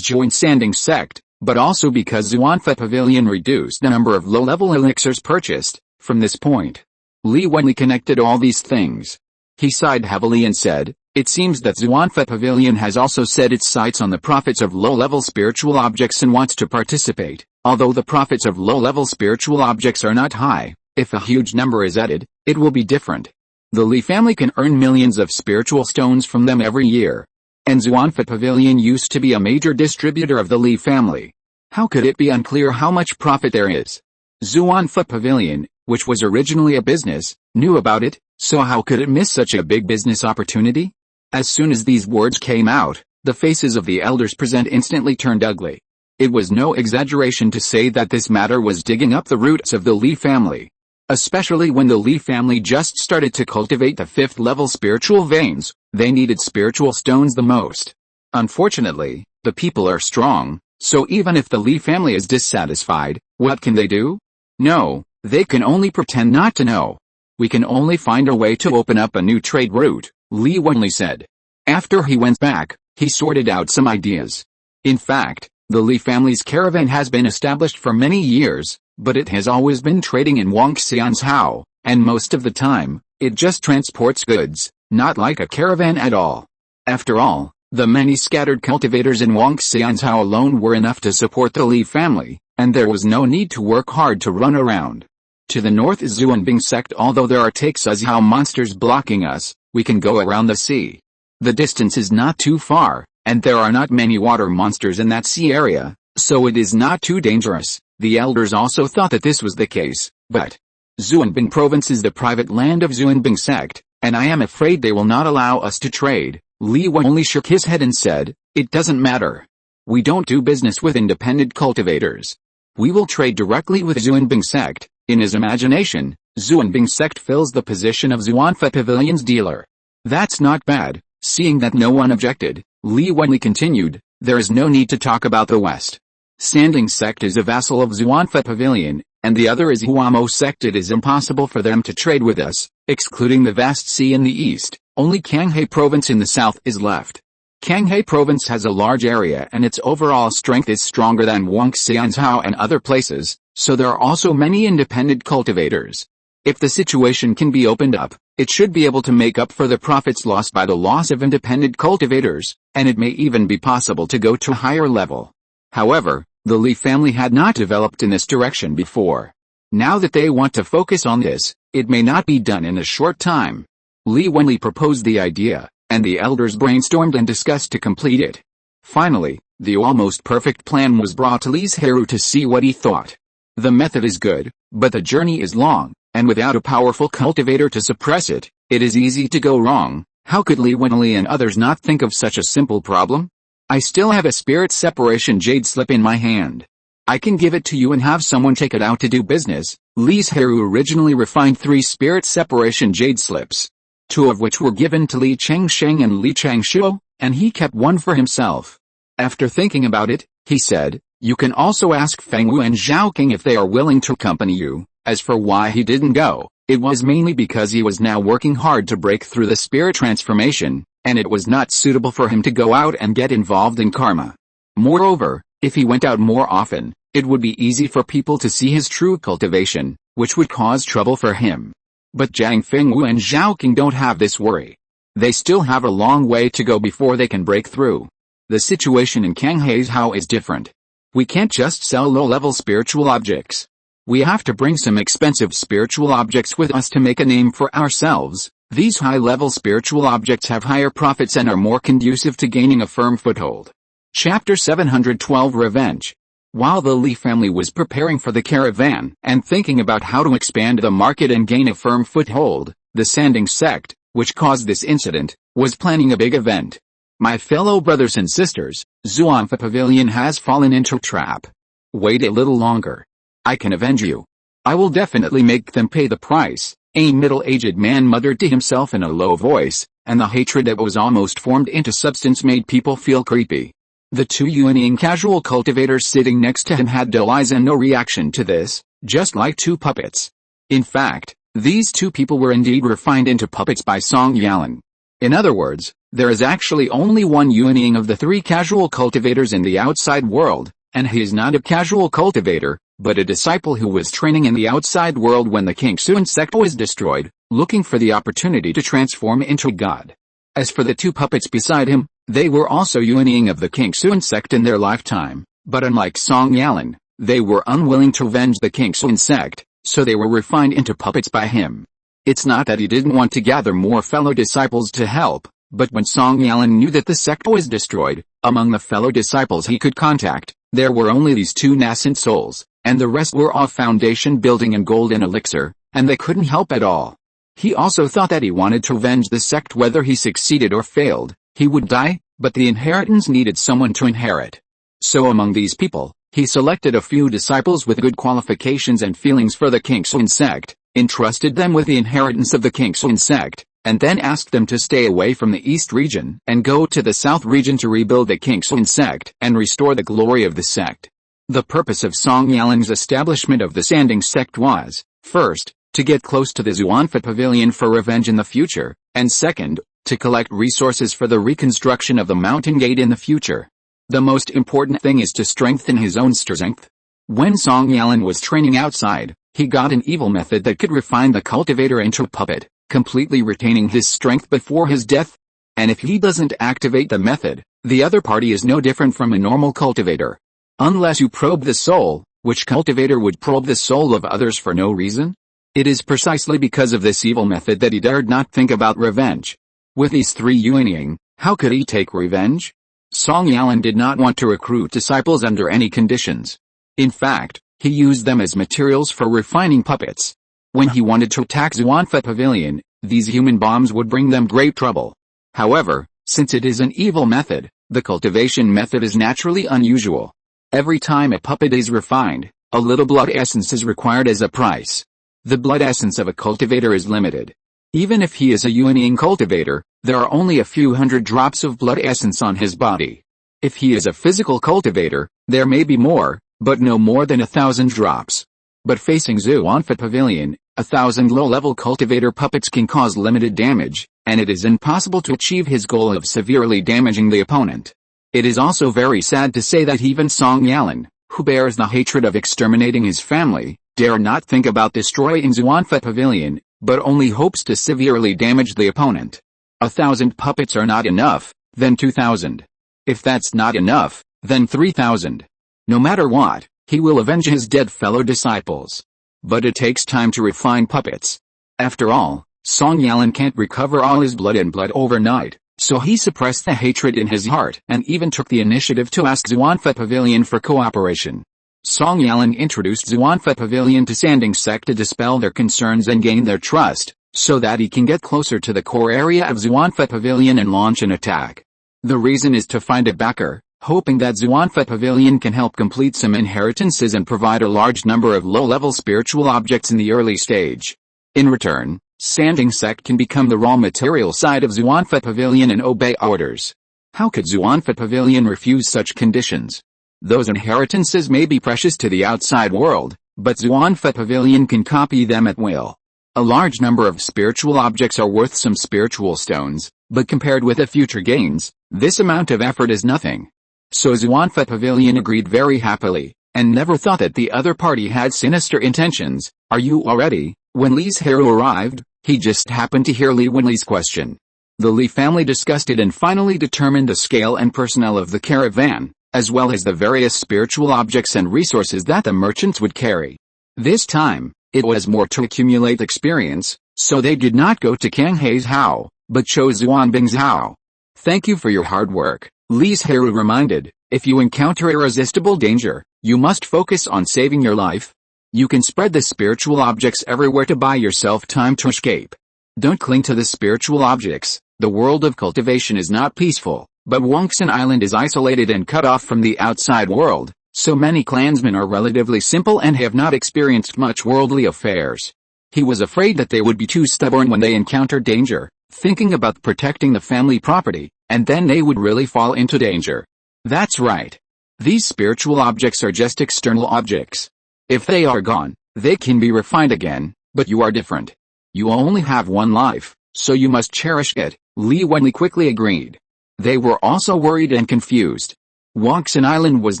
joined Sanding sect, but also because Xuanfa Pavilion reduced the number of low-level elixirs purchased. From this point, Li Wenli connected all these things. He sighed heavily and said, it seems that Xuanfa Pavilion has also set its sights on the profits of low-level spiritual objects and wants to participate. Although the profits of low-level spiritual objects are not high, if a huge number is added, it will be different. The Li family can earn millions of spiritual stones from them every year. And Xuanfa Pavilion used to be a major distributor of the Li family. How could it be unclear how much profit there is? Xuanfa Pavilion, which was originally a business, knew about it, so how could it miss such a big business opportunity? As soon as these words came out, the faces of the elders present instantly turned ugly. It was no exaggeration to say that this matter was digging up the roots of the Li family. Especially when the Li family just started to cultivate the 5th level spiritual veins, they needed spiritual stones the most. Unfortunately, the people are strong, so even if the Li family is dissatisfied, what can they do? No, they can only pretend not to know. We can only find a way to open up a new trade route, Li Wenli said. After he went back, he sorted out some ideas. In fact, the Li family's caravan has been established for many years, but it has always been trading in Wangxianzhou, and most of the time, it just transports goods, not like a caravan at all. After all, the many scattered cultivators in Wangxianzhou alone were enough to support the Li family, and there was no need to work hard to run around. To the north is Xuanbing sect. Although there are Taixuzhou monsters blocking us, we can go around the sea. The distance is not too far, and there are not many water monsters in that sea area, so it is not too dangerous. The elders also thought that this was the case, but Xuanbing province is the private land of Xuanbing sect, and I am afraid they will not allow us to trade. Li Wen only shook his head and said, it doesn't matter. We don't do business with independent cultivators. We will trade directly with Xuanbing sect. In his imagination, Xuanbing sect fills the position of Xuanfa Pavilion's dealer. That's not bad. Seeing that no one objected, Li Wenli continued, there is no need to talk about the West. Sanding sect is a vassal of Xuanfa Pavilion, and the other is Huamo sect. It is impossible for them to trade with us, excluding the vast sea in the east. Only Qanghe province in the south is left. Qanghe province has a large area and its overall strength is stronger than Wangxianzhou and other places, so there are also many independent cultivators. If the situation can be opened up, it should be able to make up for the profits lost by the loss of independent cultivators, and it may even be possible to go to a higher level. However, the Li family had not developed in this direction before. Now that they want to focus on this, it may not be done in a short time. Li Wenli proposed the idea, and the elders brainstormed and discussed to complete it. Finally, The almost perfect plan was brought to Li Zhirui to see what he thought. The method is good, but the journey is long, and without a powerful cultivator to suppress it, it is easy to go wrong. How could Li Wenli and others not think of such a simple problem? I still have a spirit separation jade slip in my hand. I can give it to you and have someone take it out to do business. Li Zhirui originally refined 3 spirit separation jade slips, 2 of which were given to Li Chengsheng and Li Changshuo, and he kept one for himself. After thinking about it, he said, "You can also ask Feng Wu and Zhao King if they are willing to accompany you." As for why he didn't go, it was mainly because he was now working hard to break through the spirit transformation, and it was not suitable for him to go out and get involved in karma. Moreover, if he went out more often, it would be easy for people to see his true cultivation, which would cause trouble for him. But Jiang Fengwu and Zhao King don't have this worry. They still have a long way to go before they can break through. The situation in Canghai's is different. We can't just sell low-level spiritual objects. We have to bring some expensive spiritual objects with us to make a name for ourselves. These high-level spiritual objects have higher profits and are more conducive to gaining a firm foothold. Chapter 712 Revenge. While the Li family was preparing for the caravan and thinking about how to expand the market and gain a firm foothold, the Sanding sect, which caused this incident, was planning a big event. My fellow brothers and sisters, Xuanfa Pavilion has fallen into a trap. Wait a little longer. I can avenge you. I will definitely make them pay the price, a middle-aged man muttered to himself in a low voice, and the hatred that was almost formed into substance made people feel creepy. The 2 Yuanying casual cultivators sitting next to him had dull eyes and no reaction to this, just like 2 puppets. In fact, these 2 people were indeed refined into puppets by Song Yalan. In other words, there is actually only one Yuanying of the 3 casual cultivators in the outside world, and he is not a casual cultivator, but a disciple who was training in the outside world when the Kingsuan sect was destroyed, looking for the opportunity to transform into God. As for the 2 puppets beside him, they were also Yuanying of the Kingsuan sect in their lifetime, but unlike Song Yalan, they were unwilling to avenge the Kingsuan sect, so they were refined into puppets by him. It's not that he didn't want to gather more fellow disciples to help, but when Song Yalan knew that the sect was destroyed, among the fellow disciples he could contact, there were only these 2 nascent souls, and the rest were off foundation building and golden elixir, and they couldn't help at all. He also thought that he wanted to avenge the sect whether he succeeded or failed. He would die, but the inheritance needed someone to inherit. So among these people, he selected a few disciples with good qualifications and feelings for the Kingsuan sect, entrusted them with the inheritance of the Kingsuan sect, and then asked them to stay away from the east region and go to the south region to rebuild the Kingsuan sect and restore the glory of the sect. The purpose of Song Yalan's establishment of the Sanding sect was, first, to get close to the Xuanfa Pavilion for revenge in the future, and second, to collect resources for the reconstruction of the mountain gate in the future. The most important thing is to strengthen his own strength. When Song Yalan was training outside, he got an evil method that could refine the cultivator into a puppet, completely retaining his strength before his death. And if he doesn't activate the method, the other party is no different from a normal cultivator. Unless you probe the soul, which cultivator would probe the soul of others for no reason? It is precisely because of this evil method that he dared not think about revenge. With these 3 Yuanying, how could he take revenge? Song Yalan did not want to recruit disciples under any conditions. In fact, he used them as materials for refining puppets. When he wanted to attack Xuanfa Pavilion, these human bombs would bring them great trouble. However, since it is an evil method, the cultivation method is naturally unusual. Every time a puppet is refined, a little blood essence is required as a price. The blood essence of a cultivator is limited. Even if he is a Yuanying cultivator, there are only a few hundred drops of blood essence on his body. If he is a physical cultivator, there may be more, but no more than 1,000 drops. But facing Xuanfa Pavilion, 1,000 low-level cultivator puppets can cause limited damage, and it is impossible to achieve his goal of severely damaging the opponent. It is also very sad to say that even Song Yalan, who bears the hatred of exterminating his family, dare not think about destroying Xuanfa Pavilion, but only hopes to severely damage the opponent. 1,000 puppets are not enough, then 2,000. If that's not enough, then 3,000. No matter what, he will avenge his dead fellow disciples. But it takes time to refine puppets. After all, Song Yalan can't recover all his blood and blood overnight, So he suppressed the hatred in his heart and even took the initiative to ask Xuanfa Pavilion for cooperation. Song Yalan introduced Xuanfa Pavilion to Sanding Sect to dispel their concerns and gain their trust, so that he can get closer to the core area of Xuanfa Pavilion and launch an attack. The reason is to find a backer, hoping that Xuanfa Pavilion can help complete some inheritances and provide a large number of low-level spiritual objects in the early stage. In return, Sanding Sect can become the raw material side of Xuanfa Pavilion and obey orders. How could Xuanfa Pavilion refuse such conditions? Those inheritances may be precious to the outside world, but Xuanfa Pavilion can copy them at will. A large number of spiritual objects are worth some spiritual stones, but compared with the future gains, this amount of effort is nothing. So Xuanfa Pavilion agreed very happily, and never thought that the other party had sinister intentions. Are you all ready? When Li's heir arrived, he just happened to hear Li Wenli's question. The Li family discussed it and finally determined the scale and personnel of the caravan, as well as the various spiritual objects and resources that the merchants would carry. This time, it was more to accumulate experience, so they did not go to Kang Hei's Hao, but chose Xuanbing's Hao. Thank you for your hard work, Li Zhirui reminded. If you encounter irresistible danger, you must focus on saving your life. You can spread the spiritual objects everywhere to buy yourself time to escape. Don't cling to the spiritual objects. The world of cultivation is not peaceful, but Banyan Island is isolated and cut off from the outside world, so many clansmen are relatively simple and have not experienced much worldly affairs. He was afraid that they would be too stubborn when they encountered danger, thinking about protecting the family property, and then they would really fall into danger. That's right. These spiritual objects are just external objects. If they are gone, they can be refined again, but you are different. You only have one life, so you must cherish it, Li Wenli quickly agreed. They were also worried and confused. Banyan Island was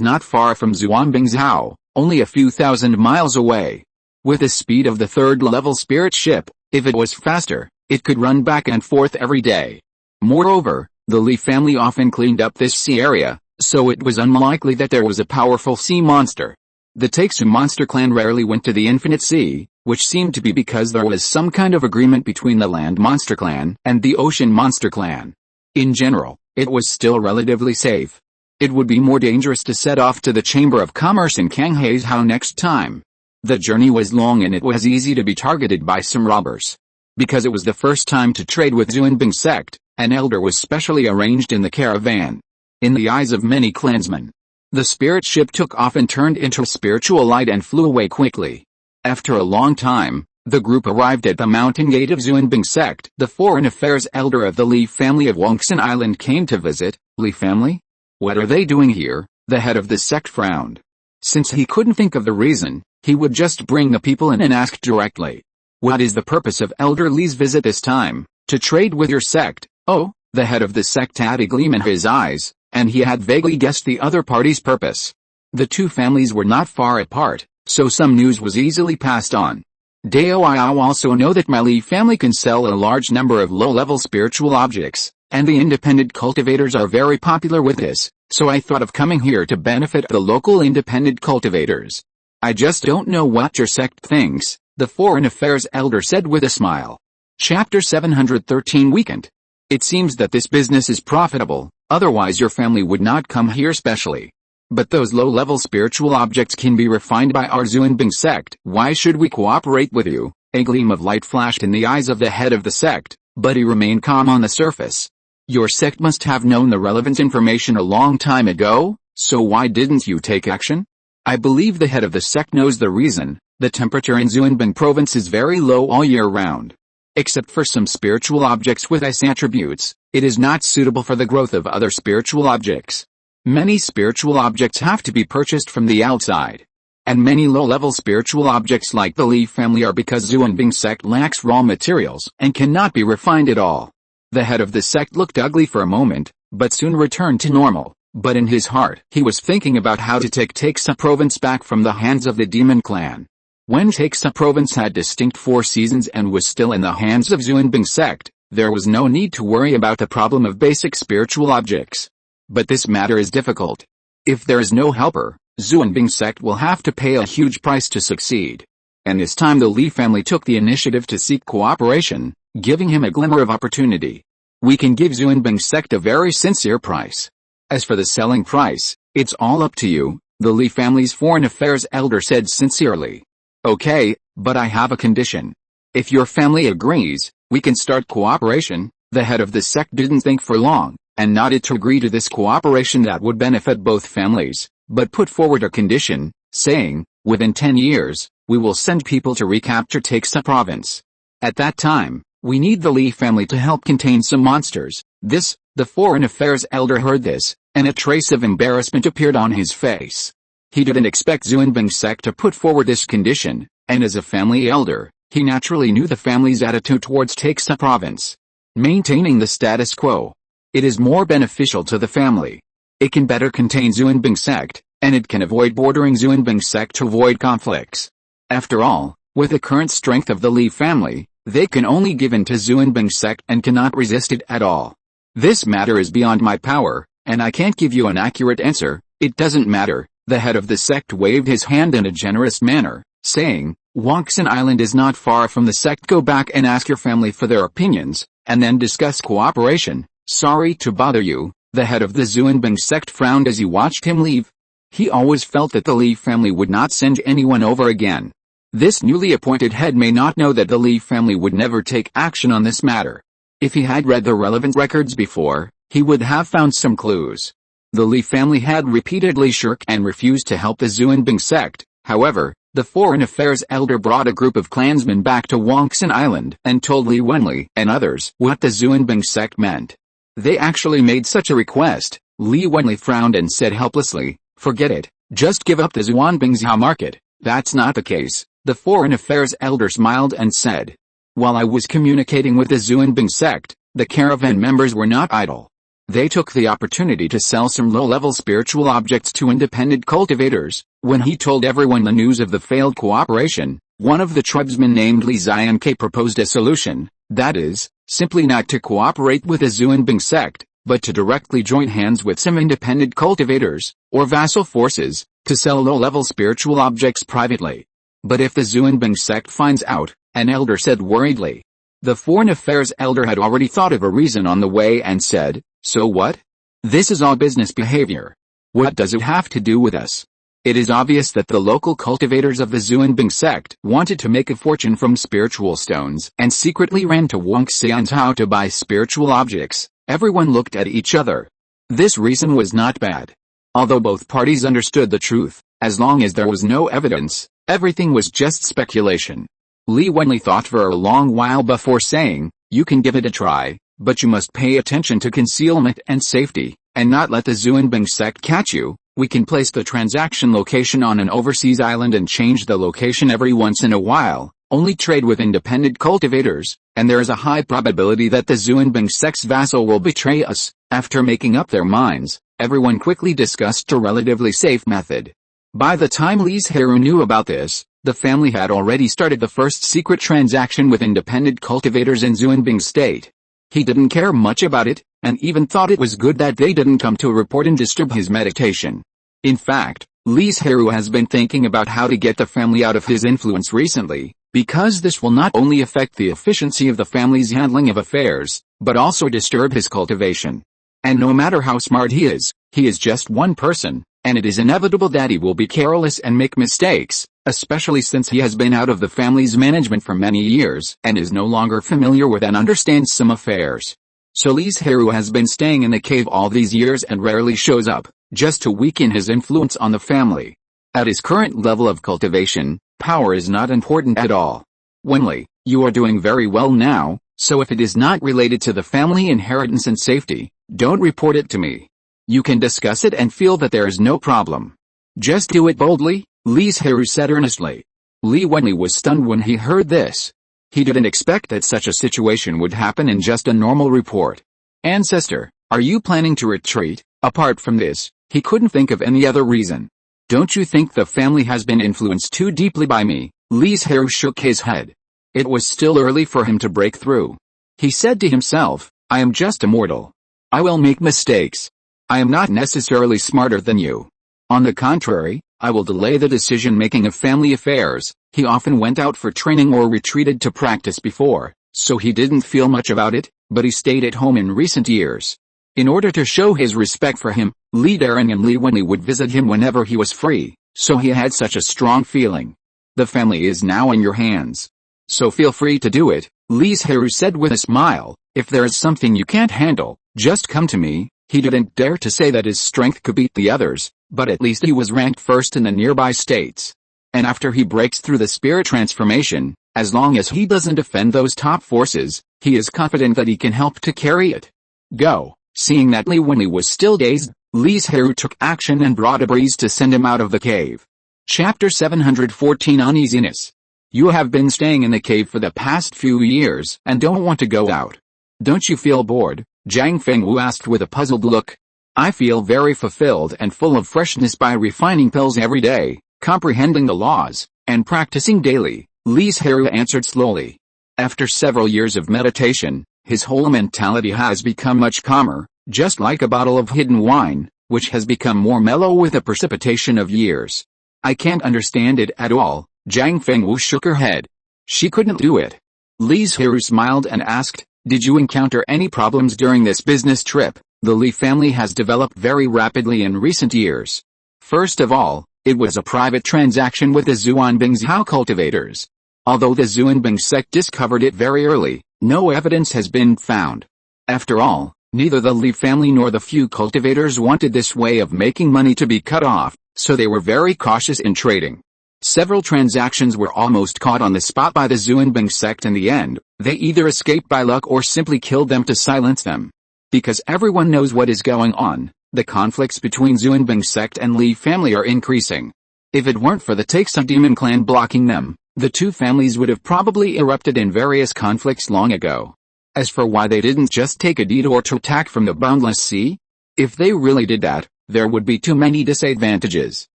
not far from Xuanbing's Hao, only a few thousand miles away. With the speed of the third-level spirit ship, if it was faster, it could run back and forth every day. Moreover, the Li family often cleaned up this sea area, so it was unlikely that there was a powerful sea monster. The Taixu monster clan rarely went to the Infinite Sea, which seemed to be because there was some kind of agreement between the Land Monster clan and the Ocean Monster clan. In general, it was still relatively safe. It would be more dangerous to set off to the Chamber of Commerce in Kang Hei's Hao next time. The journey was long and it was easy to be targeted by some robbers. Because it was the first time to trade with Xuanbing sect, an elder was specially arranged in the caravan. In the eyes of many clansmen, the spirit ship took off and turned into a spiritual light and flew away quickly. After a long time, the group arrived at the mountain gate of Xuanbing sect. The foreign affairs elder of the Li family of Banyan Island came to visit. Li family? What are they doing here? The head of the sect frowned. Since he couldn't think of the reason, he would just bring the people in and ask directly. What is the purpose of Elder Li's visit this time? To trade with your sect? Oh, the head of the sect had a gleam in his eyes, and he had vaguely guessed the other party's purpose. The two families were not far apart, so some news was easily passed on. Dao I also know that my Li family can sell a large number of low-level spiritual objects, and the independent cultivators are very popular with this, so I thought of coming here to benefit the local independent cultivators. I just don't know what your sect thinks, the foreign affairs elder said with a smile. Chapter 713 Weekend. It seems that this business is profitable, otherwise your family would not come here specially. But those low-level spiritual objects can be refined by our Xuanbing sect. Why should we cooperate with you? A gleam of light flashed in the eyes of the head of the sect, but he remained calm on the surface. Your sect must have known the relevant information a long time ago, so why didn't you take action? I believe the head of the sect knows the reason. The temperature in Xuanbing province is very low all year round. Except for some spiritual objects with ice attributes, it is not suitable for the growth of other spiritual objects. Many spiritual objects have to be purchased from the outside. And many low-level spiritual objects like the Li family are because Xuanbing sect lacks raw materials and cannot be refined at all. The head of the sect looked ugly for a moment, but soon returned to normal. But in his heart, he was thinking about how to take Taixu province back from the hands of the demon clan. When Taixu province had distinct 4 seasons and was still in the hands of Xuanbing sect, there was no need to worry about the problem of basic spiritual objects. But this matter is difficult. If there is no helper, Xuanbing sect will have to pay a huge price to succeed. And this time the Li family took the initiative to seek cooperation, giving him a glimmer of opportunity. We can give Zhuanbing sect a very sincere price. As for the selling price, it's all up to you, the Li family's foreign affairs elder said sincerely. Okay, but I have a condition. If your family agrees, we can start cooperation. The head of the sect didn't think for long, and nodded to agree to this cooperation that would benefit both families, but put forward a condition, saying, within 10 years, we will send people to recapture Taixia province. At that time, we need the Li family to help contain some monsters. The foreign affairs elder heard this, and a trace of embarrassment appeared on his face. He didn't expect Zhuanbing sect to put forward this condition, and as a family elder, he naturally knew the family's attitude towards Taixia province. Maintaining the status quo. It is more beneficial to the family. It can better contain Zhuanbing sect, and it can avoid bordering Zhuanbing sect to avoid conflicts. After all, with the current strength of the Li family, they can only give in to Zhuanbing sect and cannot resist it at all. This matter is beyond my power, and I can't give you an accurate answer. It doesn't matter. The head of the sect waved his hand in a generous manner, saying, Banyan Island is not far from the sect. Go back and ask your family for their opinions, and then discuss cooperation. Sorry to bother you. The head of the Zhuanbing sect frowned as he watched him leave. He always felt that the Li family would not send anyone over again. This newly appointed head may not know that the Li family would never take action on this matter. If he had read the relevant records before, he would have found some clues. The Li family had repeatedly shirked and refused to help the Zhuanbing sect. However, the foreign affairs elder brought a group of clansmen back to Banyan Island and told Li Wenli and others what the Zhuanbing sect meant. They actually made such a request. Li Wenli frowned and said helplessly, forget it, just give up the Zhuanbing's market. That's not the case. The foreign affairs elder smiled and said, while I was communicating with the Zhuanbing sect, the caravan members were not idle. They took the opportunity to sell some low-level spiritual objects to independent cultivators. When he told everyone the news of the failed cooperation, one of the tribesmen named Li Zhirui proposed a solution, that is, simply not to cooperate with the Zhuanbing sect, but to directly join hands with some independent cultivators, or vassal forces, to sell low-level spiritual objects privately. But if the Zhuanbing sect finds out, an elder said worriedly. The foreign affairs elder had already thought of a reason on the way and said, so what? This is all business behavior. What does it have to do with us? It is obvious that the local cultivators of the Zhuanbing sect wanted to make a fortune from spiritual stones and secretly ran to Wangxiantao to buy spiritual objects. Everyone looked at each other. This reason was not bad. Although both parties understood the truth, as long as there was no evidence, everything was just speculation. Li Wenli thought for a long while before saying, you can give it a try, but you must pay attention to concealment and safety, and not let the Zhuanbing sect catch you. We can place the transaction location on an overseas island and change the location every once in a while, only trade with independent cultivators, and there is a high probability that the Zhuanbing sect's vassal will betray us. After making up their minds, everyone quickly discussed a relatively safe method. By the time Li Zhirui knew about this, the family had already started the first secret transaction with independent cultivators in Zhuanbing state. He didn't care much about it, and even thought it was good that they didn't come to report and disturb his meditation. In fact, Li Zhirui has been thinking about how to get the family out of his influence recently, because this will not only affect the efficiency of the family's handling of affairs, but also disturb his cultivation. And no matter how smart he is just one person, and it is inevitable that he will be careless and make mistakes, especially since he has been out of the family's management for many years and is no longer familiar with and understands some affairs. So Li Zhirui has been staying in the cave all these years and rarely shows up, just to weaken his influence on the family. At his current level of cultivation, power is not important at all. Wenli, you are doing very well now, so if it is not related to the family inheritance and safety, don't report it to me. You can discuss it and feel that there is no problem. Just do it boldly, Li Zhirui said earnestly. Li Wenli was stunned when he heard this. He didn't expect that such a situation would happen in just a normal report. Ancestor, are you planning to retreat? Apart from this, he couldn't think of any other reason. Don't you think the family has been influenced too deeply by me? Li Zhirui shook his head. It was still early for him to break through. He said to himself, I am just a mortal. I will make mistakes. I am not necessarily smarter than you. On the contrary, I will delay the decision-making of family affairs. He often went out for training or retreated to practice before, so he didn't feel much about it. but he stayed at home in recent years. In order to show his respect for him, Li Zhirui and Li Wenli would visit him whenever he was free, so he had such a strong feeling. The family is now in your hands. So feel free to do it, Li Zhirui said with a smile. If there is something you can't handle, just come to me. He didn't dare to say that his strength could beat the others, but at least he was ranked first in the nearby states. And after he breaks through the spirit transformation, as long as he doesn't offend those top forces, he is confident that he can help to carry it. Go. Seeing that Li Wenli was still dazed, Li Zhirui took action and brought a breeze to send him out of the cave. Chapter 714 Uneasiness. You have been staying in the cave for the past few years and don't want to go out. Don't you feel bored? Zhang Fengwu asked with a puzzled look. I feel very fulfilled and full of freshness by refining pills every day, comprehending the laws, and practicing daily, Li Zhirui answered slowly. After several years of meditation, his whole mentality has become much calmer, just like a bottle of hidden wine, which has become more mellow with the precipitation of years. I can't understand it at all, Zhang Fengwu shook her head. She couldn't do it. Li Zhirui smiled and asked, did you encounter any problems during this business trip? The Li family has developed very rapidly in recent years. First of all, it was a private transaction with the Xuanbingzhao cultivators. Although the Xuanbing sect discovered it very early, no evidence has been found. After all, neither the Li family nor the few cultivators wanted this way of making money to be cut off, so they were very cautious in trading. Several transactions were almost caught on the spot by the Xuanbing sect in the end. They either escaped by luck or simply killed them to silence them. Because everyone knows what is going on, the conflicts between Xuanbing sect and Li family are increasing. If it weren't for the Taixia demon clan blocking them, the two families would have probably erupted in various conflicts long ago. As for why they didn't just take a detour to attack from the boundless sea, if they really did that, there would be too many disadvantages.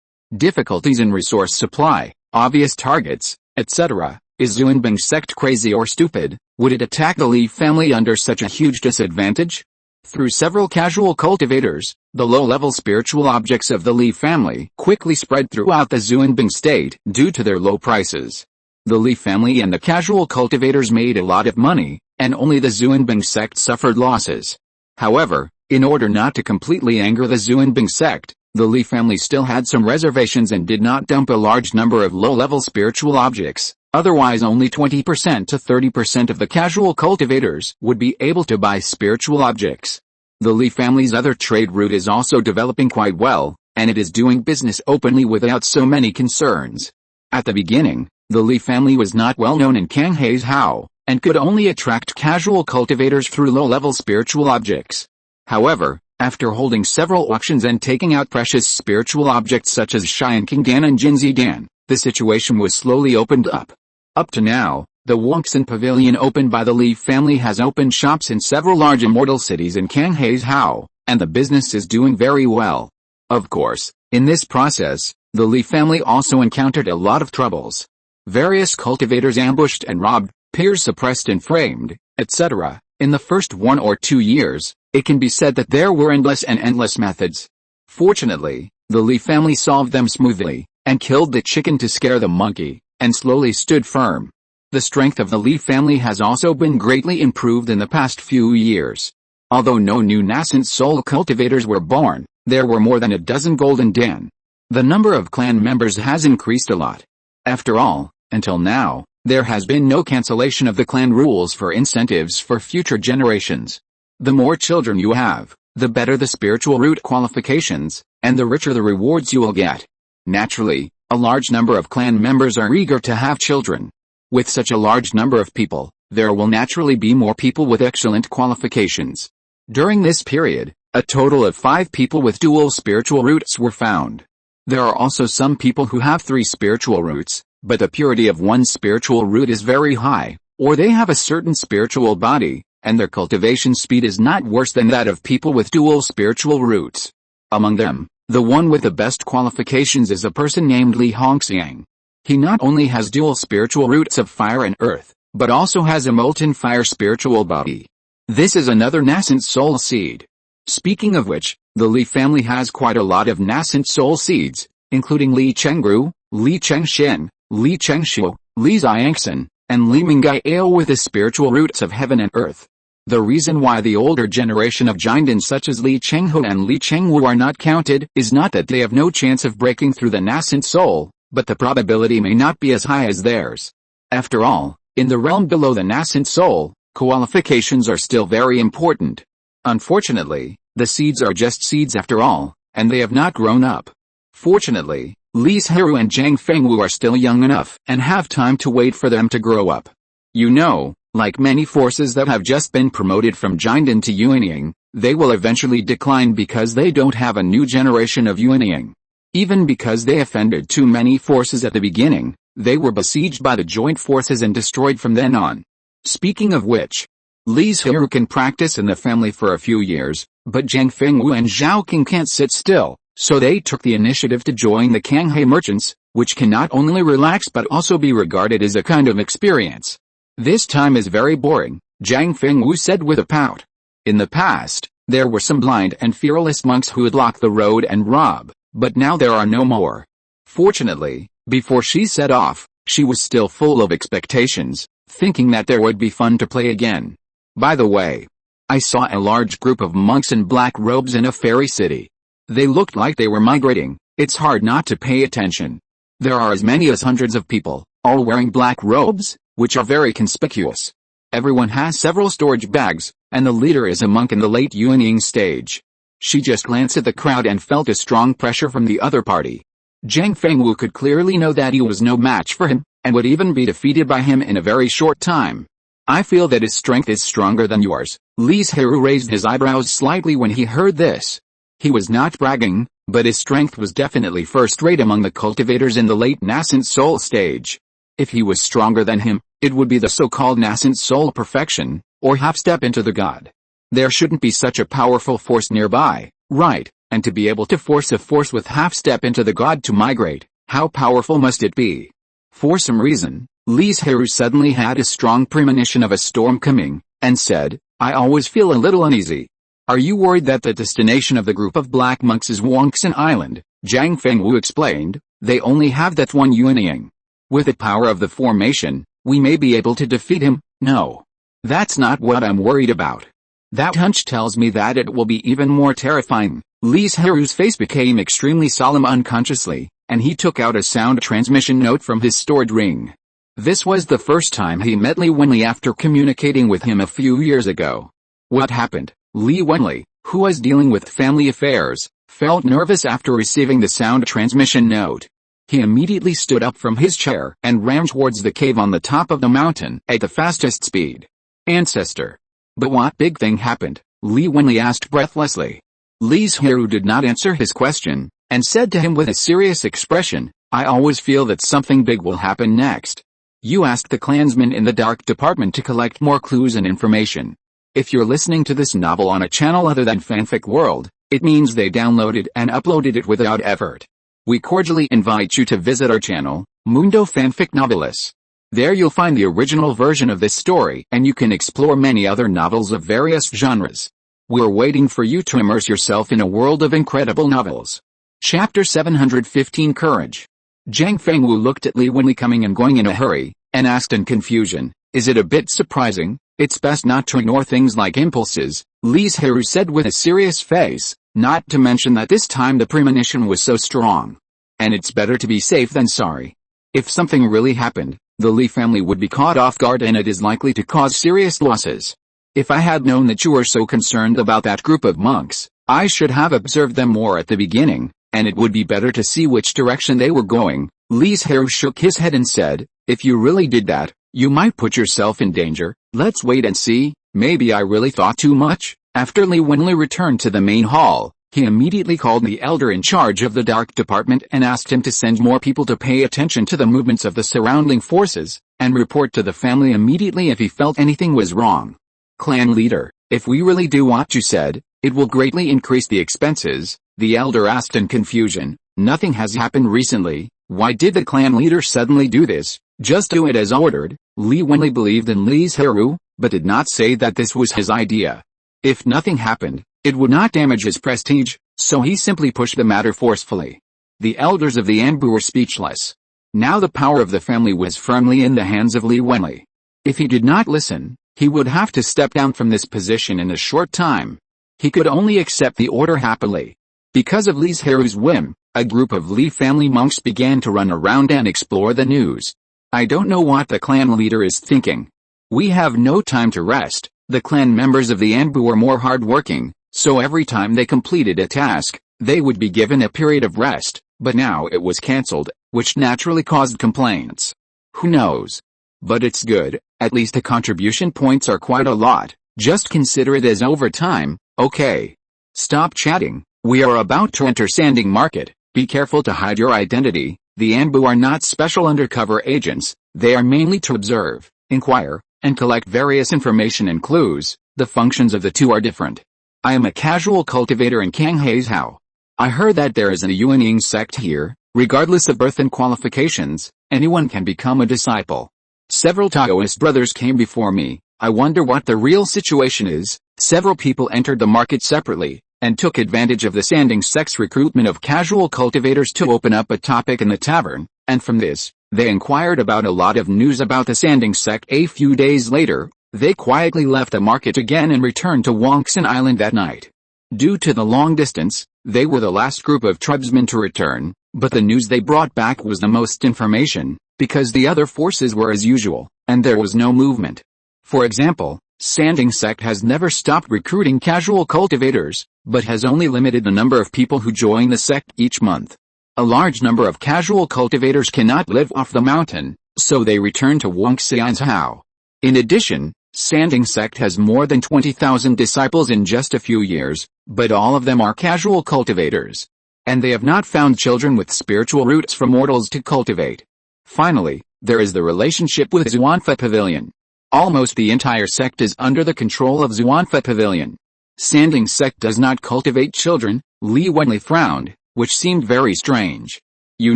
Difficulties in resource supply, obvious targets, etc. Is Xuanbing sect crazy or stupid? Would it attack the Li family under such a huge disadvantage? Through several casual cultivators, the low-level spiritual objects of the Li family quickly spread throughout the Xuanbing state due to their low prices. The Li family and the casual cultivators made a lot of money, and only the Xuanbing sect suffered losses. However, in order not to completely anger the Xuanbing sect, the Li family still had some reservations and did not dump a large number of low-level spiritual objects. Otherwise only 20% to 30% of the casual cultivators would be able to buy spiritual objects. The Li family's other trade route is also developing quite well, and it is doing business openly without so many concerns. At the beginning, the Li family was not well known in Canghazhou, and could only attract casual cultivators through low-level spiritual objects. However, after holding several auctions and taking out precious spiritual objects such as Xianqing Dan and Jinzi Dan, the situation was slowly opened up. Up to now, the Wongxin Pavilion opened by the Li family has opened shops in several large immortal cities in Canghazhou, and the business is doing very well. Of course, in this process, the Li family also encountered a lot of troubles. Various cultivators ambushed and robbed, peers suppressed and framed, etc. In the first 1 or 2 years, it can be said that there were endless methods. Fortunately, the Li family solved them smoothly, and killed the chicken to scare the monkey, and slowly stood firm. The strength of the Li family has also been greatly improved in the past few years. Although no new nascent soul cultivators were born, there were more than a dozen golden Dan. The number of clan members has increased a lot. After all, until now, there has been no cancellation of the clan rules for incentives for future generations. The more children you have, the better the spiritual root qualifications, and the richer the rewards you will get. Naturally, a large number of clan members are eager to have children. With such a large number of people, there will naturally be more people with excellent qualifications. During this period, a total of 5 people with dual spiritual roots were found. There are also some people who have 3 spiritual roots, but the purity of one spiritual root is very high, or they have a certain spiritual body, and their cultivation speed is not worse than that of people with dual spiritual roots. Among them, the one with the best qualifications is a person named Li Hongxiang. He not only has dual spiritual roots of fire and earth, but also has a molten fire spiritual body. This is another nascent soul seed. Speaking of which, the Li family has quite a lot of nascent soul seeds, including Li Chengru, Li Chengshen, Li Chengshu, Li Xiangxin, and Li Mingai Ale with the spiritual roots of heaven and earth. The reason why the older generation of Jinden such as Li Chenghu and Li Chengwu are not counted is not that they have no chance of breaking through the nascent soul, but the probability may not be as high as theirs. After all, in the realm below the nascent soul, qualifications are still very important. Unfortunately, the seeds are just seeds after all, and they have not grown up. Fortunately, Li Zhirui and Zhang Fengwu are still young enough and have time to wait for them to grow up. You know, like many forces that have just been promoted from Jinden to Yuanying, they will eventually decline because they don't have a new generation of Yuanying. Even because they offended too many forces at the beginning, they were besieged by the joint forces and destroyed from then on. Speaking of which, Li Zhirui can practice in the family for a few years, but Zhang Fengwu and Zhao Qing can't sit still, so they took the initiative to join the Canghai merchants, which can not only relax but also be regarded as a kind of experience. This time is very boring, Zhang Fengwu said with a pout. In the past, there were some blind and fearless monks who would block the road and rob, but now there are no more. Fortunately, before she set off, she was still full of expectations, thinking that there would be fun to play again. By the way, I saw a large group of monks in black robes in a fairy city. They looked like they were migrating. It's hard not to pay attention. There are as many as hundreds of people, all wearing black robes, which are very conspicuous. Everyone has several storage bags, and the leader is a monk in the late Yuanying stage. She just glanced at the crowd and felt a strong pressure from the other party. Zhang Fengwu could clearly know that he was no match for him, and would even be defeated by him in a very short time. I feel that his strength is stronger than yours. Li Zhirui raised his eyebrows slightly when he heard this. He was not bragging, but his strength was definitely first-rate among the cultivators in the late nascent soul stage. If he was stronger than him, it would be the so-called nascent soul perfection, or half-step into the god. There shouldn't be such a powerful force nearby, right? And to be able to force a force with half-step into the god to migrate, how powerful must it be? For some reason, Li Zhirui suddenly had a strong premonition of a storm coming, and said, I always feel a little uneasy. Are you worried that the destination of the group of black monks is Banyan Island? Zhang Fengwu explained, they only have that one Yuanying. With the power of the formation, we may be able to defeat him. No. That's not what I'm worried about. That hunch tells me that it will be even more terrifying. Li Zhirui's face became extremely solemn unconsciously, and he took out a sound transmission note from his stored ring. This was the first time he met Li Wenli after communicating with him a few years ago. What happened? Li Wenli, who was dealing with family affairs, felt nervous after receiving the sound transmission note. He immediately stood up from his chair and ran towards the cave on the top of the mountain at the fastest speed. Ancestor. But what big thing happened? Li Wenli asked breathlessly. Li Zhirui did not answer his question, and said to him with a serious expression, I always feel that something big will happen next. You asked the clansmen in the dark department to collect more clues and information. If you're listening to this novel on a channel other than Fanfic World, it means they downloaded and uploaded it without effort. We cordially invite you to visit our channel, Mundo Fanfic Novelis. There you'll find the original version of this story and you can explore many other novels of various genres. We're waiting for you to immerse yourself in a world of incredible novels. Chapter 715 Courage. Zhang Fengwu looked at Li Wenli coming and going in a hurry, and asked in confusion, is it a bit surprising? It's best not to ignore things like impulses, Li Zhirui said with a serious face, not to mention that this time the premonition was so strong. And it's better to be safe than sorry. If something really happened, the Li family would be caught off guard and it is likely to cause serious losses. If I had known that you were so concerned about that group of monks, I should have observed them more at the beginning, and it would be better to see which direction they were going. Li Zhirui shook his head and said, if you really did that, you might put yourself in danger. Let's wait and see. Maybe I really thought too much. After Li Wenli returned to the main hall, he immediately called the elder in charge of the dark department and asked him to send more people to pay attention to the movements of the surrounding forces, and report to the family immediately if he felt anything was wrong. Clan leader, if we really do what you said, it will greatly increase the expenses, the elder asked in confusion. Nothing has happened recently. Why did the clan leader suddenly do this? Just do it as ordered. Li Wenli believed in Li Zhirui, but did not say that this was his idea. If nothing happened, it would not damage his prestige, so he simply pushed the matter forcefully. The elders of the Anbu were speechless. Now the power of the family was firmly in the hands of Li Wenli. If he did not listen, He would have to step down from this position in a short time. He could only accept the order happily. Because of Li Zhirui's whim, a group of Li family monks began to run around and explore the news. I don't know what the clan leader is thinking. We have no time to rest. The clan members of the Anbu were more hardworking, so every time they completed a task, they would be given a period of rest, but now it was cancelled, which naturally caused complaints. Who knows? But it's good, at least the contribution points are quite a lot. Just consider it as overtime, okay? Stop chatting, we are about to enter Sanding Market. Be careful to hide your identity. The Anbu are not special undercover agents, they are mainly to observe, inquire, and collect various information and clues. The functions of the two are different. I am a casual cultivator in Kanghaizhou. I heard that there is a Yuanying sect here. Regardless of birth and qualifications, anyone can become a disciple. Several Taoist brothers came before me. I wonder what the real situation is. Several people entered the market separately, and took advantage of the Sanding sect's recruitment of casual cultivators to open up a topic in the tavern, and from this, they inquired about a lot of news about the Sanding sect. A few days later, they quietly left the market again and returned to Banyan Island that night. Due to the long distance, they were the last group of tribesmen to return, but the news they brought back was the most information, because the other forces were as usual, and there was no movement. For example, Sanding sect has never stopped recruiting casual cultivators, but has only limited the number of people who join the sect each month. A large number of casual cultivators cannot live off the mountain, so they return to Wanxianzhou. In addition, Sanding sect has more than 20,000 disciples in just a few years, but all of them are casual cultivators. And they have not found children with spiritual roots for mortals to cultivate. Finally, there is the relationship with Xuanfa Pavilion. Almost the entire sect is under the control of Xuanfa Pavilion. Sanding sect does not cultivate children. Li Wenli frowned, which seemed very strange. You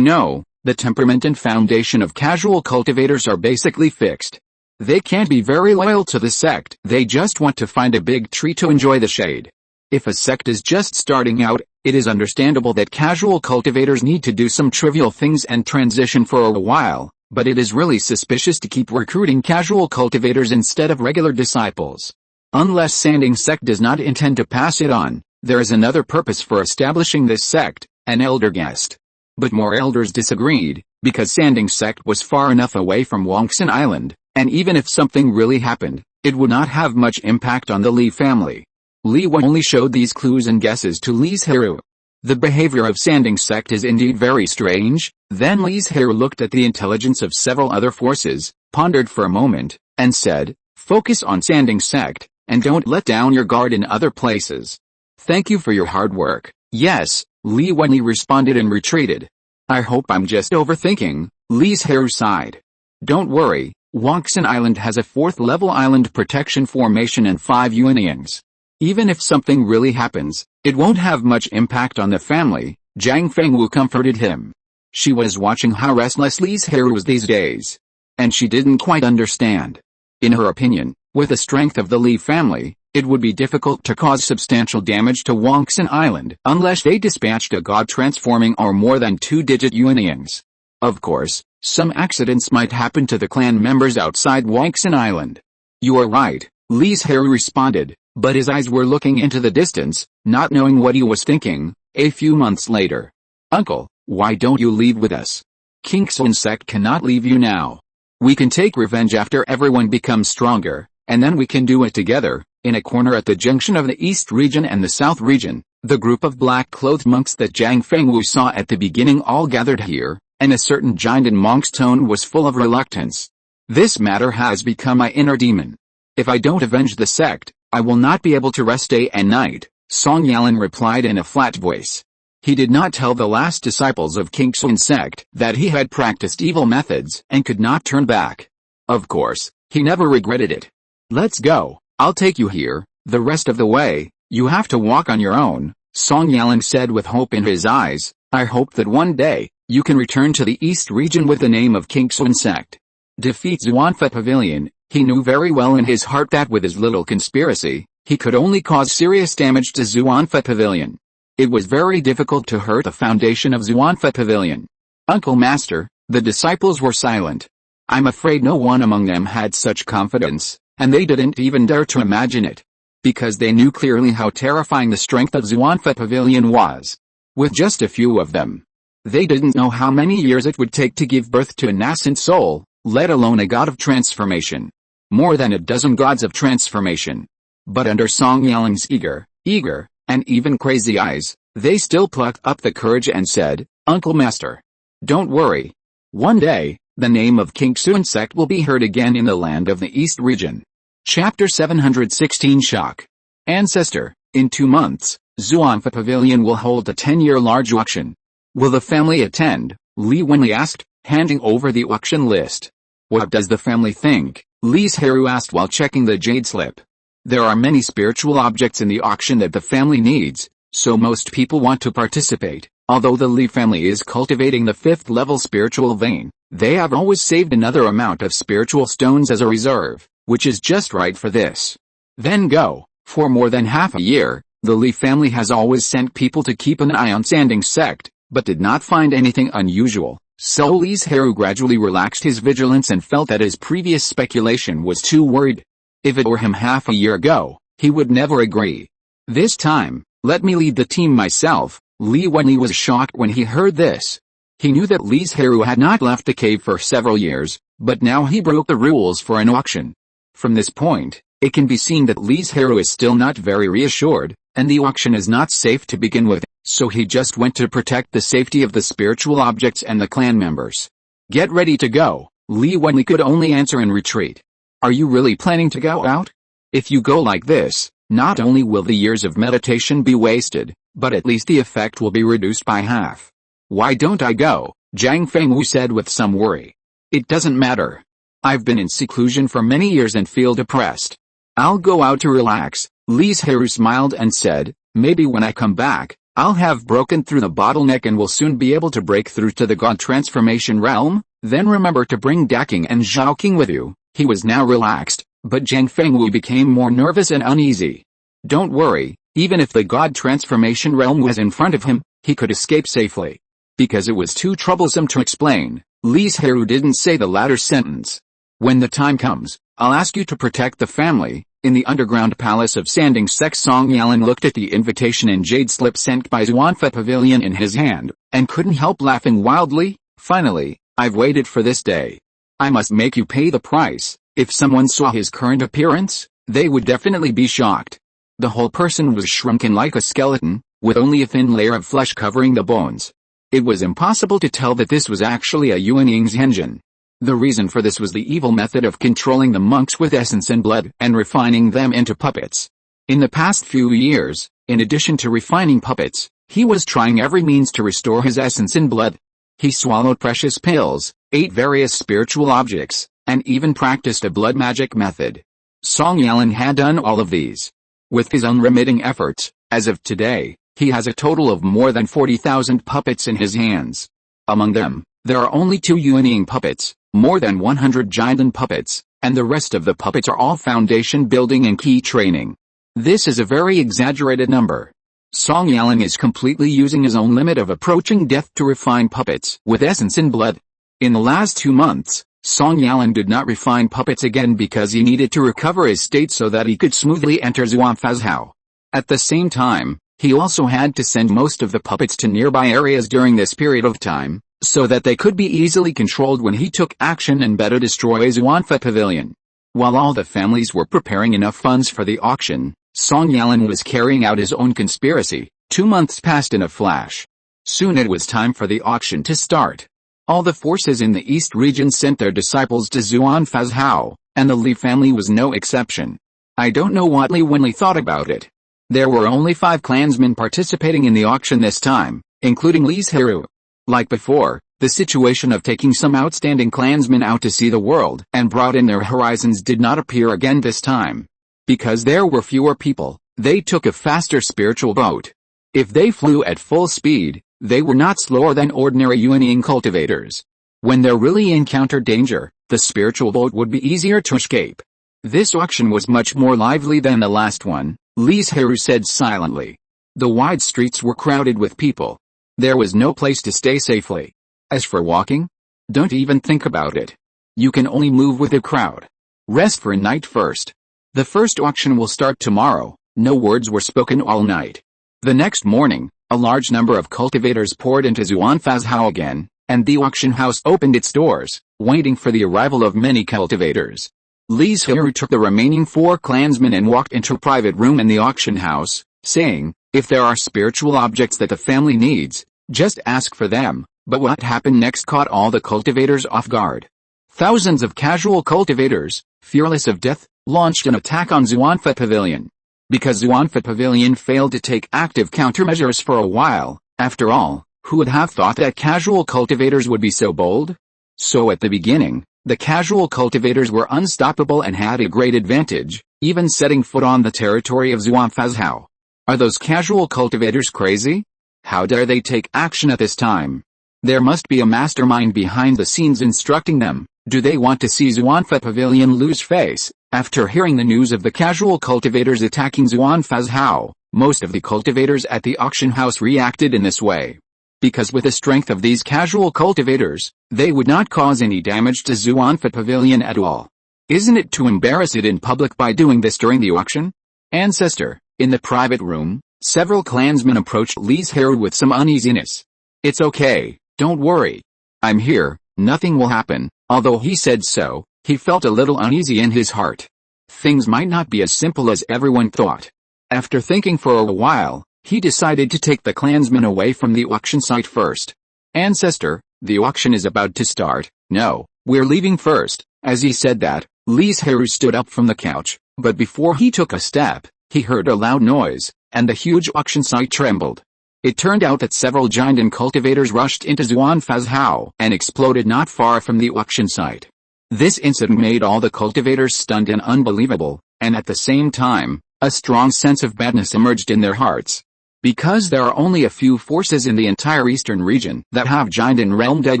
know, the temperament and foundation of casual cultivators are basically fixed. They can't be very loyal to the sect. They just want to find a big tree to enjoy the shade. If a sect is just starting out, it is understandable that casual cultivators need to do some trivial things and transition for a while, but it is really suspicious to keep recruiting casual cultivators instead of regular disciples. Unless Sanding sect does not intend to pass it on, there is another purpose for establishing this sect, an elder guest. But more elders disagreed, because Sanding sect was far enough away from Banyan Island, and even if something really happened, it would not have much impact on the Li family. Li Wen only showed these clues and guesses to Li Zhirui. The behavior of Sanding sect is indeed very strange. Then Li Zhirui looked at the intelligence of several other forces, pondered for a moment, and said, "Focus on Sanding sect, and don't let down your guard in other places." "Thank you for your hard work." "Yes," Li Wenli responded and retreated. "I hope I'm just overthinking," Li Zhirui sighed. "Don't worry, Banyan Island has a 4th level island protection formation and 5 Yuanyings. Even if something really happens, it won't have much impact on the family." Zhang Fengwu comforted him. She was watching how restless Li Zhirui was these days. And she didn't quite understand. In her opinion, with the strength of the Li family, it would be difficult to cause substantial damage to Banyan Island unless they dispatched a god-transforming or more than 2-digit Yuanyings. Of course, some accidents might happen to the clan members outside Banyan Island. "You are right," Li Zhirui responded, but his eyes were looking into the distance, not knowing what he was thinking. A few months later. "Uncle, why don't you leave with us? Kingston sect cannot leave you now. We can take revenge after everyone becomes stronger, and then we can do it together." In a corner at the junction of the East region and the South region, the group of black-clothed monks that Zhang Fengwu saw at the beginning all gathered here, and a certain giant in monk's tone was full of reluctance. "This matter has become my inner demon. If I don't avenge the sect, I will not be able to rest day and night," Song Yalan replied in a flat voice. He did not tell the last disciples of Kingston sect that he had practiced evil methods and could not turn back. Of course, he never regretted it. "Let's go, I'll take you here, the rest of the way, you have to walk on your own," Song Yalan said with hope in his eyes. "I hope that one day, you can return to the East region with the name of Kingston sect. Defeat Xuanfa Pavilion." He knew very well in his heart that with his little conspiracy, he could only cause serious damage to Xuanfa Pavilion. It was very difficult to hurt the foundation of Xuanfa Pavilion. "Uncle Master," the disciples were silent. I'm afraid no one among them had such confidence, and they didn't even dare to imagine it. Because they knew clearly how terrifying the strength of Xuanfa Pavilion was. With just a few of them. They didn't know how many years it would take to give birth to a nascent soul, let alone a god of transformation. More than a dozen gods of transformation. But under Song Yalin's eager, and even crazy eyes, they still plucked up the courage and said, "Uncle Master. Don't worry. One day, the name of King Xuan's sect will be heard again in the land of the East region." Chapter 716 Shock. Ancestor, in 2 months, Xuanfa Pavilion will hold a 10-year large auction. Will the family attend? Li Wenli asked, handing over the auction list. What does the family think? Li Zhirui asked while checking the jade slip. There are many spiritual objects in the auction that the family needs, so most people want to participate. Although the Li family is cultivating the 5th level spiritual vein, they have always saved another amount of spiritual stones as a reserve, which is just right for this. Then go. For more than half a year, the Li family has always sent people to keep an eye on Sanding sect, but did not find anything unusual. So Li Zhirui gradually relaxed his vigilance and felt that his previous speculation was too worried. If it were him half a year ago, he would never agree. This time, let me lead the team myself. Li Wenli was shocked when he heard this. He knew that Li Zhirui had not left the cave for several years, but now he broke the rules for an auction. From this point, it can be seen that Li Zhirui is still not very reassured, and the auction is not safe to begin with, so he just went to protect the safety of the spiritual objects and the clan members. Get ready to go. Li Wenli could only answer in retreat. Are you really planning to go out? If you go like this, not only will the years of meditation be wasted, but at least the effect will be reduced by half. Why don't I go? Zhang Fengwu said with some worry. It doesn't matter. I've been in seclusion for many years and feel depressed. I'll go out to relax. Li Zhirui smiled and said, maybe when I come back, I'll have broken through the bottleneck and will soon be able to break through to the god transformation realm. Then remember to bring Daking and Zhaoqing with you. He was now relaxed, but Zhang Fengwu became more nervous and uneasy. Don't worry, even if the god transformation realm was in front of him, he could escape safely. Because it was too troublesome to explain, Li Zhirui didn't say the latter sentence. When the time comes, I'll ask you to protect the family. In the underground palace of Sanding sect, Song Yalan looked at the invitation and jade slip sent by Xuanfa Pavilion in his hand, and couldn't help laughing wildly. Finally, I've waited for this day. I must make you pay the price. If someone saw his current appearance, they would definitely be shocked. The whole person was shrunken like a skeleton, with only a thin layer of flesh covering the bones. It was impossible to tell that this was actually a Yuanying's engine. The reason for this was the evil method of controlling the monks with essence and blood and refining them into puppets. In the past few years, in addition to refining puppets, he was trying every means to restore his essence and blood. He swallowed precious pills, ate various spiritual objects, and even practiced a blood magic method. Song Yalan had done all of these. With his unremitting efforts, as of today, he has a total of more than 40,000 puppets in his hands. Among them, there are only 2 Yuanying puppets, more than 100 Jidan puppets, and the rest of the puppets are all foundation building and key training. This is a very exaggerated number. Song Yalan is completely using his own limit of approaching death to refine puppets with essence and blood. In the last 2 months, Song Yalan did not refine puppets again because he needed to recover his state so that he could smoothly enter Xuanfa's house. At the same time, he also had to send most of the puppets to nearby areas during this period of time, so that they could be easily controlled when he took action and better destroy Xuanfa Pavilion. While all the families were preparing enough funds for the auction, Song Yalan was carrying out his own conspiracy. 2 months passed in a flash. Soon it was time for the auction to start. All the forces in the East region sent their disciples to Xuanfa's house, and the Li family was no exception. I don't know what Li Wenli thought about it. There were only 5 clansmen participating in the auction this time, including Li Zhirui. Like before, the situation of taking some outstanding clansmen out to see the world and broaden their horizons did not appear again this time. Because there were fewer people, they took a faster spiritual boat. If they flew at full speed, they were not slower than ordinary Yuanying cultivators. When they really encountered danger, the spiritual boat would be easier to escape. This auction was much more lively than the last one, Li Zhirui said silently. The wide streets were crowded with people. There was no place to stay safely. As for walking, don't even think about it. You can only move with the crowd. Rest for a night first. The first auction will start tomorrow." No words were spoken all night. The next morning, a large number of cultivators poured into Xuanfazhao again, and the auction house opened its doors, waiting for the arrival of many cultivators. Li Zhirui took the remaining 4 clansmen and walked into a private room in the auction house, saying, "If there are spiritual objects that the family needs, just ask for them." But what happened next caught all the cultivators off guard. Thousands of casual cultivators, fearless of death, launched an attack on Xuanfa Pavilion. Because Xuanfa Pavilion failed to take active countermeasures for a while, after all, who would have thought that casual cultivators would be so bold? So at the beginning, the casual cultivators were unstoppable and had a great advantage, even setting foot on the territory of Xuanfazhao. Are those casual cultivators crazy? How dare they take action at this time? There must be a mastermind behind the scenes instructing them. Do they want to see Xuanfa Pavilion lose face? After hearing the news of the casual cultivators attacking Xuanfazhao, most of the cultivators at the auction house reacted in this way. Because with the strength of these casual cultivators, they would not cause any damage to Xuanfa Pavilion at all. Isn't it to embarrass it in public by doing this during the auction? Ancestor, in the private room, several clansmen approached Li Zhirui with some uneasiness. "It's okay, don't worry. I'm here, nothing will happen." Although he said so, he felt a little uneasy in his heart. Things might not be as simple as everyone thought. After thinking for a while, he decided to take the clansmen away from the auction site first. "Ancestor, the auction is about to start." "No, we're leaving first." As he said that, Li Zhirui stood up from the couch, but before he took a step, he heard a loud noise, and the huge auction site trembled. It turned out that several giant cultivators rushed into Xuanfazhao and exploded not far from the auction site. This incident made all the cultivators stunned and unbelievable, and at the same time, a strong sense of badness emerged in their hearts. Because there are only a few forces in the entire eastern region that have giant and realm-dead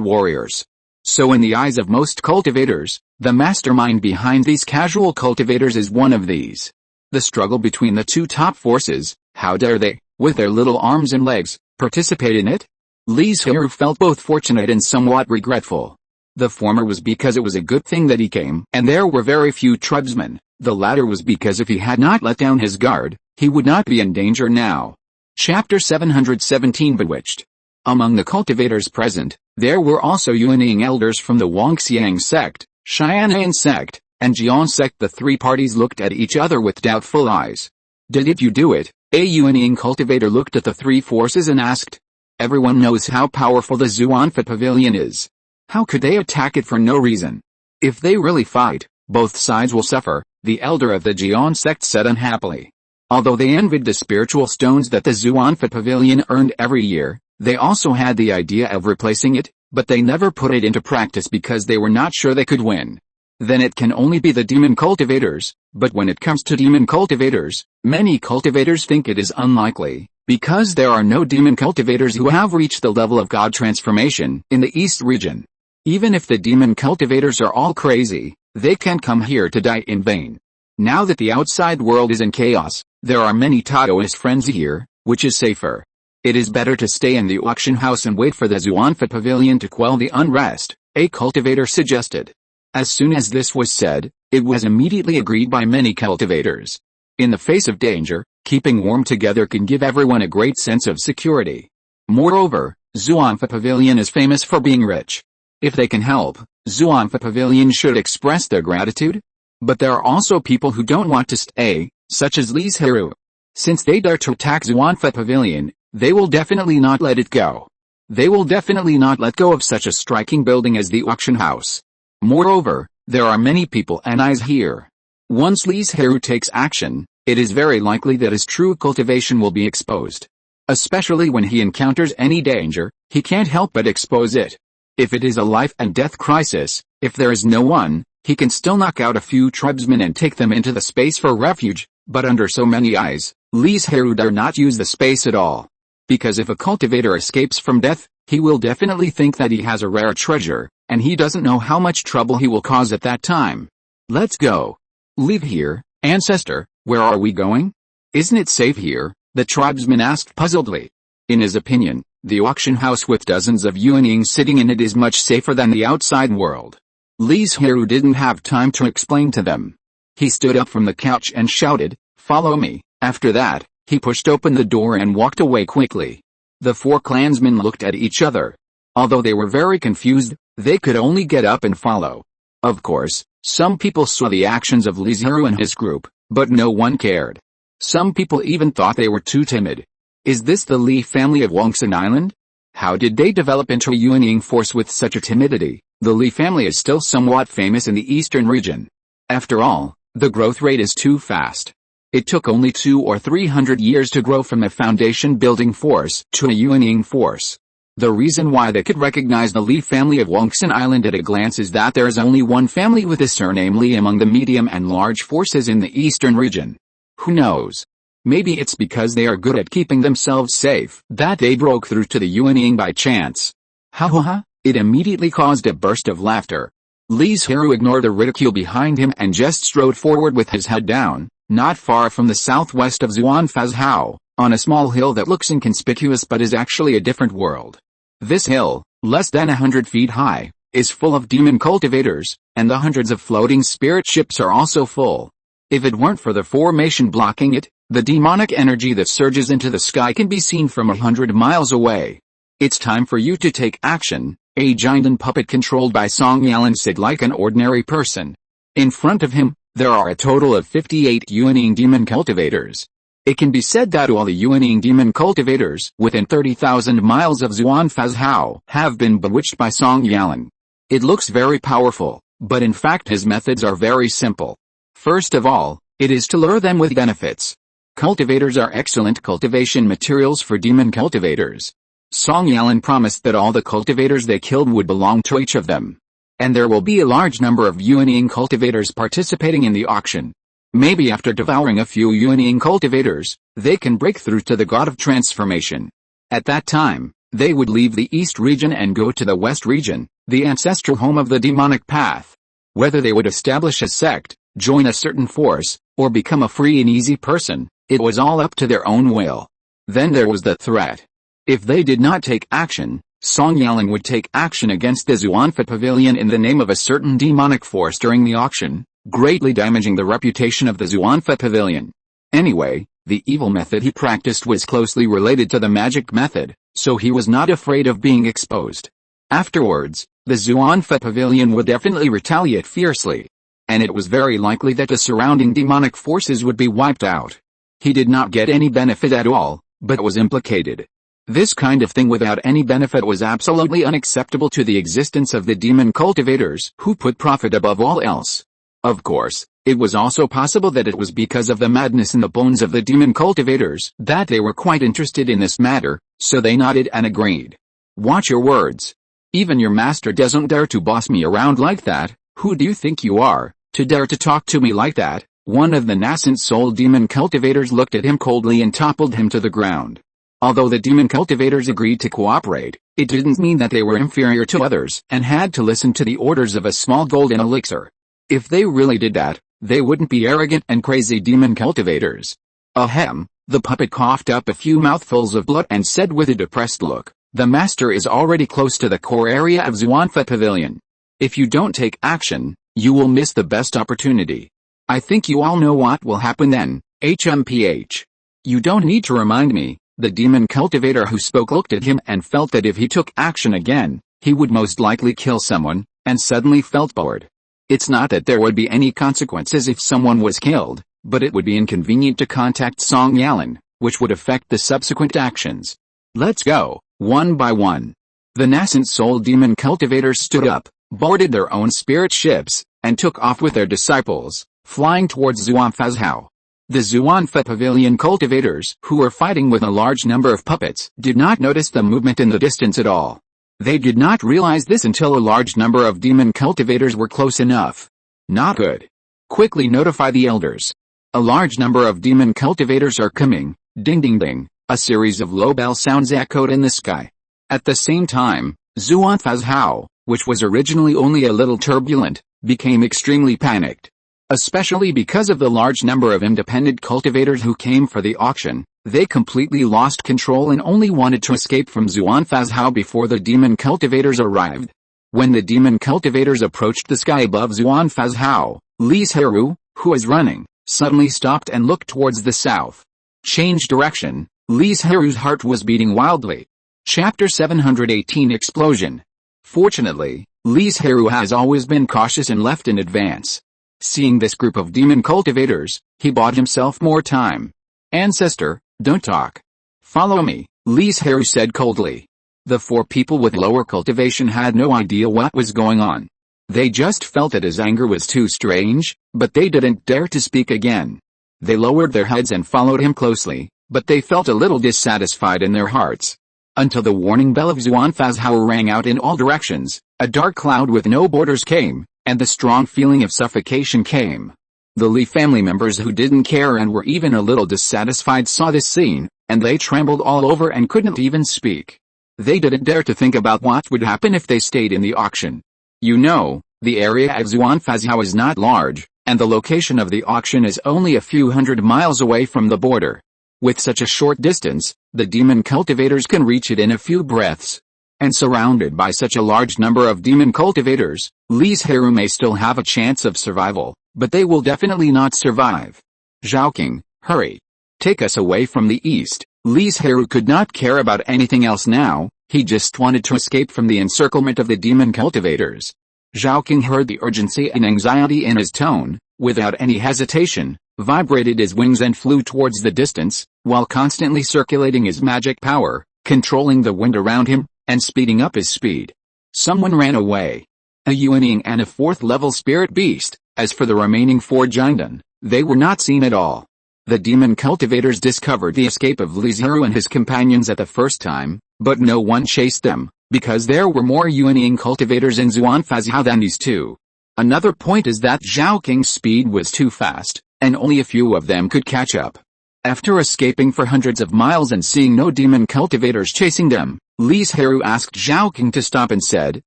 warriors. So in the eyes of most cultivators, the mastermind behind these casual cultivators is one of these. The struggle between the two top forces, how dare they, with their little arms and legs, participate in it? Li Zhirui felt both fortunate and somewhat regretful. The former was because it was a good thing that he came, and there were very few tribesmen. The latter was because if he had not let down his guard, he would not be in danger now. Chapter 717 Bewitched. Among the cultivators present, there were also Yuanying elders from the Wangxiang sect, Xianan sect, and Jian sect. The 3 parties looked at each other with doubtful eyes. "Did you do it?" A Yuanying cultivator looked at the 3 forces and asked. "Everyone knows how powerful the Xuanfa Pavilion is. How could they attack it for no reason? If they really fight, both sides will suffer," the elder of the Jian sect said unhappily. Although they envied the spiritual stones that the Xuanfa Pavilion earned every year, they also had the idea of replacing it, but they never put it into practice because they were not sure they could win. Then it can only be the demon cultivators, but when it comes to demon cultivators, many cultivators think it is unlikely, because there are no demon cultivators who have reached the level of God transformation in the East region. Even if the demon cultivators are all crazy, they can't come here to die in vain. Now that the outside world is in chaos, there are many Taoist friends here, which is safer. It is better to stay in the auction house and wait for the Xuanfa Pavilion to quell the unrest, a cultivator suggested. As soon as this was said, it was immediately agreed by many cultivators. In the face of danger, keeping warm together can give everyone a great sense of security. Moreover, Xuanfa Pavilion is famous for being rich. If they can help, Xuanfa Pavilion should express their gratitude. But there are also people who don't want to stay, such as Li Zhirui. Since they dare to attack Xuanfa Pavilion, they will definitely not let it go. They will definitely not let go of such a striking building as the auction house. Moreover, there are many people and eyes here. Once Li Zhirui takes action, it is very likely that his true cultivation will be exposed. Especially when he encounters any danger, he can't help but expose it. If it is a life and death crisis, if there is no one, he can still knock out a few tribesmen and take them into the space for refuge, but under so many eyes, Li Zhirui dare not use the space at all. Because if a cultivator escapes from death, he will definitely think that he has a rare treasure, and he doesn't know how much trouble he will cause at that time. "Let's go." "Leave here, ancestor, where are we going?" "Isn't it safe here?" the tribesman asked puzzledly. In his opinion, the auction house with dozens of Yuanying sitting in it is much safer than the outside world. Li Zhirui didn't have time to explain to them. He stood up from the couch and shouted, "Follow me." After that, he pushed open the door and walked away quickly. The four clansmen looked at each other. Although they were very confused, they could only get up and follow. Of course, some people saw the actions of Li Zhirui and his group, but no one cared. Some people even thought they were too timid. Is this the Li family of Banyan Island? How did they develop into a unifying force with such a timidity? The Li family is still somewhat famous in the eastern region. After all, the growth rate is too fast. It took only 200 or 300 years to grow from a foundation-building force to a unifying force. The reason why they could recognize the Li family of Banyan Island at a glance is that there is only one family with the surname Li among the medium and large forces in the eastern region. Who knows? Maybe it's because they are good at keeping themselves safe that they broke through to the unifying by chance. Ha ha ha! It immediately caused a burst of laughter. Li Zhirui ignored the ridicule behind him and just strode forward with his head down, not far from the southwest of Zuanfazhao, on a small hill that looks inconspicuous but is actually a different world. This hill, less than 100 feet high, is full of demon cultivators, and the hundreds of floating spirit ships are also full. If it weren't for the formation blocking it, the demonic energy that surges into the sky can be seen from 100 miles away. It's time for you to take action, a giant puppet controlled by Song Yalan said like an ordinary person. In front of him, there are a total of 58 unifying demon cultivators. It can be said that all the unifying demon cultivators within 30,000 miles of Zuanfazhao have been bewitched by Song Yalan. It looks very powerful, but in fact his methods are very simple. First of all, it is to lure them with benefits. Cultivators are excellent cultivation materials for demon cultivators. Song Yalan promised that all the cultivators they killed would belong to each of them. And there will be a large number of unifying cultivators participating in the auction. Maybe after devouring a few unifying cultivators, they can break through to the God of Transformation. At that time, they would leave the East region and go to the West region, the ancestral home of the demonic path. Whether they would establish a sect, join a certain force, or become a free and easy person, it was all up to their own will. Then there was the threat. If they did not take action, Song Yalan would take action against the Zuanfa Pavilion in the name of a certain demonic force during the auction, greatly damaging the reputation of the Zuanfa Pavilion. Anyway, the evil method he practiced was closely related to the magic method, so he was not afraid of being exposed. Afterwards, the Zuanfa Pavilion would definitely retaliate fiercely. And it was very likely that the surrounding demonic forces would be wiped out. He did not get any benefit at all, but was implicated. This kind of thing without any benefit was absolutely unacceptable to the existence of the demon cultivators who put profit above all else. Of course, it was also possible that it was because of the madness in the bones of the demon cultivators that they were quite interested in this matter, so they nodded and agreed. Watch your words. Even your master doesn't dare to boss me around like that. Who do you think you are, to dare to talk to me like that? One of the nascent soul demon cultivators looked at him coldly and toppled him to the ground. Although the demon cultivators agreed to cooperate, it didn't mean that they were inferior to others and had to listen to the orders of a small golden elixir. If they really did that, they wouldn't be arrogant and crazy demon cultivators. Ahem, the puppet coughed up a few mouthfuls of blood and said with a depressed look, the master is already close to the core area of Zuanfa Pavilion. If you don't take action, you will miss the best opportunity. I think you all know what will happen then, HMPH. You don't need to remind me. The demon cultivator who spoke looked at him and felt that if he took action again, he would most likely kill someone, and suddenly felt bored. It's not that there would be any consequences if someone was killed, but it would be inconvenient to contact Song Yalan, which would affect the subsequent actions. Let's go, one by one. The nascent soul demon cultivators stood up, boarded their own spirit ships, and took off with their disciples, flying towards Zuanfazhao. The Zuanfa Pavilion cultivators, who were fighting with a large number of puppets, did not notice the movement in the distance at all. They did not realize this until a large number of demon cultivators were close enough. Not good. Quickly notify the elders. A large number of demon cultivators are coming. Ding ding ding. A series of low bell sounds echoed in the sky. At the same time, Zuanfazhao, which was originally only a little turbulent, became extremely panicked. Especially because of the large number of independent cultivators who came for the auction, they completely lost control and only wanted to escape from Zuanfazhao before the demon cultivators arrived. When the demon cultivators approached the sky above Xuanfazhao, Li Zhirui, who was running, suddenly stopped and looked towards the south. Changed direction, Li Zhirui's heart was beating wildly. Chapter 718 Explosion. Fortunately, Li Zhirui has always been cautious and left in advance. Seeing this group of demon cultivators, he bought himself more time. Ancestor, don't talk. Follow me, Li Zhirui said coldly. The four people with lower cultivation had no idea what was going on. They just felt that his anger was too strange, but they didn't dare to speak again. They lowered their heads and followed him closely, but they felt a little dissatisfied in their hearts. Until the warning bell of Xuanfazhao rang out in all directions, a dark cloud with no borders came, and the strong feeling of suffocation came. The Li family members who didn't care and were even a little dissatisfied saw this scene, and they trembled all over and couldn't even speak. They didn't dare to think about what would happen if they stayed in the auction. You know, the area of Xuanfazhao is not large, and the location of the auction is only a few hundred miles away from the border. With such a short distance, the demon cultivators can reach it in a few breaths. And surrounded by such a large number of demon cultivators, Li Zhirui may still have a chance of survival, but they will definitely not survive. Zhaoqing, hurry. Take us away from the east. Li Zhirui could not care about anything else now, he just wanted to escape from the encirclement of the demon cultivators. Zhaoqing heard the urgency and anxiety in his tone, without any hesitation, vibrated his wings and flew towards the distance, while constantly circulating his magic power, controlling the wind around him, and speeding up his speed. Someone ran away. A Yuanying and a 4th-level spirit beast. As for the remaining 4 Jinden, they were not seen at all. The demon cultivators discovered the escape of Li Zhirui and his companions at the first time, but no one chased them, because there were more Yuanying cultivators in Xuanfazhao than these two. Another point is that Zhaoqing's speed was too fast, and only a few of them could catch up. After escaping for hundreds of miles and seeing no demon cultivators chasing them, Li Zhirui asked Zhaoqing to stop and said,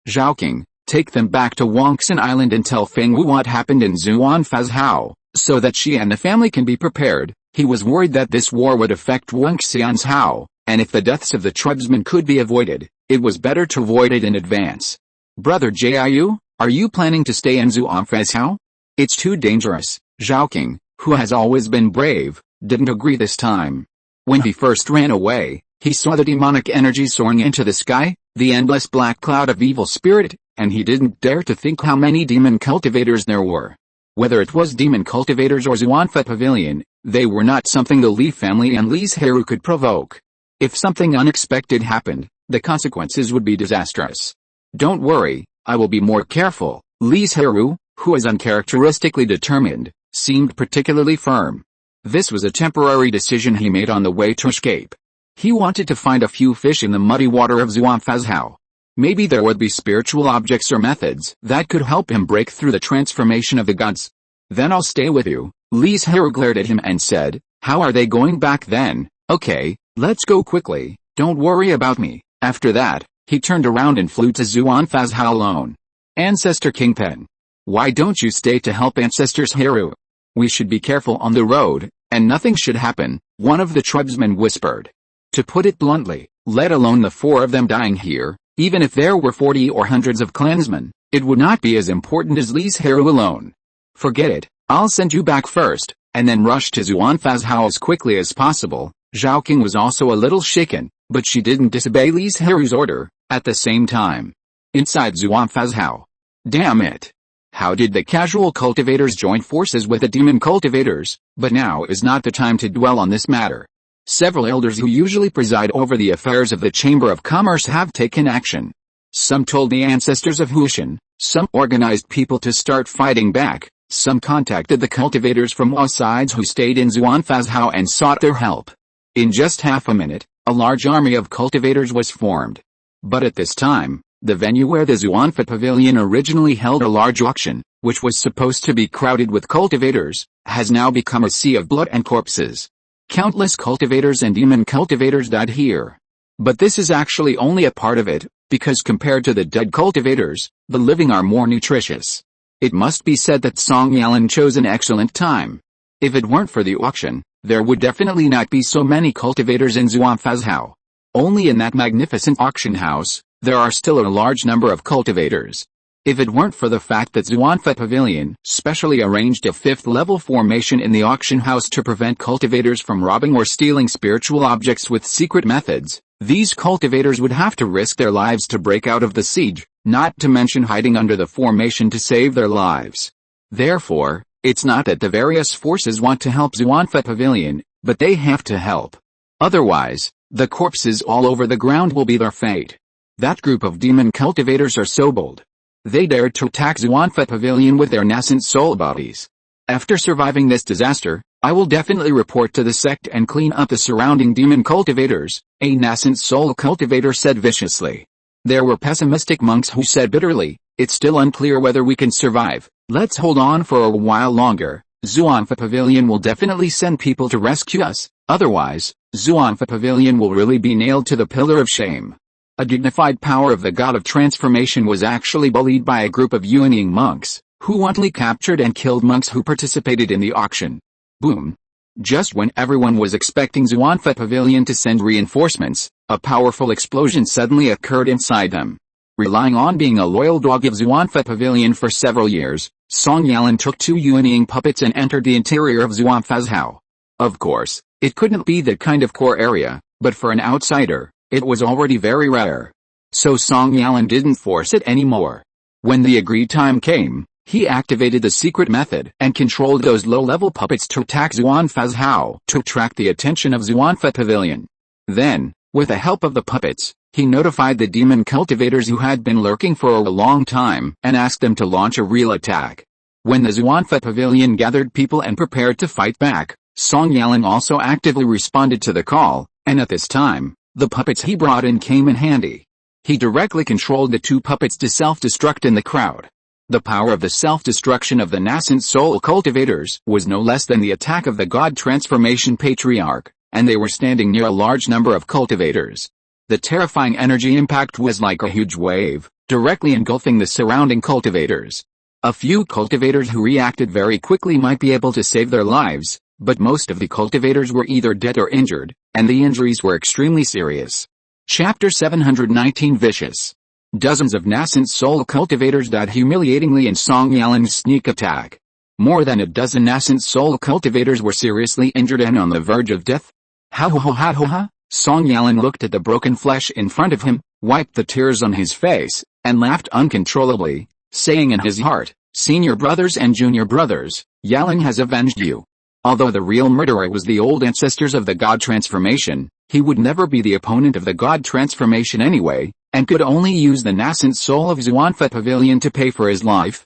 Zhaoqing, take them back to Banyan Island and tell Fengwu what happened in Xuanfazhao, so that she and the family can be prepared. He was worried that this war would affect Wanxianzhao, and if the deaths of the tribesmen could be avoided, it was better to avoid it in advance. Brother Jiu, are you planning to stay in Xuanfazhao? It's too dangerous. Zhaoqing, who has always been brave, didn't agree this time. When he first ran away, he saw the demonic energy soaring into the sky, the endless black cloud of evil spirit, and he didn't dare to think how many demon cultivators there were. Whether it was demon cultivators or Xuanfa Pavilion, they were not something the Li family and Li Zhirui could provoke. If something unexpected happened, the consequences would be disastrous. Don't worry, I will be more careful. Li Zhirui, who is uncharacteristically determined, seemed particularly firm. This was a temporary decision he made on the way to escape. He wanted to find a few fish in the muddy water of Xuanfazhao. Maybe there would be spiritual objects or methods that could help him break through the transformation of the gods. Then I'll stay with you. Li Zhirui glared at him and said, how are they going back then? Okay, let's go quickly, don't worry about me. After that, he turned around and flew to Xuanfazhao alone. Ancestor Kingpen. Why don't you stay to help Ancestor Zhirui? We should be careful on the road, and nothing should happen, one of the tribesmen whispered. To put it bluntly, let alone the 4 of them dying here, even if there were 40 or hundreds of clansmen, it would not be as important as Li Zhirui alone. Forget it, I'll send you back first, and then rush to Xuanfazhao as quickly as possible. Zhaoqing was also a little shaken, but she didn't disobey Li Zhirui's order. At the same time, inside Xuanfazhao. Damn it. How did the casual cultivators join forces with the demon cultivators? But now is not the time to dwell on this matter. Several elders who usually preside over the affairs of the Chamber of Commerce have taken action. Some told the ancestors of Hushan, some organized people to start fighting back, some contacted the cultivators from all sides who stayed in Xuanfazhao and sought their help. In just half a minute, a large army of cultivators was formed. But at this time, the venue where the Xuanfa Pavilion originally held a large auction, which was supposed to be crowded with cultivators, has now become a sea of blood and corpses. Countless cultivators and demon cultivators died here. But this is actually only a part of it, because compared to the dead cultivators, the living are more nutritious. It must be said that Song Yalan chose an excellent time. If it weren't for the auction, there would definitely not be so many cultivators in Xuanfazhao. Only in that magnificent auction house, there are still a large number of cultivators. If it weren't for the fact that Xuanfa Pavilion specially arranged a 5th-level formation in the auction house to prevent cultivators from robbing or stealing spiritual objects with secret methods, these cultivators would have to risk their lives to break out of the siege, not to mention hiding under the formation to save their lives. Therefore, it's not that the various forces want to help Xuanfa Pavilion, but they have to help. Otherwise, the corpses all over the ground will be their fate. That group of demon cultivators are so bold. They dared to attack Xuanfa Pavilion with their nascent soul bodies. After surviving this disaster, I will definitely report to the sect and clean up the surrounding demon cultivators, a nascent soul cultivator said viciously. There were pessimistic monks who said bitterly, it's still unclear whether we can survive, let's hold on for a while longer. Xuanfa Pavilion will definitely send people to rescue us, otherwise, Xuanfa Pavilion will really be nailed to the pillar of shame. A dignified power of the god of transformation was actually bullied by a group of Yuanying monks, who wantonly captured and killed monks who participated in the auction. Boom! Just when everyone was expecting Xuanfa Pavilion to send reinforcements, a powerful explosion suddenly occurred inside them. Relying on being a loyal dog of Xuanfa Pavilion for several years, Song Yalan took 2 Yuanying puppets and entered the interior of Xuanfa's house. Of course, it couldn't be that kind of core area, but for an outsider, it was already very rare. So Song Yalan didn't force it anymore. When the agreed time came, he activated the secret method and controlled those low-level puppets to attack Xuanfa's house to attract the attention of Xuanfa Pavilion. Then, with the help of the puppets, he notified the demon cultivators who had been lurking for a long time and asked them to launch a real attack. When the Xuanfa Pavilion gathered people and prepared to fight back, Song Yalan also actively responded to the call, and at this time, the puppets he brought in came in handy. He directly controlled the 2 puppets to self-destruct in the crowd. The power of the self-destruction of the nascent soul cultivators was no less than the attack of the god transformation patriarch, and they were standing near a large number of cultivators. The terrifying energy impact was like a huge wave, directly engulfing the surrounding cultivators. A few cultivators who reacted very quickly might be able to save their lives, but most of the cultivators were either dead or injured, and the injuries were extremely serious. Chapter 719 Vicious. Dozens of nascent soul cultivators died humiliatingly in Song Yalan's sneak attack. More than a dozen nascent soul cultivators were seriously injured and on the verge of death. Ha. Song Yalan looked at the broken flesh in front of him, wiped the tears on his face, and laughed uncontrollably, saying in his heart, Senior brothers and junior brothers, Yalan has avenged you. Although the real murderer was the old ancestors of the god transformation, he would never be the opponent of the god transformation anyway, and could only use the nascent soul of Xuanfa Pavilion to pay for his life.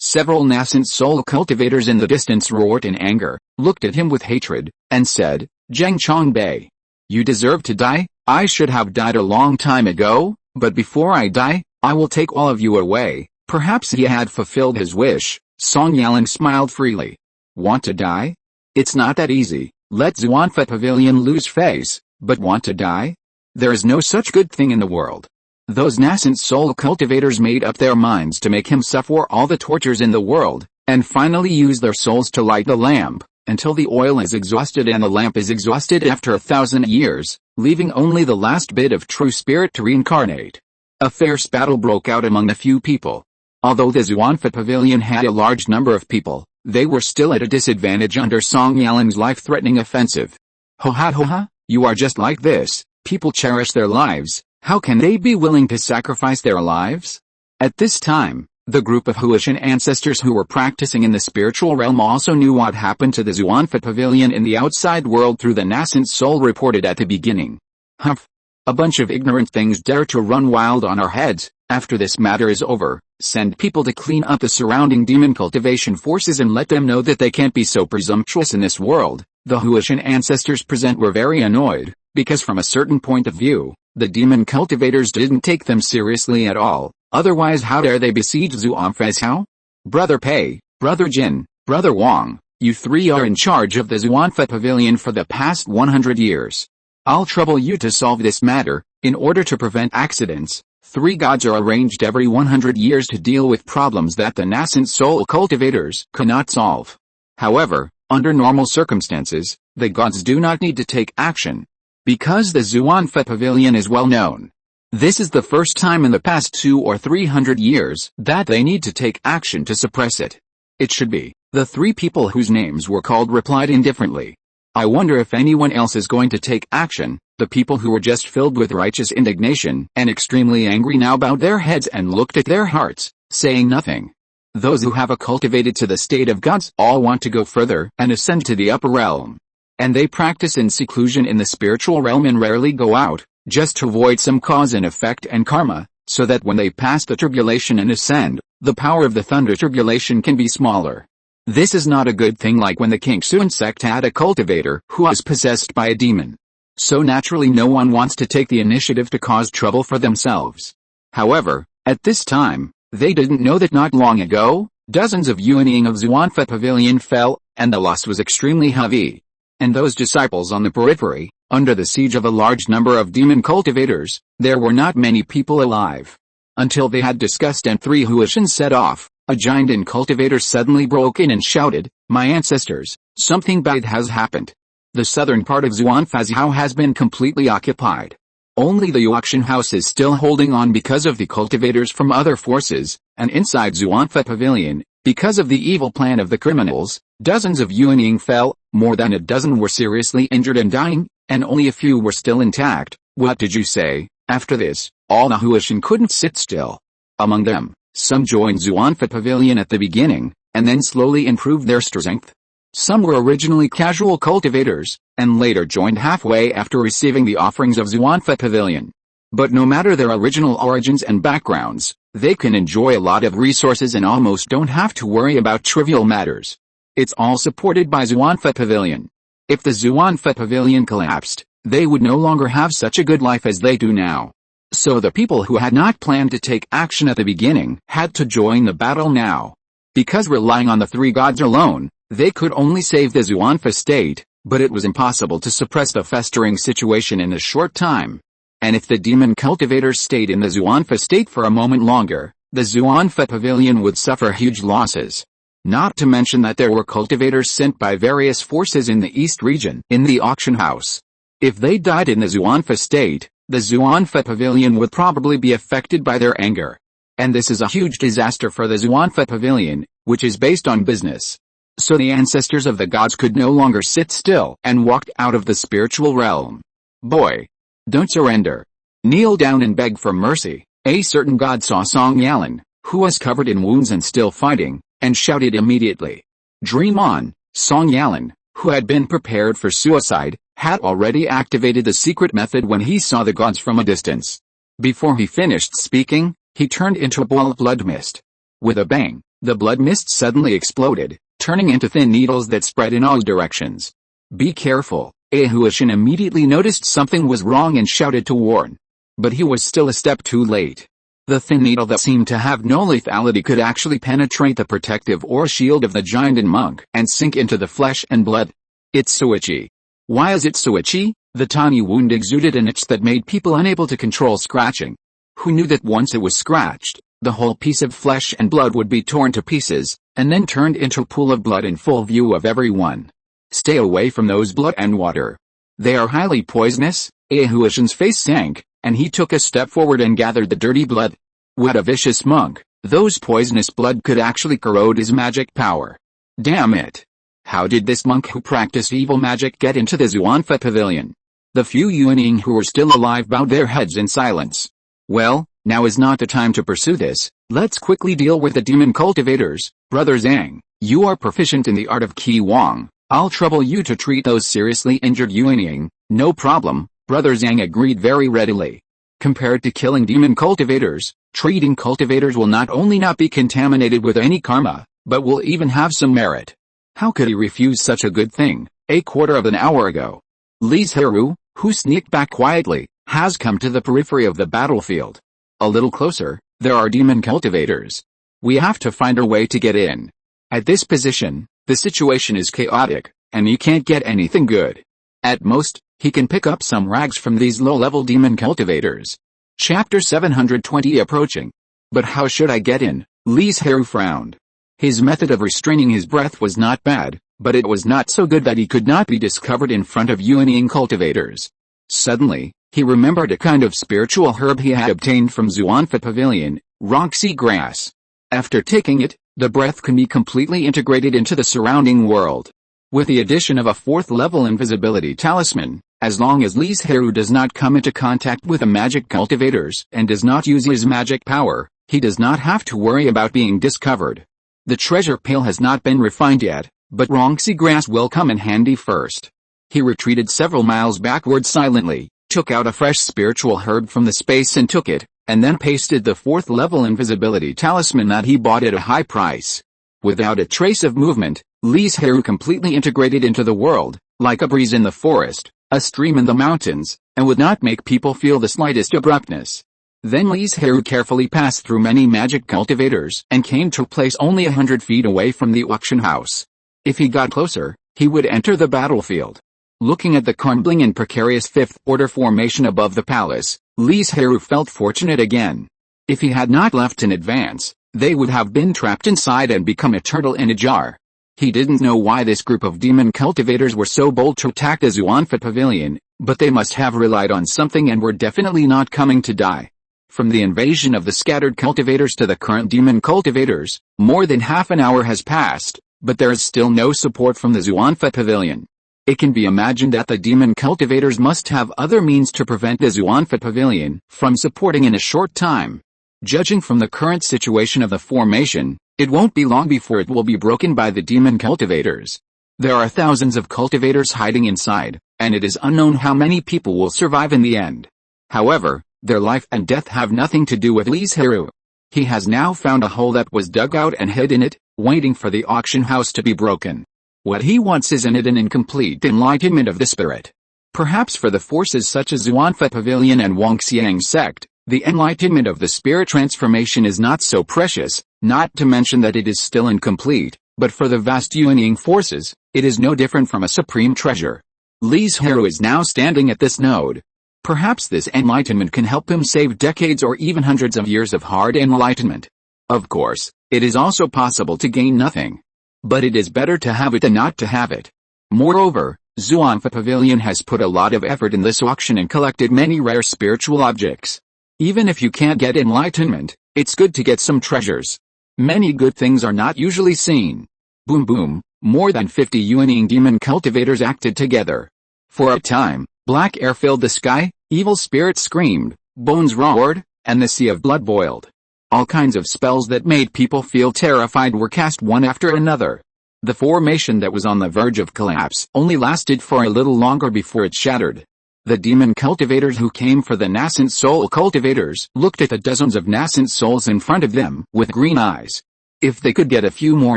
Several nascent soul cultivators in the distance roared in anger, looked at him with hatred, and said, Zheng Chongbei, you deserve to die. I should have died a long time ago, but before I die, I will take all of you away. Perhaps he had fulfilled his wish. Song Yalan smiled freely. Want to die? It's not that easy. Let Xuanfa Pavilion lose face, but want to die? There is no such good thing in the world. Those nascent soul cultivators made up their minds to make him suffer all the tortures in the world, and finally use their souls to light the lamp, until the oil is exhausted and the lamp is exhausted after 1,000 years, leaving only the last bit of true spirit to reincarnate. A fierce battle broke out among the few people. Although the Xuanfa Pavilion had a large number of people, they were still at a disadvantage under Song Yalan's life-threatening offensive. Ho, you are just like this. People cherish their lives. How can they be willing to sacrifice their lives? At this time, the group of Huashan ancestors who were practicing in the spiritual realm also knew what happened to the Xuanfa Pavilion in the outside world through the nascent soul reported at the beginning. Humph! A bunch of ignorant things dare to run wild on our heads. After this matter is over, send people to clean up the surrounding demon cultivation forces and let them know that they can't be so presumptuous in this world. The Huashan ancestors present were very annoyed, because from a certain point of view, the demon cultivators didn't take them seriously at all. Otherwise how dare they besiege Xuanfa's house? Brother Pei, Brother Jin, Brother Wang, you 3 are in charge of the Xuanfa Pavilion for the past 100 years. I'll trouble you to solve this matter. In order to prevent accidents, 3 gods are arranged every 100 years to deal with problems that the nascent soul cultivators cannot solve. However, under normal circumstances, the gods do not need to take action. Because the Xuanfa Pavilion is well known. This is the first time in the past 200 or 300 years that they need to take action to suppress it. It should be. The three people whose names were called replied indifferently. I wonder if anyone else is going to take action. The people who were just filled with righteous indignation and extremely angry now bowed their heads and looked at their hearts, saying nothing. Those who have cultivated to the state of gods all want to go further and ascend to the upper realm. And they practice in seclusion in the spiritual realm and rarely go out, just to avoid some cause and effect and karma, so that when they pass the tribulation and ascend, the power of the thunder tribulation can be smaller. This is not a good thing, like when the Kingsuan sect had a cultivator who was possessed by a demon. So naturally no one wants to take the initiative to cause trouble for themselves. However, at this time, they didn't know that not long ago, dozens of Yuanying of Xuanfa Pavilion fell, and the loss was extremely heavy. And those disciples on the periphery, under the siege of a large number of demon cultivators, there were not many people alive. Until they had discussed and three Huishans set off, a giant and cultivator suddenly broke in and shouted, "My ancestors, something bad has happened. The southern part of Xuanfazhao has been completely occupied. Only the auction house is still holding on because of the cultivators from other forces, and inside Xuanfa Pavilion, because of the evil plan of the criminals, dozens of Yuanying fell, more than a dozen were seriously injured and dying, and only a few were still intact." What did you say? After this, all the Huishan couldn't sit still. Among them, some joined Xuanfa Pavilion at the beginning, and then slowly improved their strength. Some were originally casual cultivators, and later joined halfway after receiving the offerings of Xuanfa Pavilion. But no matter their original origins and backgrounds, they can enjoy a lot of resources and almost don't have to worry about trivial matters. It's all supported by Xuanfa Pavilion. If the Xuanfa Pavilion collapsed, they would no longer have such a good life as they do now. So the people who had not planned to take action at the beginning had to join the battle now. Because relying on the three gods alone, they could only save the Xuanfa state, but it was impossible to suppress the festering situation in a short time. And if the demon cultivators stayed in the Xuanfa state for a moment longer, the Xuanfa Pavilion would suffer huge losses. Not to mention that there were cultivators sent by various forces in the east region in the auction house. If they died in the Xuanfa state, the Xuanfa Pavilion would probably be affected by their anger. And this is a huge disaster for the Xuanfa Pavilion, which is based on business. So the ancestors of the gods could no longer sit still and walked out of the spiritual realm. Boy! Don't surrender. Kneel down and beg for mercy. A certain god saw Song Yalan, who was covered in wounds and still fighting, and shouted immediately. Dream on. Song Yalan, who had been prepared for suicide, had already activated the secret method when he saw the gods from a distance. Before he finished speaking, he turned into a ball of blood mist. With a bang, the blood mist suddenly exploded, turning into thin needles that spread in all directions. Be careful. Ahuishin immediately noticed something was wrong and shouted to warn. But he was still a step too late. The thin needle that seemed to have no lethality could actually penetrate the protective aura shield of the giant and monk and sink into the flesh and blood. It's so itchy. Why is it so itchy? The tiny wound exuded an itch that made people unable to control scratching. Who knew that once it was scratched, the whole piece of flesh and blood would be torn to pieces, and then turned into a pool of blood in full view of everyone? Stay away from those blood and water. They are highly poisonous. Ahuishin's face sank, and he took a step forward and gathered the dirty blood. What a vicious monk! Those poisonous blood could actually corrode his magic power. Damn it! How did this monk who practiced evil magic get into the Xuanfa Pavilion? The few Yuanying who were still alive bowed their heads in silence. Well, now is not the time to pursue this. Let's quickly deal with the demon cultivators. Brother Zhang, you are proficient in the art of Qi Wang. I'll trouble you to treat those seriously injured Yuanying. No problem, Brother Zhang agreed very readily. Compared to killing demon cultivators, treating cultivators will not only not be contaminated with any karma, but will even have some merit. How could he refuse such a good thing? A quarter of an hour ago, Li Zhirui, who sneaked back quietly, has come to the periphery of the battlefield. A little closer, there are demon cultivators. We have to find a way to get in. At this position, the situation is chaotic, and he can't get anything good. At most, he can pick up some rags from these low-level demon cultivators. Chapter 720 approaching. But how should I get in? Li Zhirui frowned. His method of restraining his breath was not bad, but it was not so good that he could not be discovered in front of Yuanying cultivators. Suddenly, He remembered a kind of spiritual herb he had obtained from Xuanfa Pavilion, Ronxi grass. After taking it, the breath can be completely integrated into the surrounding world. With the addition of a 4th-level invisibility talisman, as long as Li Zhirui does not come into contact with the magic cultivators and does not use his magic power, he does not have to worry about being discovered. The treasure pail has not been refined yet, but Ronxi grass will come in handy first. He retreated several miles backward silently, took out a fresh spiritual herb from the space and took it, and then pasted the 4th-level invisibility talisman that he bought at a high price. Without a trace of movement, Li Zhirui completely integrated into the world, like a breeze in the forest, a stream in the mountains, and would not make people feel the slightest abruptness. Then Li Zhirui carefully passed through many magic cultivators and came to a place only 100 feet away from the auction house. If he got closer, he would enter the battlefield. Looking at the crumbling and precarious 5th-order formation above the palace, Li Zhirui felt fortunate again. If he had not left in advance, they would have been trapped inside and become a turtle in a jar. He didn't know why this group of demon cultivators were so bold to attack the Xuanfa Pavilion, but they must have relied on something and were definitely not coming to die. From the invasion of the scattered cultivators to the current demon cultivators, more than half an hour has passed, but there is still no support from the Xuanfa Pavilion. It can be imagined that the demon cultivators must have other means to prevent the Xuanfa Pavilion from supporting in a short time. Judging from the current situation of the formation, it won't be long before it will be broken by the demon cultivators. There are thousands of cultivators hiding inside, and it is unknown how many people will survive in the end. However, their life and death have nothing to do with Li Zhirui. He has now found a hole that was dug out and hid in it, waiting for the auction house to be broken. What he wants is in it an incomplete enlightenment of the spirit. Perhaps for the forces such as Xuanfa Pavilion and Wangxiang sect, the enlightenment of the spirit transformation is not so precious, not to mention that it is still incomplete, but for the vast Yuanying forces, it is no different from a supreme treasure. Li Zhirui is now standing at this node. Perhaps this enlightenment can help him save decades or even hundreds of years of hard enlightenment. Of course, it is also possible to gain nothing. But it is better to have it than not to have it. Moreover, Xuanfa Pavilion has put a lot of effort in this auction and collected many rare spiritual objects. Even if you can't get enlightenment, it's good to get some treasures. Many good things are not usually seen. Boom boom, more than 50 Yuanying demon cultivators acted together. For a time, black air filled the sky, evil spirits screamed, bones roared, and the sea of blood boiled. All kinds of spells that made people feel terrified were cast one after another. The formation that was on the verge of collapse only lasted for a little longer before it shattered. The demon cultivators who came for the nascent soul cultivators looked at the dozens of nascent souls in front of them with green eyes. If they could get a few more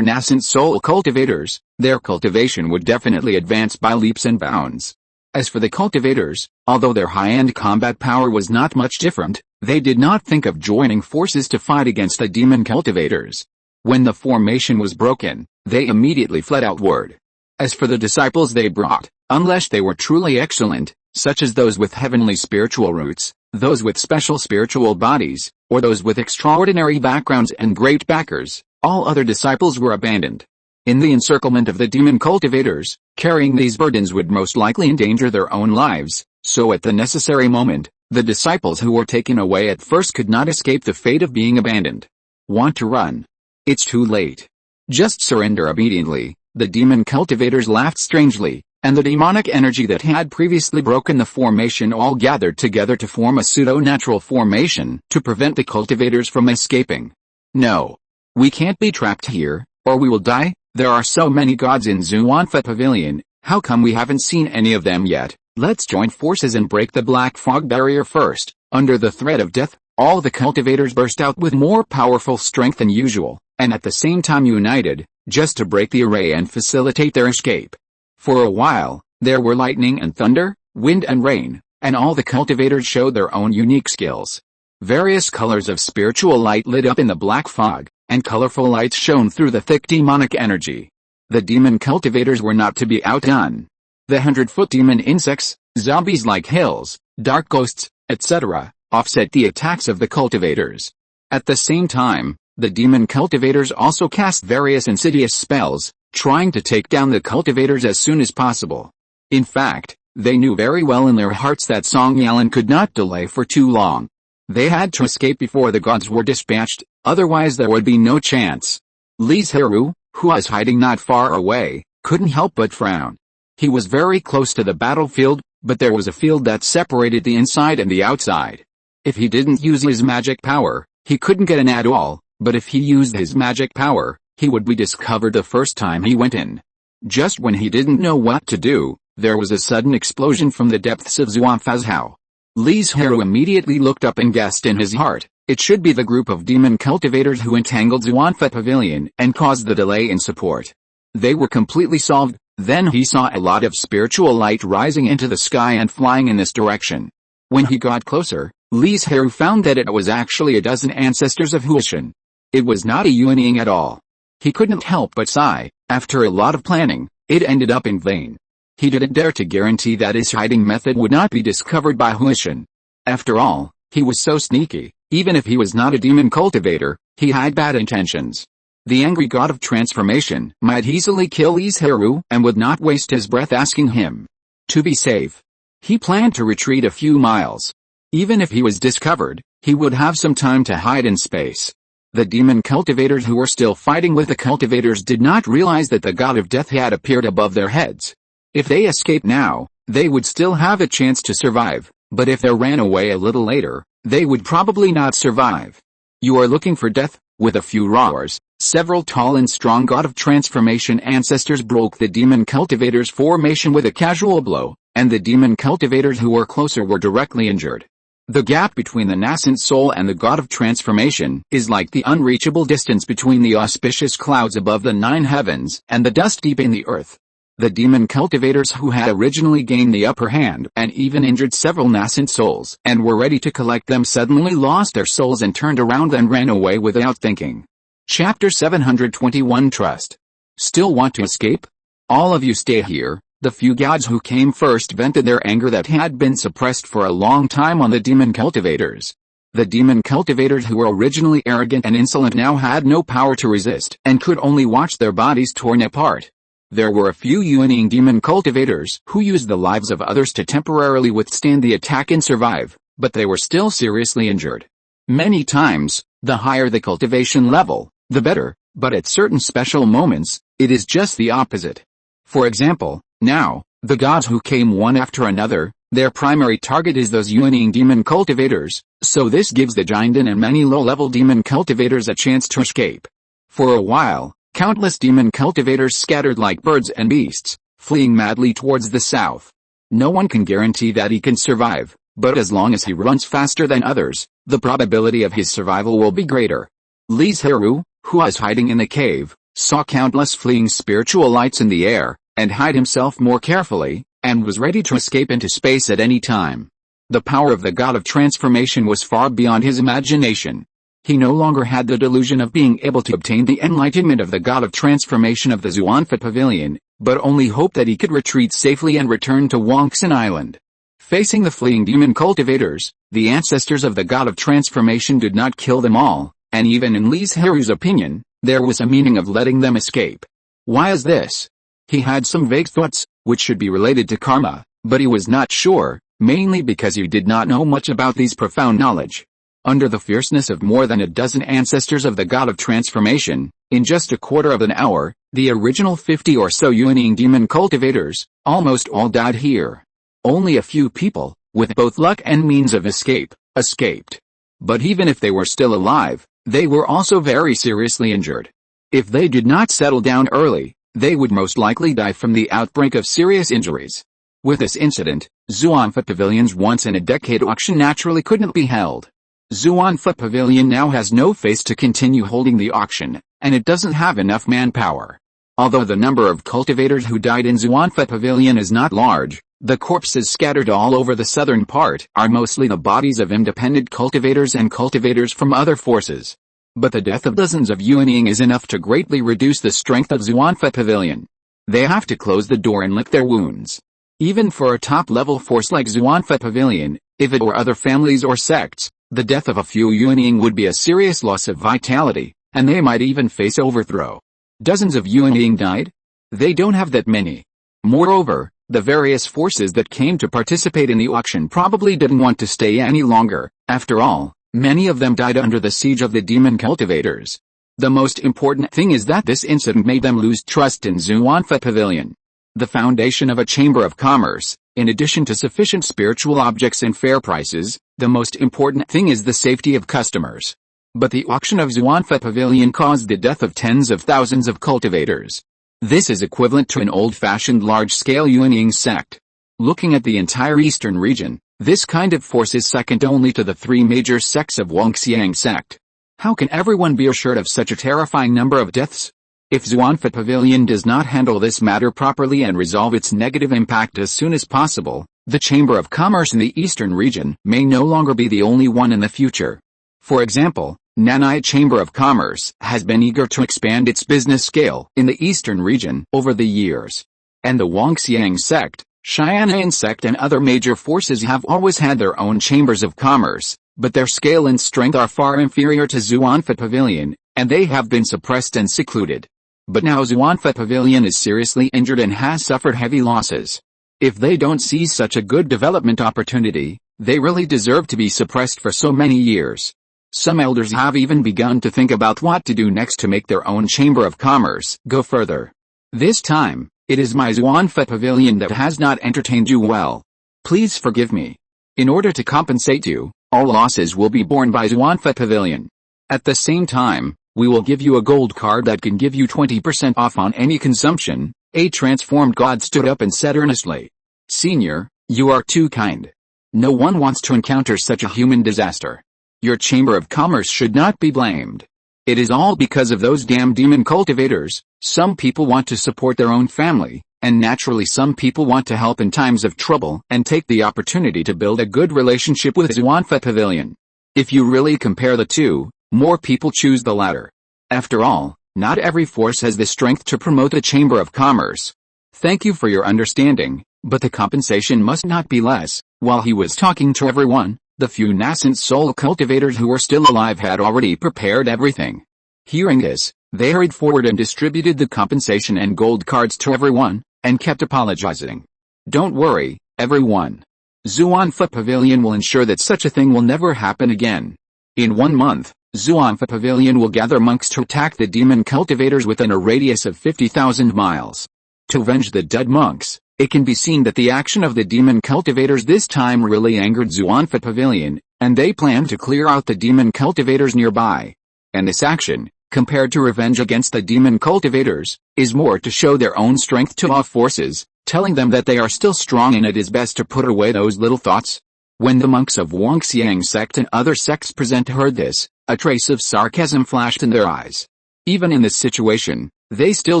nascent soul cultivators, their cultivation would definitely advance by leaps and bounds. As for the cultivators, although their high-end combat power was not much different, they did not think of joining forces to fight against the demon cultivators. When the formation was broken, they immediately fled outward. As for the disciples they brought, unless they were truly excellent, such as those with heavenly spiritual roots, those with special spiritual bodies, or those with extraordinary backgrounds and great backers, all other disciples were abandoned. In the encirclement of the demon cultivators, carrying these burdens would most likely endanger their own lives, so at the necessary moment, the disciples who were taken away at first could not escape the fate of being abandoned. Want to run? It's too late. Just surrender obediently. The demon cultivators laughed strangely, and the demonic energy that had previously broken the formation all gathered together to form a pseudo-natural formation to prevent the cultivators from escaping. No. We can't be trapped here, or we will die. There are so many gods in Xuanfa Pavilion, how come we haven't seen any of them yet? Let's join forces and break the black fog barrier first. Under the threat of death, all the cultivators burst out with more powerful strength than usual, and at the same time united, just to break the array and facilitate their escape. For a while, there were lightning and thunder, wind and rain, and all the cultivators showed their own unique skills. Various colors of spiritual light lit up in the black fog, and colorful lights shone through the thick demonic energy. The demon cultivators were not to be outdone. The 100-foot demon insects, zombies like hills, dark ghosts, etc., offset the attacks of the cultivators. At the same time, the demon cultivators also cast various insidious spells, trying to take down the cultivators as soon as possible. In fact, They knew very well in their hearts that Song Yalan could not delay for too long. They had to escape before the gods were dispatched, otherwise there would be no chance. Li Zhirui, who was hiding not far away, couldn't help but frown. He was very close to the battlefield, but there was a field that separated the inside and the outside. If he didn't use his magic power, he couldn't get in at all, but if he used his magic power, he would be discovered the first time he went in. Just when he didn't know what to do, there was a sudden explosion from the depths of Xuanfa's house. Li Zhirui immediately looked up and guessed in his heart, it should be the group of demon cultivators who entangled Xuanfa Pavilion and caused the delay in support. They were completely solved. Then he saw a lot of spiritual light rising into the sky and flying in this direction. When he got closer, Li Zhirui found that it was actually a dozen ancestors of Huishan. It was not a Yuanying at all. He couldn't help but sigh. After a lot of planning, it ended up in vain. He didn't dare to guarantee that his hiding method would not be discovered by Huishan. After all, he was so sneaky. Even if he was not a demon cultivator, he had bad intentions. The angry god of transformation might easily kill Li Zhirui and would not waste his breath asking him. To be safe, he planned to retreat a few miles. Even if he was discovered, he would have some time to hide in space. The demon cultivators who were still fighting with the cultivators did not realize that the god of death had appeared above their heads. If they escaped now, they would still have a chance to survive, but if they ran away a little later, they would probably not survive. You are looking for death? With a few roars, several tall and strong god of transformation ancestors broke the demon cultivators' formation with a casual blow, and the demon cultivators who were closer were directly injured. The gap between the nascent soul and the god of transformation is like the unreachable distance between the auspicious clouds above the 9 heavens and the dust deep in the earth. The demon cultivators who had originally gained the upper hand and even injured several nascent souls and were ready to collect them suddenly lost their souls and turned around and ran away without thinking. Chapter 721 Trust. Still want to escape? All of you stay here. The few gods who came first vented their anger that had been suppressed for a long time on the demon cultivators. The demon cultivators who were originally arrogant and insolent now had no power to resist and could only watch their bodies torn apart. There were a few Yuanying demon cultivators who used the lives of others to temporarily withstand the attack and survive, but they were still seriously injured. Many times, the higher the cultivation level, the better, but at certain special moments, it is just the opposite. For example, now, the gods who came one after another, their primary target is those Yuanying demon cultivators, so this gives the Jinden and many low-level demon cultivators a chance to escape. For a while, countless demon cultivators scattered like birds and beasts, fleeing madly towards the south. No one can guarantee that he can survive, but as long as he runs faster than others, the probability of his survival will be greater. Li Zhirui, who was hiding in the cave, saw countless fleeing spiritual lights in the air, and hid himself more carefully, and was ready to escape into space at any time. The power of the god of transformation was far beyond his imagination. He no longer had the delusion of being able to obtain the enlightenment of the god of transformation of the Xuanfa Pavilion, but only hoped that he could retreat safely and return to Banyan Island. Facing the fleeing demon cultivators, the ancestors of the god of transformation did not kill them all, and even in Li Zhirui's opinion, there was a meaning of letting them escape. Why is this? He had some vague thoughts, which should be related to karma, but he was not sure, mainly because he did not know much about these profound knowledge. Under the fierceness of more than a dozen ancestors of the god of transformation, in just a quarter of an hour, the original 50 or so Yuanying demon cultivators, almost all died here. Only a few people, with both luck and means of escape, escaped. But even if they were still alive, they were also very seriously injured. If they did not settle down early, they would most likely die from the outbreak of serious injuries. With this incident, Xuanfa Pavilion's once-in-a-decade auction naturally couldn't be held. Xuanfa Pavilion now has no face to continue holding the auction, and it doesn't have enough manpower. Although the number of cultivators who died in Xuanfa Pavilion is not large, the corpses scattered all over the southern part are mostly the bodies of independent cultivators and cultivators from other forces. But the death of dozens of Yuanying is enough to greatly reduce the strength of Xuanfa Pavilion. They have to close the door and lick their wounds. Even for a top-level force like Xuanfa Pavilion, if it were other families or sects, the death of a few Yuanying would be a serious loss of vitality, and they might even face overthrow. Dozens of Yuanying died? They don't have that many. Moreover, The various forces that came to participate in the auction probably didn't want to stay any longer. After all, many of them died under the siege of the demon cultivators. The most important thing is that this incident made them lose trust in Zhuanfa Pavilion. The foundation of a chamber of commerce, in addition to sufficient spiritual objects and fair prices, the most important thing is the safety of customers. But the auction of Zhuanfa Pavilion caused the death of tens of thousands of cultivators. This is equivalent to an old-fashioned large-scale Yuanying sect. Looking at the entire eastern region, this kind of force is second only to the three major sects of Wangxiang sect. How can everyone be assured of such a terrifying number of deaths? If Zhuanfa Pavilion does not handle this matter properly and resolve its negative impact as soon as possible, the Chamber of Commerce in the eastern region may no longer be the only one in the future. For example, Nanai Chamber of Commerce has been eager to expand its business scale in the eastern region over the years. And the Wangxiang sect, Xian'an sect and other major forces have always had their own chambers of commerce, but their scale and strength are far inferior to Zhuanfa Pavilion, and they have been suppressed and secluded. But now Zhuanfa Pavilion is seriously injured and has suffered heavy losses. If they don't seize such a good development opportunity, they really deserve to be suppressed for so many years. Some elders have even begun to think about what to do next to make their own chamber of commerce go further. This time, it is my Zhuanfa Pavilion that has not entertained you well. Please forgive me. In order to compensate you, all losses will be borne by Zhuanfa Pavilion. At the same time, we will give you a gold card that can give you 20% off on any consumption. A transformed god stood up and said earnestly. Senior, you are too kind. No one wants to encounter such a human disaster. Your chamber of commerce should not be blamed. It is all because of those damn demon cultivators. Some people want to support their own family, and naturally some people want to help in times of trouble and take the opportunity to build a good relationship with Zhuanfa Pavilion. If you really compare the two, more people choose the latter. After all, not every force has the strength to promote a chamber of commerce. Thank you for your understanding, but the compensation must not be less. While he was talking to everyone, the few nascent soul cultivators who were still alive had already prepared everything. Hearing this, they hurried forward and distributed the compensation and gold cards to everyone, and kept apologizing. Don't worry, everyone. Zhuanfa Pavilion will ensure that such a thing will never happen again. In 1 month, Zhuanfa Pavilion will gather monks to attack the demon cultivators within a radius of 50,000 miles. To avenge the dead monks, it can be seen that the action of the demon cultivators this time really angered Zhuanfa Pavilion, and they plan to clear out the demon cultivators nearby. And this action, compared to revenge against the demon cultivators, is more to show their own strength to all forces, telling them that they are still strong and it is best to put away those little thoughts. When the monks of Wangxiang sect and other sects present heard this, a trace of sarcasm flashed in their eyes. Even in this situation, they still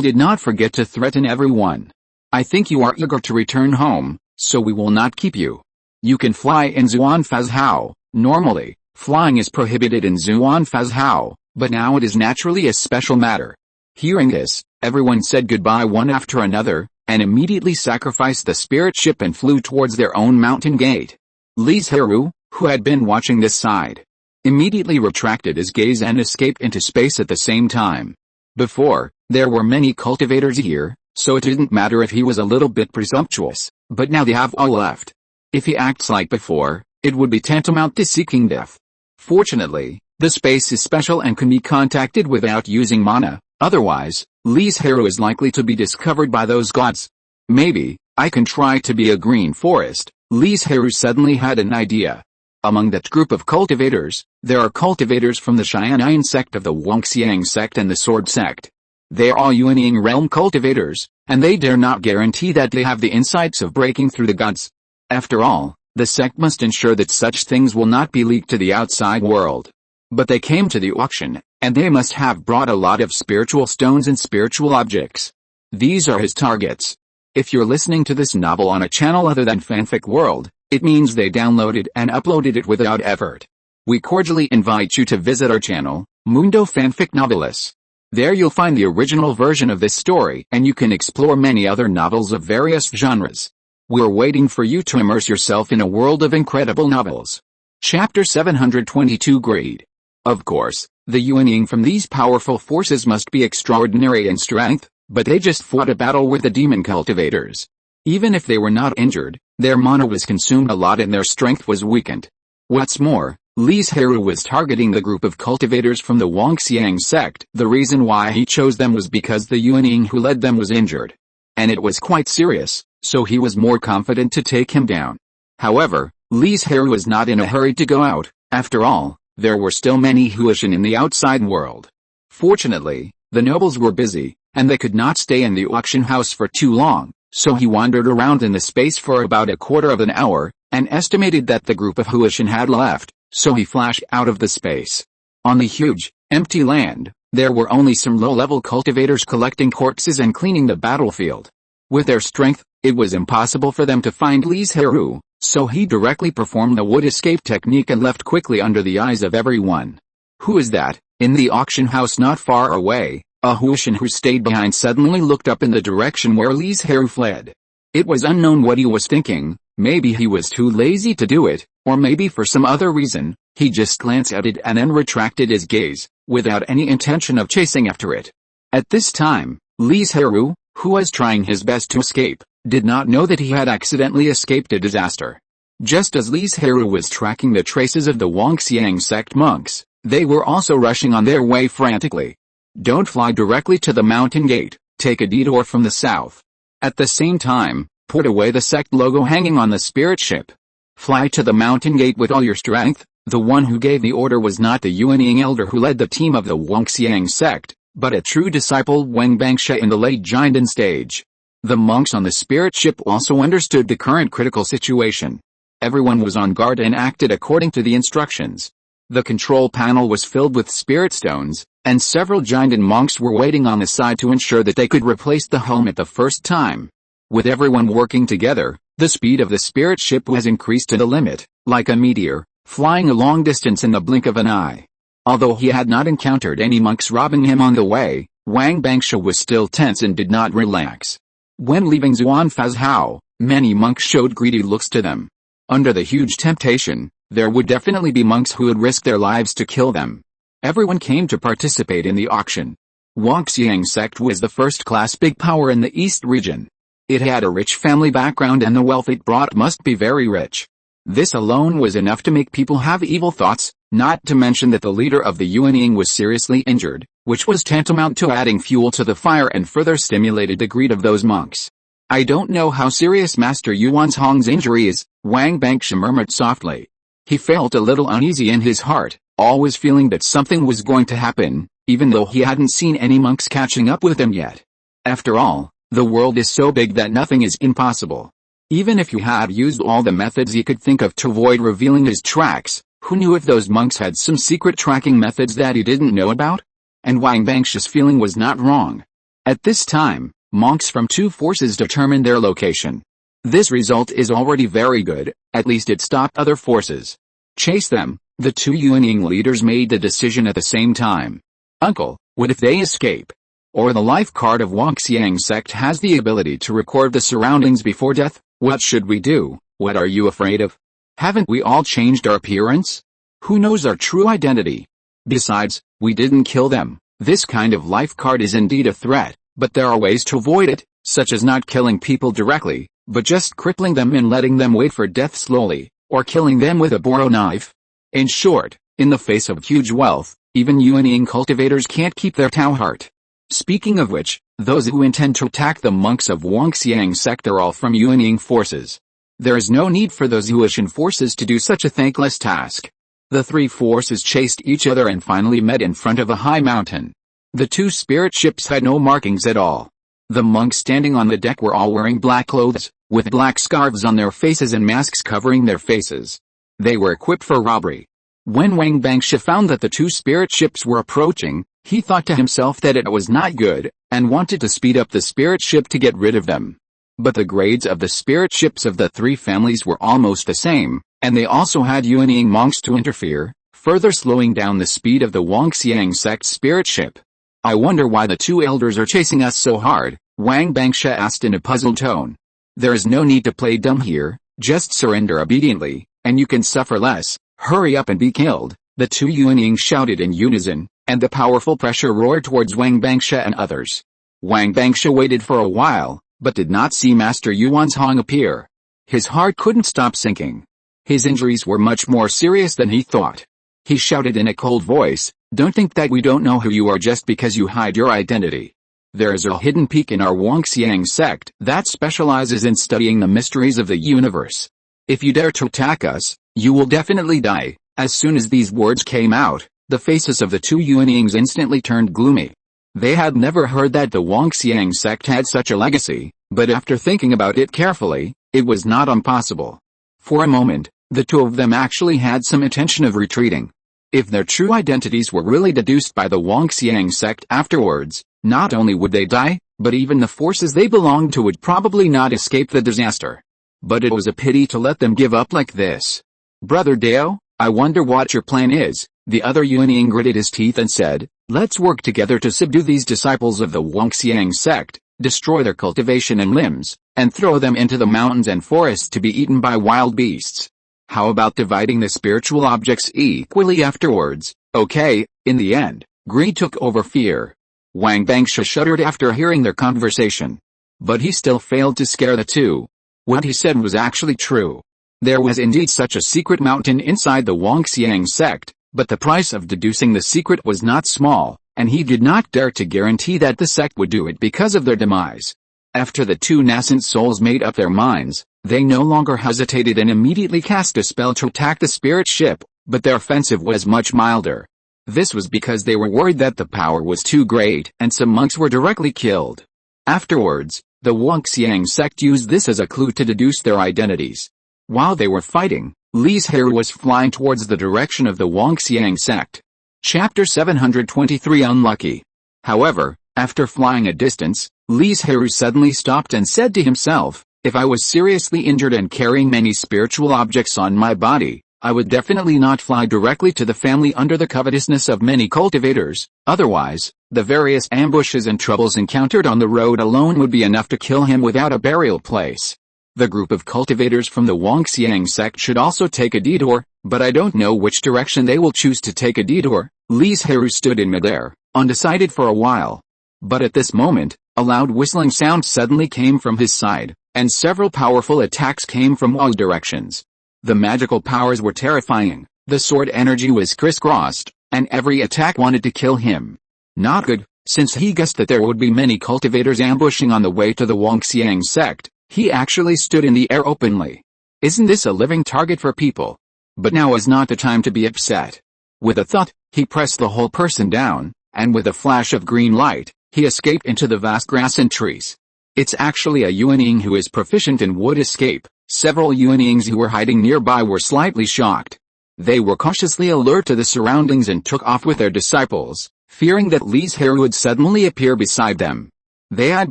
did not forget to threaten everyone. I think you are eager to return home, so we will not keep you. You can fly in Zhuanfazhao. Normally, flying is prohibited in Zhuanfazhao, but now it is naturally a special matter. Hearing this, everyone said goodbye one after another, and immediately sacrificed the spirit ship and flew towards their own mountain gate. Li Zhirui, who had been watching this side, immediately retracted his gaze and escaped into space at the same time. Before, there were many cultivators here, so it didn't matter if he was a little bit presumptuous, but now they have all left. If he acts like before, it would be tantamount to seeking death. Fortunately, the space is special and can be contacted without using mana, otherwise, Li Zhirui is likely to be discovered by those gods. Maybe, I can try to be a green forest. Li Zhirui suddenly had an idea. Among that group of cultivators, there are cultivators from the Xian'an sect of the Wangxiang sect and the Sword sect. They are all Yuanying realm cultivators, and they dare not guarantee that they have the insights of breaking through the gods. After all, the sect must ensure that such things will not be leaked to the outside world. But they came to the auction, and they must have brought a lot of spiritual stones and spiritual objects. These are his targets. If you're listening to this novel on a channel other than Fanfic World, it means they downloaded and uploaded it without effort. We cordially invite you to visit our channel, Mundo Fanfic Novelis. There you'll find the original version of this story and you can explore many other novels of various genres. We're waiting for you to immerse yourself in a world of incredible novels. Chapter 722 Greed. Of course, the Yuanying from these powerful forces must be extraordinary in strength, but they just fought a battle with the demon cultivators. Even if they were not injured, their mana was consumed a lot and their strength was weakened. What's more, Li Zhirui was targeting the group of cultivators from the Wangxiang sect. The reason why he chose them was because the Yuanying who led them was injured. And it was quite serious, so he was more confident to take him down. However, Li Zhirui was not in a hurry to go out. After all, there were still many Huishan in the outside world. Fortunately, the nobles were busy, and they could not stay in the auction house for too long, so he wandered around in the space for about a quarter of an hour, and estimated that the group of Huishan had left, so he flashed out of the space. On the huge, empty land, there were only some low-level cultivators collecting corpses and cleaning the battlefield. With their strength, it was impossible for them to find Li Zhirui, so he directly performed the wood escape technique and left quickly under the eyes of everyone. Who is that? In the auction house not far away, a Huishan who stayed behind suddenly looked up in the direction where Li Zhirui fled. It was unknown what he was thinking. Maybe he was too lazy to do it, or maybe for some other reason. He just glanced at it and then retracted his gaze, without any intention of chasing after it. At this time, Li Zhirui, who was trying his best to escape, did not know that he had accidentally escaped a disaster. Just as Li Zhirui was tracking the traces of the Wangxiang sect monks, they were also rushing on their way frantically. Don't fly directly to the mountain gate, take a detour from the south. At the same time, put away the sect logo hanging on the spirit ship. Fly to the mountain gate with all your strength. The one who gave the order was not the Yuanying elder who led the team of the Wangxiang sect, but a true disciple Wang Bangsha in the late Jinden stage. The monks on the spirit ship also understood the current critical situation. Everyone was on guard and acted according to the instructions. The control panel was filled with spirit stones, and several Jinden monks were waiting on the side to ensure that they could replace the helmet the first time. With everyone working together, the speed of the spirit ship was increased to the limit, like a meteor, flying a long distance in the blink of an eye. Although he had not encountered any monks robbing him on the way, Wang Bangsha was still tense and did not relax. When leaving Xuanfazhao, many monks showed greedy looks to them. Under the huge temptation, there would definitely be monks who would risk their lives to kill them. Everyone came to participate in the auction. Wangxiang sect was the first-class big power in the East region. It had a rich family background and the wealth it brought must be very rich. This alone was enough to make people have evil thoughts, not to mention that the leader of the Yuanying was seriously injured, which was tantamount to adding fuel to the fire and further stimulated the greed of those monks. I don't know how serious Master Yuanzhong's injury is, Wang Bangsha murmured softly. He felt a little uneasy in his heart, always feeling that something was going to happen, even though he hadn't seen any monks catching up with him yet. After all, the world is so big that nothing is impossible. Even if he had used all the methods he could think of to avoid revealing his tracks, who knew if those monks had some secret tracking methods that he didn't know about? And Wang Bangsha's feeling was not wrong. At this time, monks from two forces determined their location. This result is already very good, at least it stopped other forces. Chase them. The two Yuanying leaders made the decision at the same time. Uncle, what if they escape? Or the life card of Wangxiang sect has the ability to record the surroundings before death? What should we do? What are you afraid of? Haven't we all changed our appearance? Who knows our true identity? Besides, we didn't kill them. This kind of life card is indeed a threat, but there are ways to avoid it, such as not killing people directly, but just crippling them and letting them wait for death slowly, or killing them with a boro knife. In short, in the face of huge wealth, even Yuanying cultivators can't keep their Tao heart. Speaking of which, those who intend to attack the monks of Wangxiang sect are all from Yuanying forces. There is no need for those Huishan forces to do such a thankless task. The three forces chased each other and finally met in front of a high mountain. The two spirit ships had no markings at all. The monks standing on the deck were all wearing black clothes, with black scarves on their faces and masks covering their faces. They were equipped for robbery. When Wang Bangsha found that the two spirit ships were approaching, he thought to himself that it was not good, and wanted to speed up the spirit ship to get rid of them. But the grades of the spirit ships of the three families were almost the same, and they also had Yuanying monks to interfere, further slowing down the speed of the Wangxiang sect spirit ship. I wonder why the two elders are chasing us so hard, Wang Bangsha asked in a puzzled tone. There is no need to play dumb here, just surrender obediently, and you can suffer less. Hurry up and be killed, the two Yuanying shouted in unison, and the powerful pressure roared towards Wang Bangsha and others. Wang Bangsha waited for a while, but did not see Master Yuan's Hong appear. His heart couldn't stop sinking. His injuries were much more serious than he thought. He shouted in a cold voice, "Don't think that we don't know who you are just because you hide your identity. There is a hidden peak in our Wangxiang sect that specializes in studying the mysteries of the universe. If you dare to attack us, you will definitely die." As soon as these words came out, the faces of the two Yuanyings instantly turned gloomy. They had never heard that the Wangxiang sect had such a legacy, but after thinking about it carefully, it was not impossible. For a moment, the two of them actually had some intention of retreating. If their true identities were really deduced by the Wangxiang sect afterwards, not only would they die, but even the forces they belonged to would probably not escape the disaster. But it was a pity to let them give up like this. "Brother Dao, I wonder what your plan is." The other Yuanying gritted his teeth and said, "Let's work together to subdue these disciples of the Wangxiang sect, destroy their cultivation and limbs, and throw them into the mountains and forests to be eaten by wild beasts. How about dividing the spiritual objects equally afterwards?" Okay. In the end, greed took over fear. Wang Bangsha shuddered after hearing their conversation. But he still failed to scare the two. What he said was actually true. There was indeed such a secret mountain inside the Wangxiang sect, but the price of deducing the secret was not small, and he did not dare to guarantee that the sect would do it because of their demise. After the two nascent souls made up their minds, they no longer hesitated and immediately cast a spell to attack the spirit ship, but their offensive was much milder. This was because they were worried that the power was too great and some monks were directly killed. Afterwards, the Wangxiang sect used this as a clue to deduce their identities. While they were fighting, Li Zhirui was flying towards the direction of the Wangxiang sect. Chapter 723 Unlucky. However, after flying a distance, Li Zhirui suddenly stopped and said to himself, "If I was seriously injured and carrying many spiritual objects on my body, I would definitely not fly directly to the family under the covetousness of many cultivators. Otherwise, the various ambushes and troubles encountered on the road alone would be enough to kill him without a burial place. The group of cultivators from the Wangxiang sect should also take a detour, but I don't know which direction they will choose to take a detour." Li Zhirui stood in midair, undecided for a while. But at this moment, a loud whistling sound suddenly came from his side, and several powerful attacks came from all directions. The magical powers were terrifying, the sword energy was crisscrossed, and every attack wanted to kill him. Not good, since he guessed that there would be many cultivators ambushing on the way to the Wangxiang sect. He actually stood in the air openly. Isn't this a living target for people? But now is not the time to be upset. With a thought, he pressed the whole person down, and with a flash of green light, he escaped into the vast grass and trees. It's actually a Yuanying who is proficient in wood escape. Several Yuanyings who were hiding nearby were slightly shocked. They were cautiously alert to the surroundings and took off with their disciples, fearing that Li Zhirui would suddenly appear beside them. They had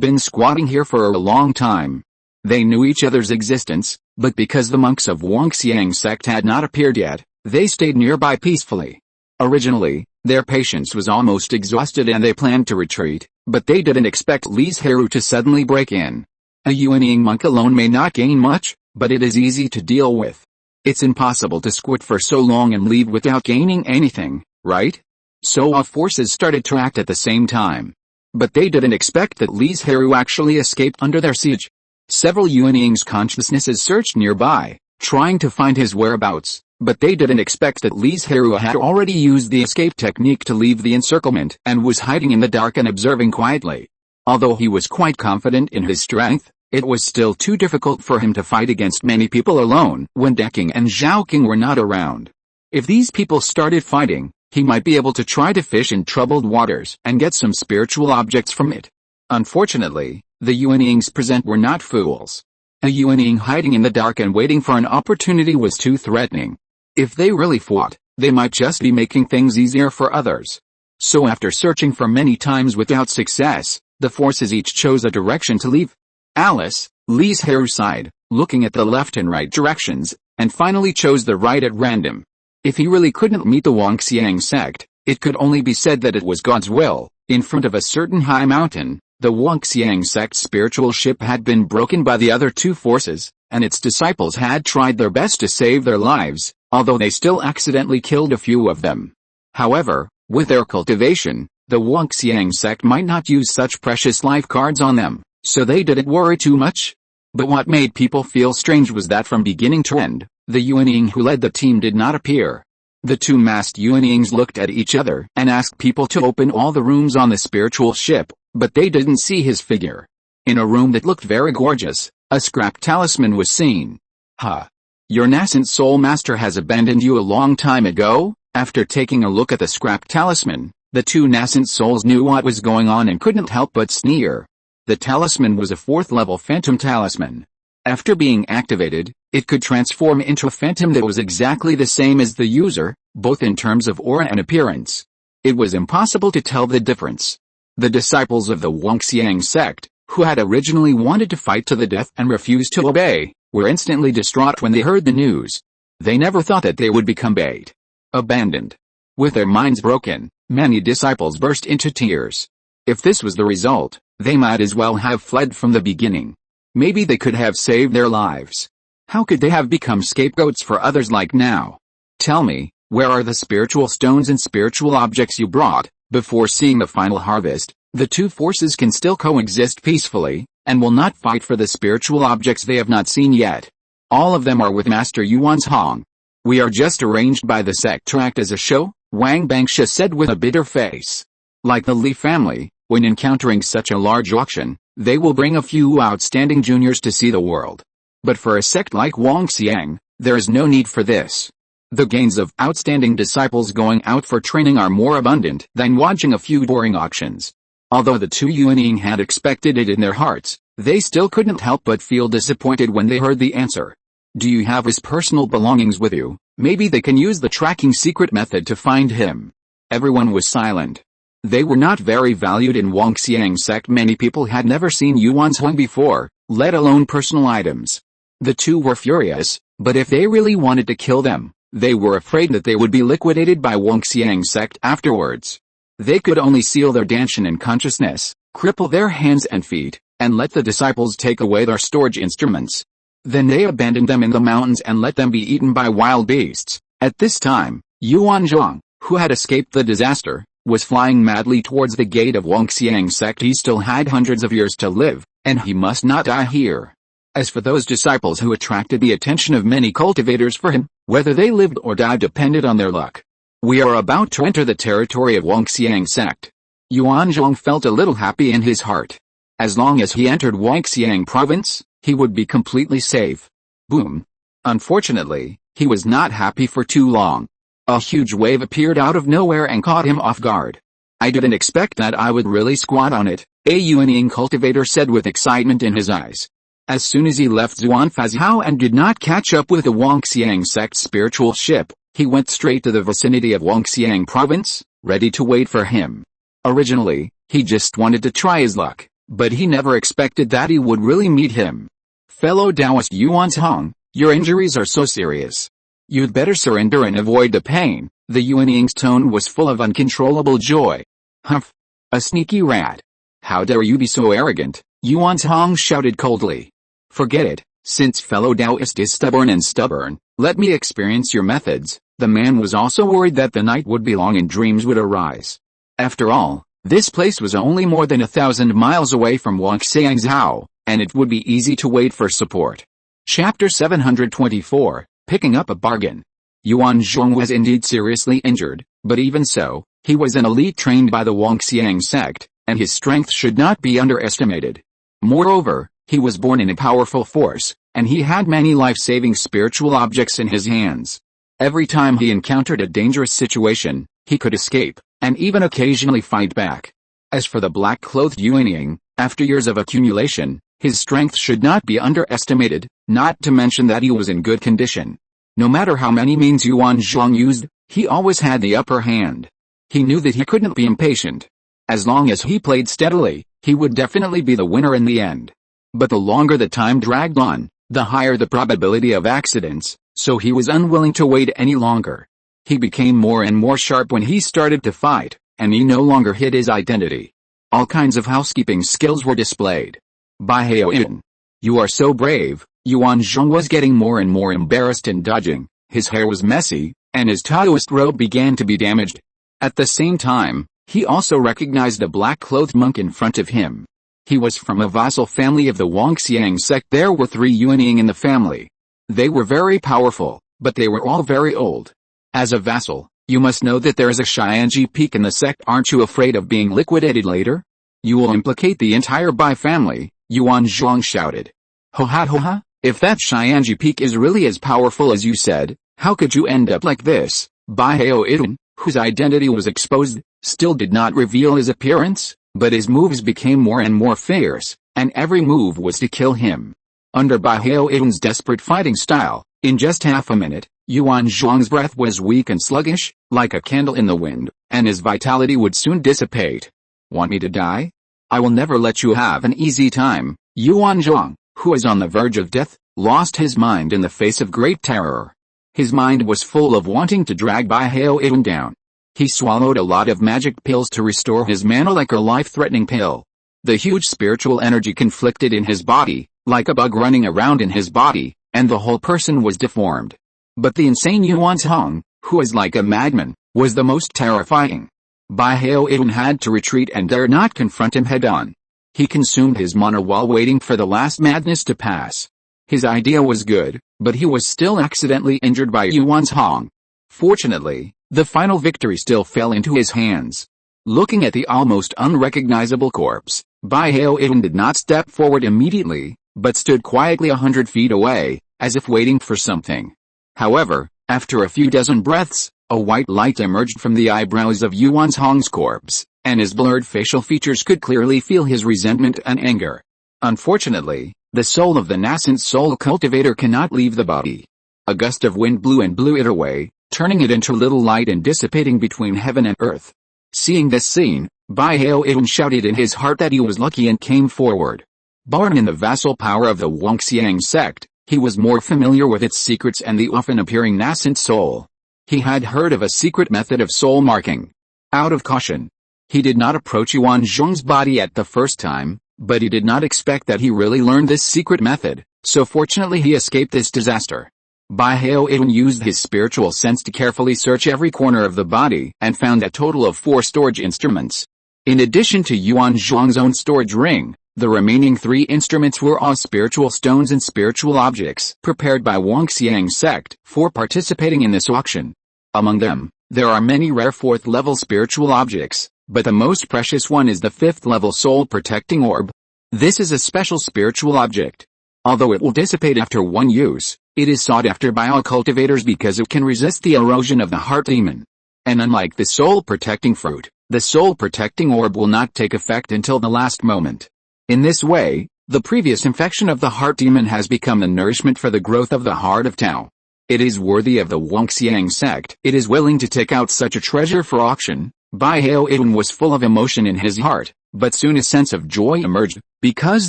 been squatting here for a long time. They knew each other's existence, but because the monks of Wangxiang sect had not appeared yet, they stayed nearby peacefully. Originally, their patience was almost exhausted and they planned to retreat, but they didn't expect Li Zhirui to suddenly break in. A Yuanying monk alone may not gain much, but it is easy to deal with. It's impossible to squat for so long and leave without gaining anything, right? So all forces started to act at the same time. But they didn't expect that Li Zhirui actually escaped under their siege. Several Yuanying's consciousnesses searched nearby, trying to find his whereabouts, but they didn't expect that Li Zhirui had already used the escape technique to leave the encirclement and was hiding in the dark and observing quietly. Although he was quite confident in his strength, it was still too difficult for him to fight against many people alone when Deking and Zhaoqing were not around. If these people started fighting, he might be able to try to fish in troubled waters and get some spiritual objects from it. Unfortunately, the Yuanyings present were not fools. A Yuanying hiding in the dark and waiting for an opportunity was too threatening. If they really fought, they might just be making things easier for others. So after searching for many times without success, the forces each chose a direction to leave. Alice, Li Zhirui sighed, looking at the left and right directions, and finally chose the right at random. If he really couldn't meet the Wangxiang sect, it could only be said that it was God's will. In front of a certain high mountain, the Wangxiang sect's spiritual ship had been broken by the other two forces, and its disciples had tried their best to save their lives, although they still accidentally killed a few of them. However, with their cultivation, the Wangxiang sect might not use such precious life cards on them, so they didn't worry too much. But what made people feel strange was that from beginning to end, the Yuanying who led the team did not appear. The two masked Yuanyings looked at each other and asked people to open all the rooms on the spiritual ship, but they didn't see his figure. In a room that looked very gorgeous, a scrap talisman was seen. Huh. Your nascent soul master has abandoned you a long time ago? After taking a look at the scrap talisman, the two nascent souls knew what was going on and couldn't help but sneer. The talisman was a 4th level phantom talisman. After being activated, it could transform into a phantom that was exactly the same as the user, both in terms of aura and appearance. It was impossible to tell the difference. The disciples of the Wangxiang sect, who had originally wanted to fight to the death and refused to obey, were instantly distraught when they heard the news. They never thought that they would become bait. Abandoned. With their minds broken, many disciples burst into tears. If this was the result, they might as well have fled from the beginning. Maybe they could have saved their lives. How could they have become scapegoats for others like now? Tell me, where are the spiritual stones and spiritual objects you brought? Before seeing the final harvest, the two forces can still coexist peacefully, and will not fight for the spiritual objects they have not seen yet. All of them are with Master Yuan's Hong. We are just arranged by the sect to act as a show, Wang Bangsha said with a bitter face. Like the Li family, when encountering such a large auction, they will bring a few outstanding juniors to see the world. But for a sect like Wangxiang, there is no need for this. The gains of outstanding disciples going out for training are more abundant than watching a few boring auctions. Although the two Yuanying had expected it in their hearts, they still couldn't help but feel disappointed when they heard the answer. Do you have his personal belongings with you? Maybe they can use the tracking secret method to find him. Everyone was silent. They were not very valued in Wangxiang sect. Many people had never seen Yuan's Hong before, let alone personal items. The two were furious, but if they really wanted to kill them, they were afraid that they would be liquidated by Wangxiang sect afterwards. They could only seal their Danshan in consciousness, cripple their hands and feet, and let the disciples take away their storage instruments. Then they abandoned them in the mountains and let them be eaten by wild beasts. At this time, Yuan Zhang, who had escaped the disaster, was flying madly towards the gate of Wangxiang sect. He still had hundreds of years to live, and he must not die here. As for those disciples who attracted the attention of many cultivators for him, whether they lived or died depended on their luck. We are about to enter the territory of Wangxiang sect. Yuan Zhang felt a little happy in his heart. As long as he entered Wangxiang province, he would be completely safe. Boom. Unfortunately, he was not happy for too long. A huge wave appeared out of nowhere and caught him off guard. I didn't expect that I would really squat on it, a Yuanying cultivator said with excitement in his eyes. As soon as he left Zuanfazhao and did not catch up with the Wangxiang sect spiritual ship, he went straight to the vicinity of Wangxiang province, ready to wait for him. Originally, he just wanted to try his luck, but he never expected that he would really meet him. Fellow Taoist Yuan's Hong, your injuries are so serious. You'd better surrender and avoid the pain. The Yuanying's tone was full of uncontrollable joy. Humph! A sneaky rat. How dare you be so arrogant, Yuan's Hong shouted coldly. Forget it, since fellow Taoist is stubborn, let me experience your methods. The man was also worried that the night would be long and dreams would arise. After all, this place was only more than 1,000 miles away from Wangxiangzhou, and it would be easy to wait for support. Chapter 724, Picking Up a Bargain. Yuan Zhong was indeed seriously injured, but even so, he was an elite trained by the Wangxiang sect, and his strength should not be underestimated. Moreover, he was born in a powerful force, and he had many life-saving spiritual objects in his hands. Every time he encountered a dangerous situation, he could escape, and even occasionally fight back. As for the black-clothed Yuanying, after years of accumulation, his strength should not be underestimated, not to mention that he was in good condition. No matter how many means Yuan Zhong used, he always had the upper hand. He knew that he couldn't be impatient. As long as he played steadily, he would definitely be the winner in the end. But the longer the time dragged on, the higher the probability of accidents, so he was unwilling to wait any longer. He became more and more sharp when he started to fight, and he no longer hid his identity. All kinds of housekeeping skills were displayed. Bai Haoyin. You are so brave. Yuan Zhong was getting more and more embarrassed and dodging. His hair was messy, and his Taoist robe began to be damaged. At the same time, he also recognized a black-clothed monk in front of him. He was from a vassal family of the Wangxiang sect. There were 3 Yuanying in the family. They were very powerful, but they were all very old. As a vassal, you must know that there is a Xianji peak in the sect. Aren't you afraid of being liquidated later? You will implicate the entire Bai family, Yuan Zhuang shouted. Ho ha, if that Xianji peak is really as powerful as you said, how could you end up like this? Bai Hao Idun, whose identity was exposed, still did not reveal his appearance, but his moves became more and more fierce, and every move was to kill him. Under Bai Hao Idun's desperate fighting style, in just half a minute, Yuan Zhuang's breath was weak and sluggish, like a candle in the wind, and his vitality would soon dissipate. Want me to die? I will never let you have an easy time. Yuan Zhuang, who was on the verge of death, lost his mind in the face of great terror. His mind was full of wanting to drag Bai Hao Idun down. He swallowed a lot of magic pills to restore his mana like a life-threatening pill. The huge spiritual energy conflicted in his body, like a bug running around in his body, and the whole person was deformed. But the insane Yuan Zhuang, who was like a madman, was the most terrifying. Bai Hao Idun had to retreat and dare not confront him head-on. He consumed his mana while waiting for the last madness to pass. His idea was good, but he was still accidentally injured by Yuan Zhuang. Fortunately, the final victory still fell into his hands. Looking at the almost unrecognizable corpse, Bai Hao Idun did not step forward immediately, but stood quietly 100 feet away, as if waiting for something. However, after a few dozen breaths, a white light emerged from the eyebrows of Yuan Zhuang's corpse, and his blurred facial features could clearly feel his resentment and anger. Unfortunately, the soul of the nascent soul cultivator cannot leave the body. A gust of wind blew it away, turning it into little light and dissipating between heaven and earth. Seeing this scene, Bai Hao Idun shouted in his heart that he was lucky and came forward. Born in the vassal power of the Wangxiang sect, he was more familiar with its secrets and the often appearing nascent soul. He had heard of a secret method of soul marking. Out of caution, he did not approach Yuan Zhuang's body at the first time, but he did not expect that he really learned this secret method, so fortunately he escaped this disaster. Bai Hao Idun used his spiritual sense to carefully search every corner of the body and found a total of 4 storage instruments. In addition to Yuan Zhuang's own storage ring, the remaining 3 instruments were all spiritual stones and spiritual objects prepared by Wangxiang sect for participating in this auction. Among them, there are many rare 4th-level spiritual objects, but the most precious one is the 5th-level soul-protecting orb. This is a special spiritual object. Although it will dissipate after one use, it is sought after by all cultivators because it can resist the erosion of the heart demon. And unlike the soul-protecting fruit, the soul-protecting orb will not take effect until the last moment. In this way, the previous infection of the heart demon has become the nourishment for the growth of the heart of Tao. It is worthy of the Wangxiang sect. It is willing to take out such a treasure for auction. Bai Hao Idun was full of emotion in his heart, but soon a sense of joy emerged, because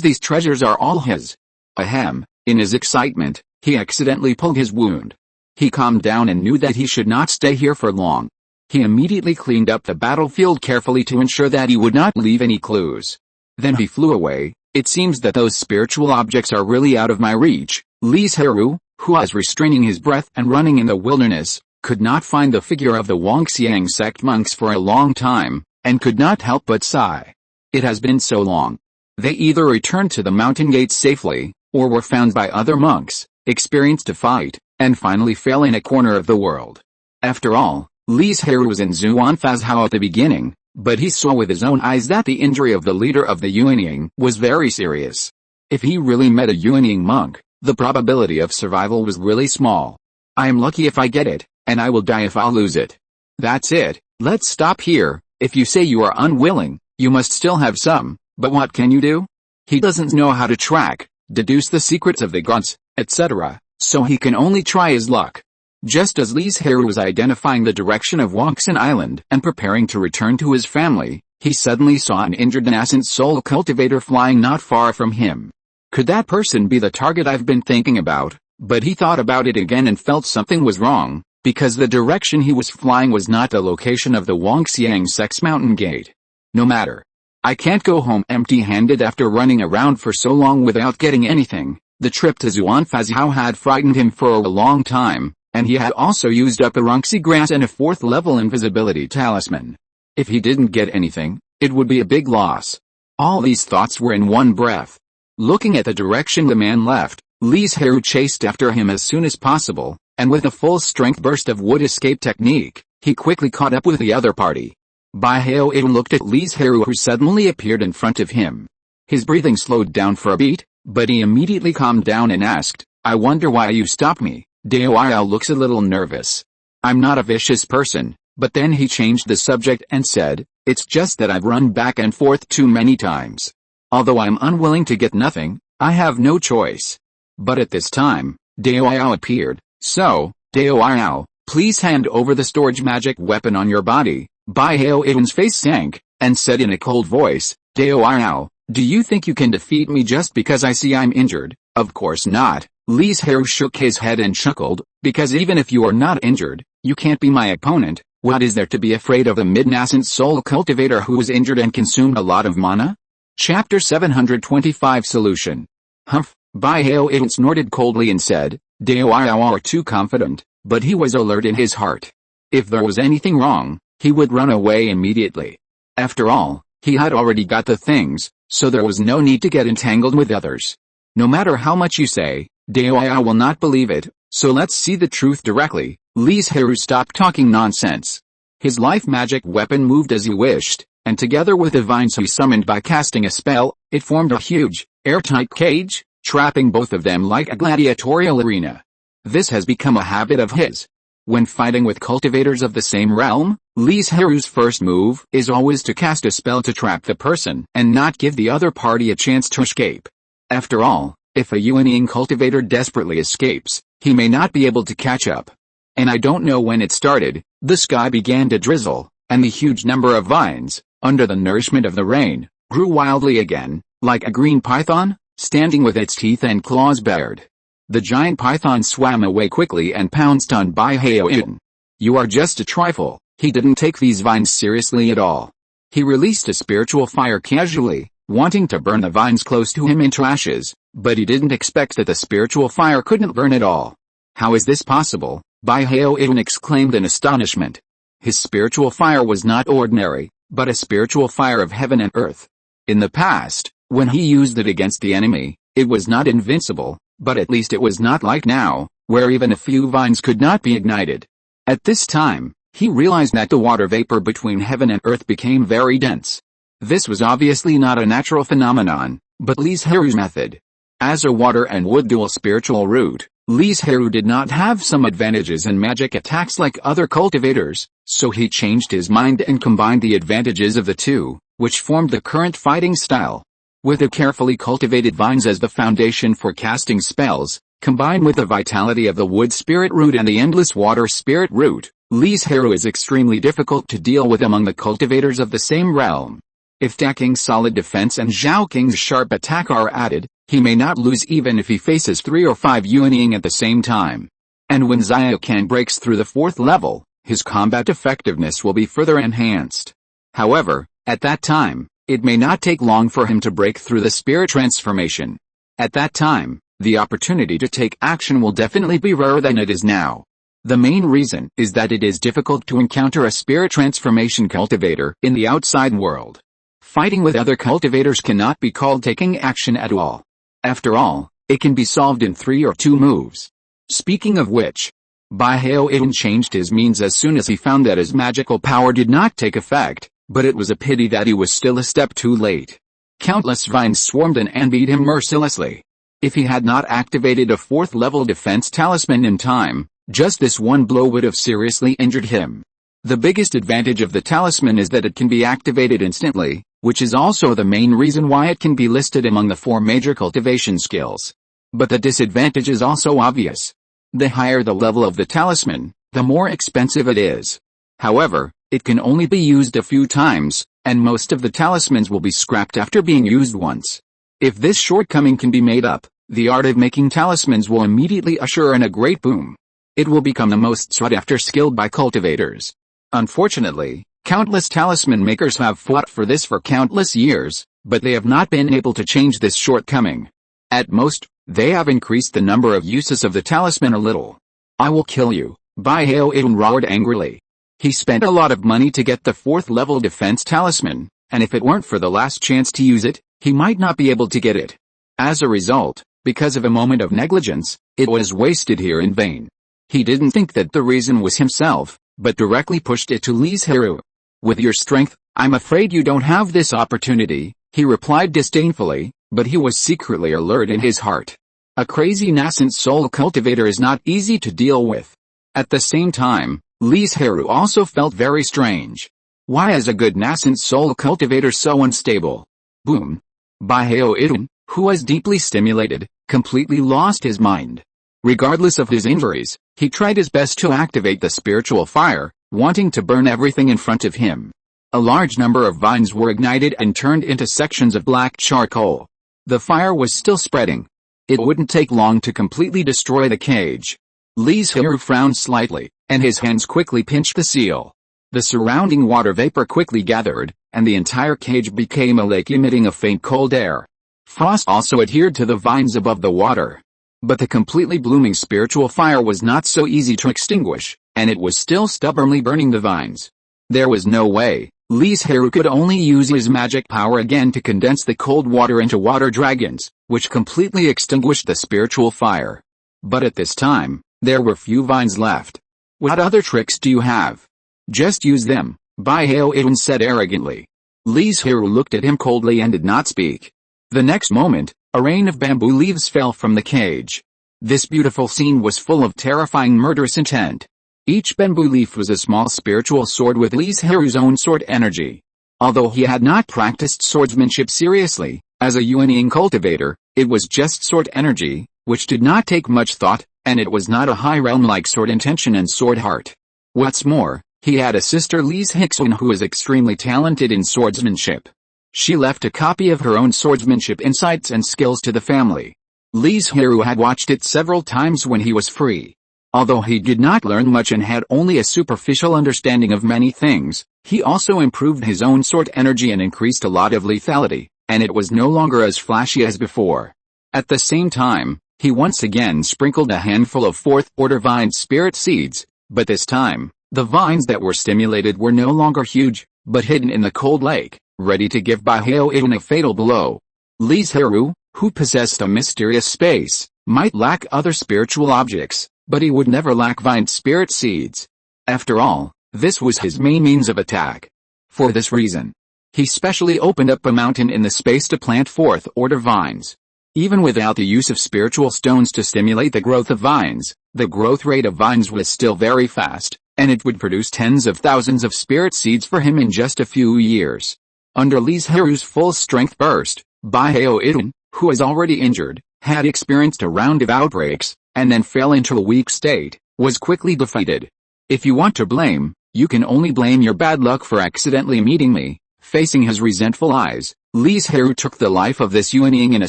these treasures are all his. Ahem, in his excitement, he accidentally pulled his wound. He calmed down and knew that he should not stay here for long. He immediately cleaned up the battlefield carefully to ensure that he would not leave any clues. Then he flew away. It seems that those spiritual objects are really out of my reach. Li Zhirui, who was restraining his breath and running in the wilderness, could not find the figure of the Wangxiang sect monks for a long time, and could not help but sigh. It has been so long. They either returned to the mountain gates safely, or were found by other monks, experienced a fight, and finally fell in a corner of the world. After all, Li Zhirui was in Zuanfazhao at the beginning, but he saw with his own eyes that the injury of the leader of the Yuanying was very serious. If he really met a Yuanying monk, the probability of survival was really small. I am lucky if I get it, and I will die if I lose it. That's it, let's stop here. If you say you are unwilling, you must still have some, but what can you do? He doesn't know how to track, deduce the secrets of the gods, etc., so he can only try his luck. Just as Li Zhirui was identifying the direction of Banyan Island and preparing to return to his family, he suddenly saw an injured nascent soul cultivator flying not far from him. Could that person be the target I've been thinking about? But he thought about it again and felt something was wrong, because the direction he was flying was not the location of the Wangxiang sect's mountain gate. No matter. I can't go home empty-handed after running around for so long without getting anything. The trip to Zuanfazhao had frightened him for a long time, and he had also used up a Runxi grass and a 4th-level invisibility talisman. If he didn't get anything, it would be a big loss. All these thoughts were in one breath. Looking at the direction the man left, Li Zhirui chased after him as soon as possible, and with a full-strength burst of wood escape technique, he quickly caught up with the other party. Bailang looked at Li Zhirui, who suddenly appeared in front of him. His breathing slowed down for a beat, but he immediately calmed down and asked, "I wonder why you stopped me." Bailang looks a little nervous. "I'm not a vicious person," but then he changed the subject and said, "It's just that I've run back and forth too many times. Although I'm unwilling to get nothing, I have no choice." But at this time, Bailang appeared. "So, Bailang, please hand over the storage magic weapon on your body." Bailang's face sank, and said in a cold voice, "Bailang, do you think you can defeat me just because I see I'm injured?" "Of course not." Li Zhirui shook his head and chuckled, "because even if you are not injured, you can't be my opponent. What is there to be afraid of a mid-nascent soul cultivator who was injured and consumed a lot of mana?" Chapter 725 Solution. Humph. Bailang snorted coldly and said, "Bailang are too confident," but he was alert in his heart. If there was anything wrong, he would run away immediately. After all, he had already got the things, so there was no need to get entangled with others. No matter how much you say, Bailang will not believe it, so let's see the truth directly. Li Zhirui stopped talking nonsense. His life magic weapon moved as he wished, and together with the vines he summoned by casting a spell, it formed a huge, airtight cage, trapping both of them like a gladiatorial arena. This has become a habit of his. When fighting with cultivators of the same realm, Li Zhirui's first move is always to cast a spell to trap the person and not give the other party a chance to escape. After all, if a Yuanying cultivator desperately escapes, he may not be able to catch up. And I don't know when it started, the sky began to drizzle, and the huge number of vines, under the nourishment of the rain, grew wildly again, like a green python, standing with its teeth and claws bared. The giant python swam away quickly and pounced on Bailang. "You are just a trifle." He didn't take these vines seriously at all. He released a spiritual fire casually, wanting to burn the vines close to him into ashes, but he didn't expect that the spiritual fire couldn't burn at all. "How is this possible?" Bailang exclaimed in astonishment. His spiritual fire was not ordinary, but a spiritual fire of heaven and earth. In the past, when he used it against the enemy, it was not invincible, but at least it was not like now, where even a few vines could not be ignited. At this time, he realized that the water vapor between heaven and earth became very dense. This was obviously not a natural phenomenon, but Li Zhirui's method. As a water and wood dual spiritual root, Li Zhirui did not have some advantages in magic attacks like other cultivators, so he changed his mind and combined the advantages of the two, which formed the current fighting style. With the carefully cultivated vines as the foundation for casting spells, combined with the vitality of the wood spirit root and the endless water spirit root, Li Zhirui is extremely difficult to deal with among the cultivators of the same realm. If Daking's solid defense and Zhao Qing's sharp attack are added, he may not lose even if he faces 3 or 5 Yuanying at the same time. And when Zhao Qing breaks through the 4th level, his combat effectiveness will be further enhanced. However, at that time, it may not take long for him to break through the spirit transformation. At that time, the opportunity to take action will definitely be rarer than it is now. The main reason is that it is difficult to encounter a spirit transformation cultivator in the outside world. Fighting with other cultivators cannot be called taking action at all. After all, it can be solved in 3 or 2 moves. Speaking of which, Bailang changed his means as soon as he found that his magical power did not take effect, but it was a pity that he was still a step too late. Countless vines swarmed and beat him mercilessly. If he had not activated a 4th level defense talisman in time, just this one blow would have seriously injured him. The biggest advantage of the talisman is that it can be activated instantly, which is also the main reason why it can be listed among the 4 major cultivation skills. But the disadvantage is also obvious. The higher the level of the talisman, the more expensive it is. However, it can only be used a few times, and most of the talismans will be scrapped after being used once. If this shortcoming can be made up, the art of making talismans will immediately usher in a great boom. It will become the most sought after skill by cultivators. Unfortunately, countless talisman makers have fought for this for countless years, but they have not been able to change this shortcoming. At most, they have increased the number of uses of the talisman a little. "I will kill you," Bailang roared angrily. He spent a lot of money to get the 4th level defense talisman, and if it weren't for the last chance to use it, he might not be able to get it. As a result, because of a moment of negligence, it was wasted here in vain. He didn't think that the reason was himself, but directly pushed it to Li Zhirui. With your strength, I'm afraid you don't have this opportunity, he replied disdainfully, but he was secretly alert in his heart. A crazy nascent soul cultivator is not easy to deal with. At the same time, Li Zhirui also felt very strange. Why is a good nascent soul cultivator so unstable? Boom. Bailang, who was deeply stimulated, completely lost his mind. Regardless of his injuries, he tried his best to activate the spiritual fire, wanting to burn everything in front of him. A large number of vines were ignited and turned into sections of black charcoal. The fire was still spreading. It wouldn't take long to completely destroy the cage. Li Zhirui frowned slightly, and his hands quickly pinched the seal. The surrounding water vapor quickly gathered, and the entire cage became a lake emitting a faint cold air. Frost also adhered to the vines above the water. But the completely blooming spiritual fire was not so easy to extinguish, and it was still stubbornly burning the vines. There was no way. Li Zhirui could only use his magic power again to condense the cold water into water dragons, which completely extinguished the spiritual fire. But at this time, there were few vines left. What other tricks do you have? Just use them, Bailang said arrogantly. Li Zhirui looked at him coldly and did not speak. The next moment, a rain of bamboo leaves fell from the cage. This beautiful scene was full of terrifying murderous intent. Each bamboo leaf was a small spiritual sword with Li Zhirui's own sword energy. Although he had not practiced swordsmanship seriously, as a Yuanying cultivator, it was just sword energy, which did not take much thought, and it was not a high realm like sword intention and sword heart. What's more, he had a sister Li Zhirui who was extremely talented in swordsmanship. She left a copy of her own swordsmanship insights and skills to the family. Li Zhirui had watched it several times when he was free. Although he did not learn much and had only a superficial understanding of many things, he also improved his own sword energy and increased a lot of lethality, and it was no longer as flashy as before. At the same time, he once again sprinkled a handful of fourth-order vine spirit seeds, but this time, the vines that were stimulated were no longer huge, but hidden in the cold lake, ready to give Bailang a fatal blow. Li Zhirui, who possessed a mysterious space, might lack other spiritual objects, but he would never lack vine spirit seeds. After all, this was his main means of attack. For this reason, he specially opened up a mountain in the space to plant fourth-order vines. Even without the use of spiritual stones to stimulate the growth of vines, the growth rate of vines was still very fast, and it would produce tens of thousands of spirit seeds for him in just a few years. Under Li Zhirui's full-strength burst, Bailang, who was already injured, had experienced a round of outbreaks, and then fell into a weak state, was quickly defeated. If you want to blame, you can only blame your bad luck for accidentally meeting me. Facing his resentful eyes, Li Zhirui took the life of this Yuanying in a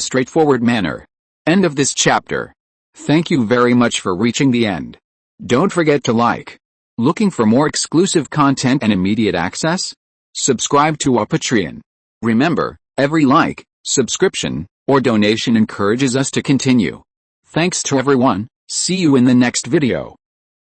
straightforward manner. End of this chapter. Thank you very much for reaching the end. Don't forget to like. Looking for more exclusive content and immediate access? Subscribe to our Patreon. Remember, every like, subscription, or donation encourages us to continue. Thanks to everyone, see you in the next video.